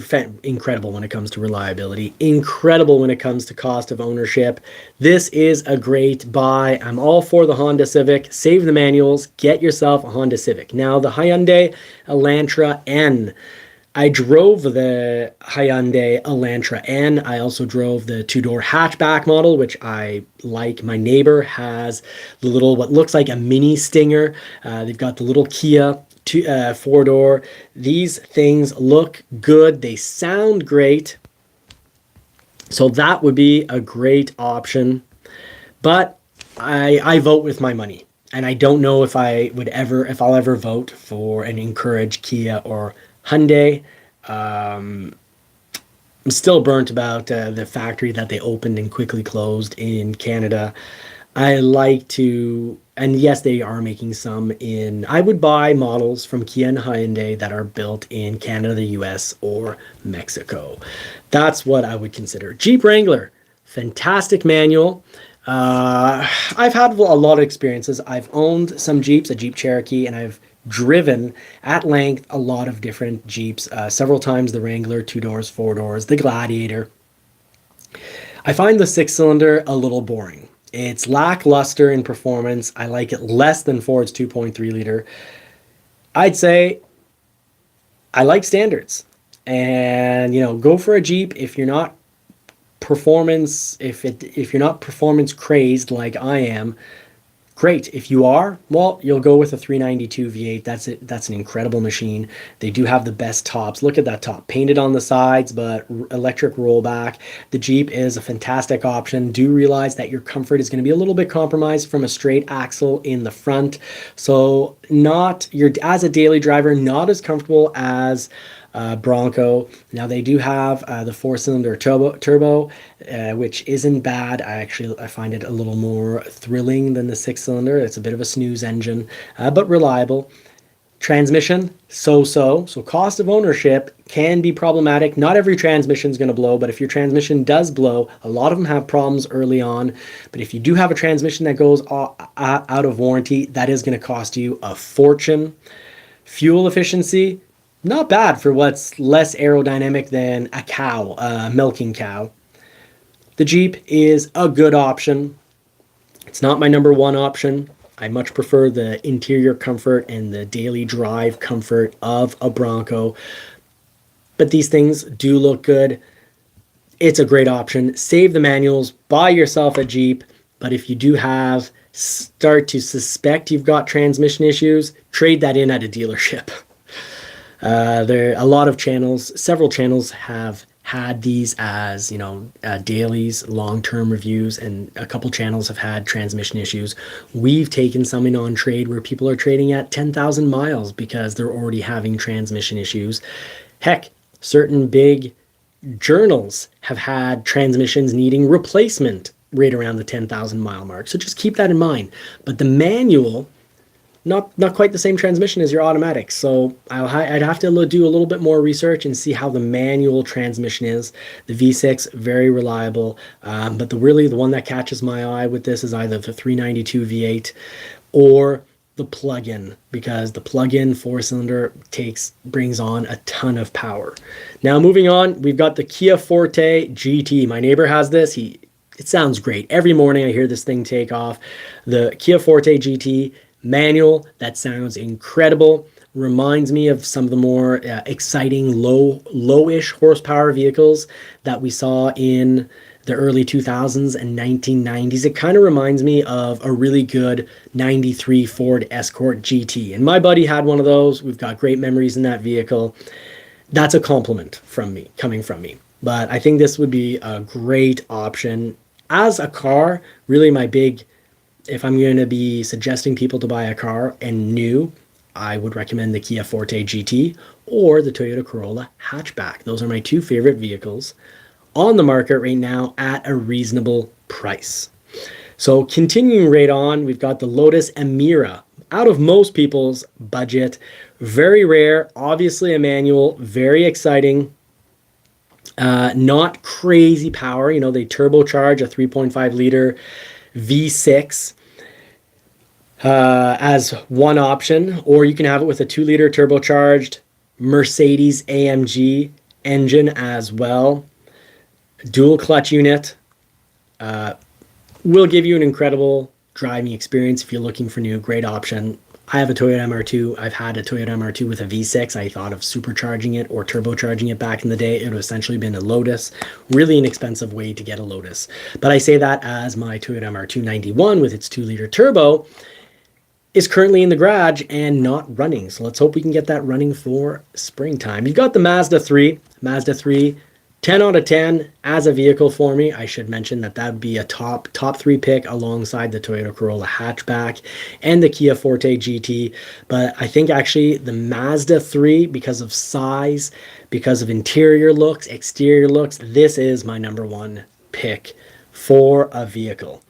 incredible when it comes to reliability, incredible when it comes to cost of ownership. This is a great buy. I'm all for the Honda Civic. Save the manuals, get yourself a Honda Civic. Now the Hyundai Elantra N. I drove the Hyundai Elantra N. I also drove the two-door hatchback model, which I like. My neighbor has the little, what looks like a mini Stinger. They've got the little Kia four-door. These things look good. They sound great. So that would be a great option. But I vote with my money. And I don't know if I'll ever vote for and encourage Kia or Hyundai. I'm still burnt about the factory that they opened and quickly closed in Canada. I like to, and yes, they are making some I would buy models from Kia and Hyundai that are built in Canada, the US, or Mexico. That's what I would consider. Jeep Wrangler, fantastic manual. I've had a lot of experiences. I've owned some Jeeps, a Jeep Cherokee, and I've driven at length a lot of different Jeeps, several times the Wrangler, 2 doors, 4 doors, the Gladiator. I find the 6-cylinder a little boring. It's lackluster in performance. I like it less than Ford's 2.3 liter. I'd say I like standards, and go for a Jeep if you're not if you're not performance crazed like I am. Great. If you are, well, you'll go with a 392 V8. That's it. That's an incredible machine. They do have the best tops. Look at that top, painted on the sides, but electric rollback. The Jeep is a fantastic option. Do realize that your comfort is going to be a little bit compromised from a straight axle in the front. So as a daily driver, not as comfortable as Bronco. Now they do have the 4-cylinder turbo, which isn't bad. I find it a little more thrilling than the 6-cylinder. It's a bit of a snooze engine, but reliable. Transmission, so cost of ownership can be problematic. Not every transmission is going to blow, but if your transmission does blow, a lot of them have problems early on. But if you do have a transmission that goes out of warranty, that is going to cost you a fortune. Fuel efficiency, not bad for what's less aerodynamic than a milking cow. The Jeep is a good option. It's not my number one option. I much prefer the interior comfort and the daily drive comfort of a Bronco. But these things do look good. It's a great option. Save the manuals, buy yourself a Jeep. But if you do start to suspect you've got transmission issues, trade that in at a dealership. There are a lot of channels, several channels have had these as, dailies, long-term reviews, and a couple channels have had transmission issues. We've taken some in on trade where people are trading at 10,000 miles because they're already having transmission issues. Heck, certain big journals have had transmissions needing replacement right around the 10,000 mile mark. So just keep that in mind. But the manual, not quite the same transmission as your automatic. So I'd have to do a little bit more research and see how the manual transmission is. The V6, very reliable. But the one that catches my eye with this is either the 392 V8 or the plug-in, because the plug-in 4-cylinder brings on a ton of power. Now moving on, we've got the Kia Forte GT. My neighbor has this. It sounds great. Every morning I hear this thing take off. The Kia Forte GT manual, that sounds incredible. Reminds me of some of the more exciting lowish horsepower vehicles that we saw in the early 2000s and 1990s. It kind of reminds me of a really good 93 Ford Escort GT. And my buddy had one of those. We've got great memories in that vehicle. That's a compliment coming from me. But I think this would be a great option. As a car, really if I'm going to be suggesting people to buy a car and new, I would recommend the Kia Forte GT or the Toyota Corolla hatchback. Those are my two favorite vehicles on the market right now at a reasonable price. So continuing right on, we've got the Lotus Emira. Out of most people's budget, very rare, obviously a manual, very exciting. Not crazy power. They turbocharge a 3.5 liter V6 as one option, or you can have it with a 2 liter turbocharged Mercedes AMG engine as well. Dual clutch unit. Will give you an incredible driving experience if you're looking for new. Great option. I have a Toyota MR2. I've had a Toyota MR2 with a V6. I thought of supercharging it or turbocharging it back in the day. It would essentially been a Lotus. Really inexpensive way to get a Lotus. But I say that as my Toyota MR2 91 with its 2-liter turbo is currently in the garage and not running. So let's hope we can get that running for springtime. You've got the Mazda 3. Mazda 3, 10 out of 10 as a vehicle for me. I should mention that that would be a top 3 pick alongside the Toyota Corolla hatchback and the Kia Forte GT. But I think actually the Mazda 3, because of size, because of interior looks, exterior looks, this is my number 1 pick for a vehicle.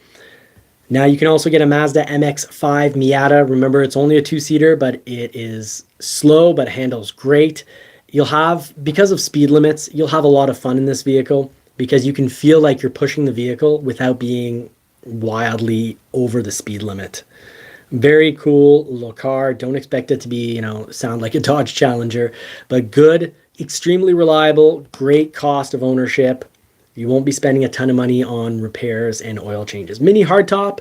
Now you can also get a Mazda MX-5 Miata. Remember, it's only a 2-seater, but it is slow but handles great. You'll have, because of speed limits, you'll have a lot of fun in this vehicle because you can feel like you're pushing the vehicle without being wildly over the speed limit. Very cool little car. Don't expect it to be, sound like a Dodge Challenger, but good, extremely reliable, great cost of ownership. You won't be spending a ton of money on repairs and oil changes. Mini hardtop,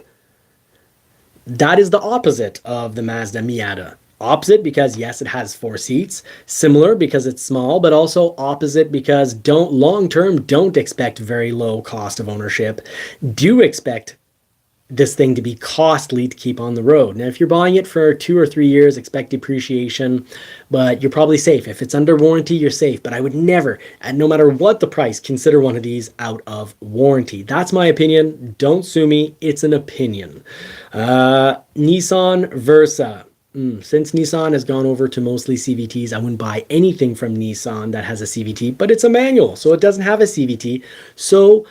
that is the opposite of the Mazda Miata. Opposite because, yes, it has 4 seats. Similar because it's small, but also opposite because long-term, don't expect very low cost of ownership. Do expect this thing to be costly to keep on the road. Now, if you're buying it for 2 or 3 years, expect depreciation, but you're probably safe. If it's under warranty, you're safe. But I would never, and no matter what the price, consider one of these out of warranty. That's my opinion. Don't sue me. It's an opinion. Nissan Versa. Since Nissan has gone over to mostly CVTs, I wouldn't buy anything from Nissan that has a CVT, but it's a manual, so it doesn't have a CVT. So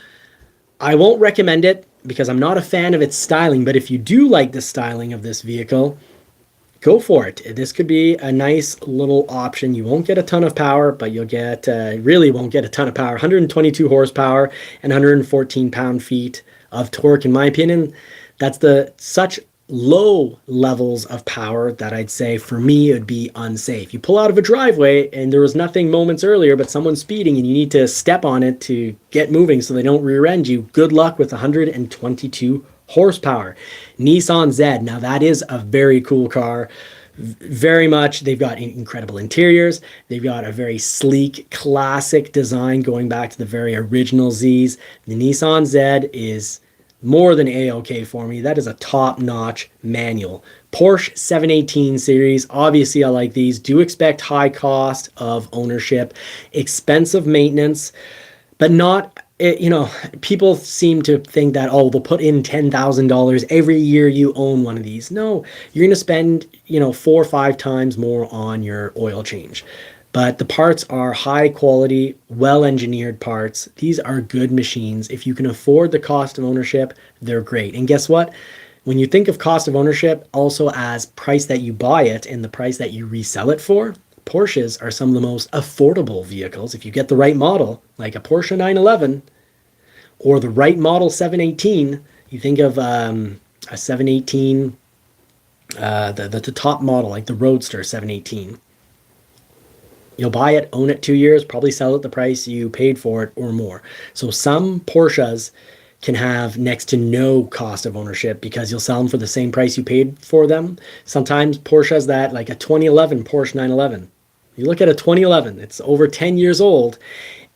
I won't recommend it because I'm not a fan of its styling, but if you do like the styling of this vehicle, go for it. This could be a nice little option. You won't get a ton of power, but you'll get, really won't get a ton of power. 122 horsepower and 114 pound-feet of torque. In my opinion, that's such low levels of power that I'd say for me it would be unsafe. You pull out of a driveway and there was nothing moments earlier but someone speeding and you need to step on it to get moving so they don't rear end you. Good luck with 122 horsepower. Nissan Z, now that is a very cool car. Very much, they've got incredible interiors. They've got a very sleek, classic design going back to the very original Zs. The Nissan Z is more than A-OK for me. That is a top-notch manual. Porsche 718 series. Obviously, I like these. Do expect high cost of ownership, expensive maintenance, but not, people seem to think that, they'll put in $10,000 every year you own one of these. No, you're going to spend, 4 or 5 times more on your oil change. But the parts are high quality, well-engineered parts. These are good machines. If you can afford the cost of ownership, they're great. And guess what? When you think of cost of ownership also as price that you buy it and the price that you resell it for, Porsches are some of the most affordable vehicles. If you get the right model, like a Porsche 911 or the right model 718, you think of a 718, the top model, like the Roadster 718. You'll buy it, own it 2 years, probably sell it the price you paid for it or more. So some Porsches can have next to no cost of ownership because you'll sell them for the same price you paid for them. Sometimes Porsches that, like a 2011 Porsche 911. You look at a 2011, it's over 10 years old,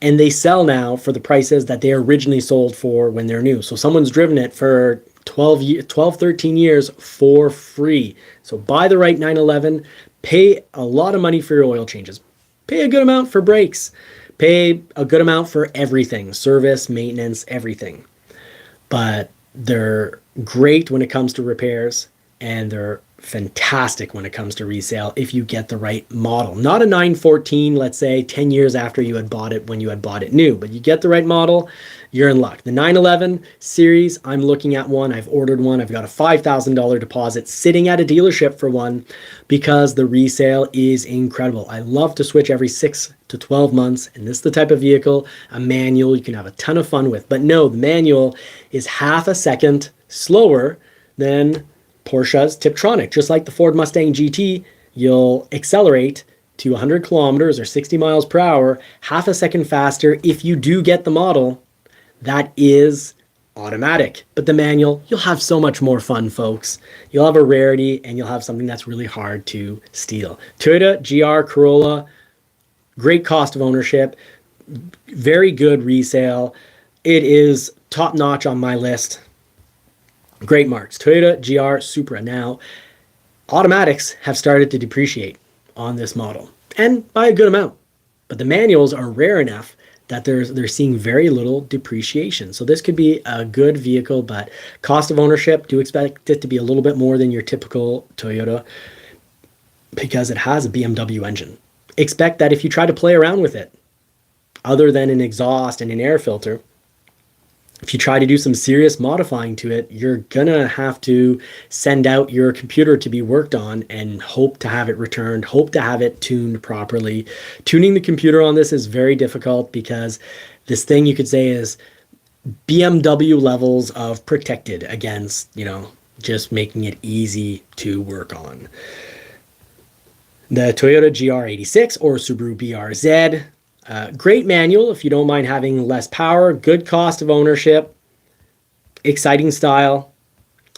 and they sell now for the prices that they originally sold for when they're new. So someone's driven it for 13 years for free. So buy the right 911, pay a lot of money for your oil changes. Pay a good amount for brakes. Pay a good amount for everything, service, maintenance, everything. But they're great when it comes to repairs, and they're fantastic when it comes to resale if you get the right model. Not a 914, let's say 10 years after you had bought it when you had bought it new, but you get the right model, you're in luck. The 911 series, I'm looking at one. I've ordered one. I've got a $5,000 deposit sitting at a dealership for one because the resale is incredible. I love to switch every 6 to 12 months, and this is the type of vehicle, a manual, you can have a ton of fun with. But no, the manual is half a second slower than Porsche's Tiptronic. Just like the Ford Mustang GT, you'll accelerate to 100 kilometers or 60 miles per hour, half a second faster if you do get the model that is automatic. But the manual, you'll have so much more fun, folks. You'll have a rarity and you'll have something that's really hard to steal. Toyota GR Corolla, great cost of ownership, very good resale. It is top notch on my list. Great marks. Toyota GR Supra. Now, automatics have started to depreciate on this model, and by a good amount. But the manuals are rare enough that they're seeing very little depreciation. So this could be a good vehicle, but cost of ownership, do expect it to be a little bit more than your typical Toyota because it has a BMW engine. Expect that if you try to play around with it, other than an exhaust and an air filter, if you try to do some serious modifying to it, you're gonna have to send out your computer to be worked on and hope to have it returned, hope to have it tuned properly. Tuning the computer on this is very difficult because this thing, you could say, is BMW levels of protected against, just making it easy to work on. The Toyota GR86 or Subaru BRZ, great manual if you don't mind having less power, good cost of ownership, exciting style.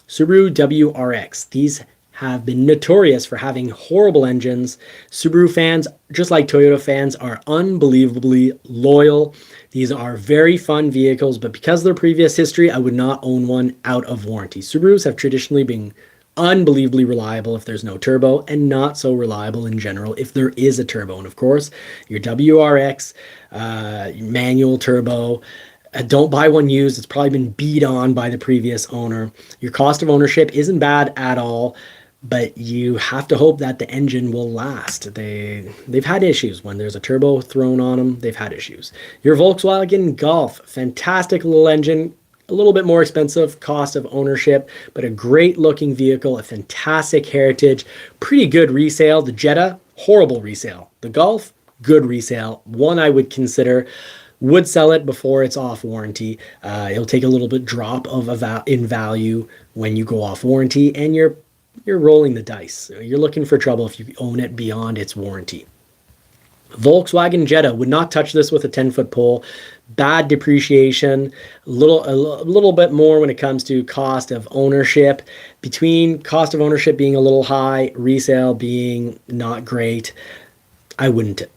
Subaru WRX, these have been notorious for having horrible engines. Subaru fans, just like Toyota fans, are unbelievably loyal. These are very fun vehicles, but because of their previous history, I would not own one out of warranty. Subarus have traditionally been unbelievably reliable if there's no turbo, and not so reliable in general if there is a turbo. And of course, your WRX manual turbo, don't buy one used. It's probably been beat on by the previous owner. Your cost of ownership isn't bad at all, but you have to hope that the engine will last. They've had issues when there's a turbo thrown on them. They've had issues. Your Volkswagen Golf, fantastic little engine, a little bit more expensive cost of ownership, but a great looking vehicle, a fantastic heritage, pretty good resale. The Jetta, horrible resale. The Golf, good resale. One I would consider, would sell it before it's off warranty. It'll take a little bit drop in value when you go off warranty, and you're rolling the dice. You're looking for trouble if you own it beyond its warranty. Volkswagen Jetta, would not touch this with a 10-foot pole. Bad depreciation, a little bit more when it comes to cost of ownership. Between cost of ownership being a little high, resale being not great, I wouldn't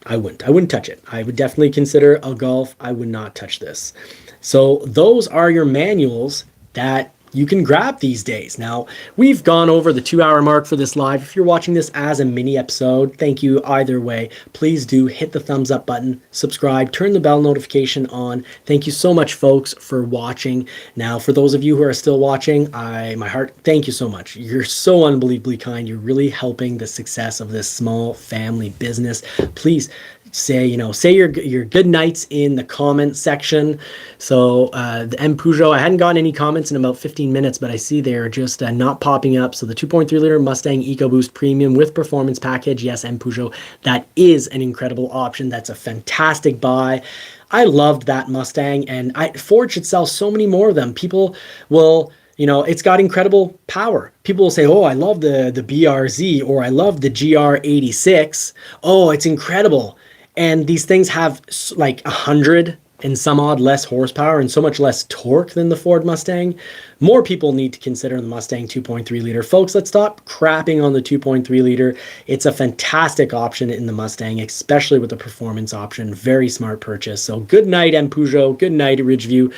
touch it. I would definitely consider a Golf. I would not touch this. So those are your manuals that you can grab these days. Now, we've gone over the 2-hour mark for this live. If you're watching this as a mini episode, thank you either way. Please do hit the thumbs up button, subscribe, turn the bell notification on. Thank you so much, folks, for watching. Now, for those of you who are still watching, my heart, thank you so much. You're so unbelievably kind. You're really helping the success of this small family business. Please say your good nights in the comment section. So the M Peugeot, I hadn't gotten any comments in about 15 minutes, but I see they're just not popping up. So the 2.3 liter Mustang EcoBoost Premium with performance package, yes, M Peugeot, that is an incredible option. That's a fantastic buy. I loved that Mustang, and Ford should sell so many more of them. People will, it's got incredible power. People will say, oh, I love the BRZ, or I love the GR86. Oh, it's incredible. And these things have like 100 and some odd less horsepower and so much less torque than the Ford Mustang. More people need to consider the Mustang 2.3 liter. Folks, let's stop crapping on the 2.3 liter. It's a fantastic option in the Mustang, especially with the performance option. Very smart purchase. So good night, M Peugeot. Good night, Ridgeview.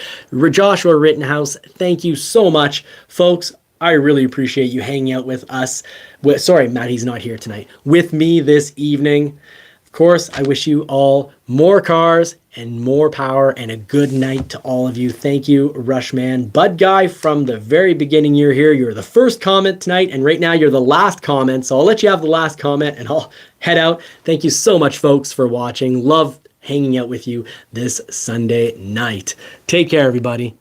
Joshua Rittenhouse, thank you so much. Folks, I really appreciate you hanging out with us. Sorry, Matt, he's not here tonight. With me this evening. Of course, I wish you all more cars and more power, and a good night to all of you. Thank you, Rushman. Bud Guy, from the very beginning, you're here. You're the first comment tonight, and right now you're the last comment. So I'll let you have the last comment, and I'll head out. Thank you so much, folks, for watching. Love hanging out with you this Sunday night. Take care, everybody.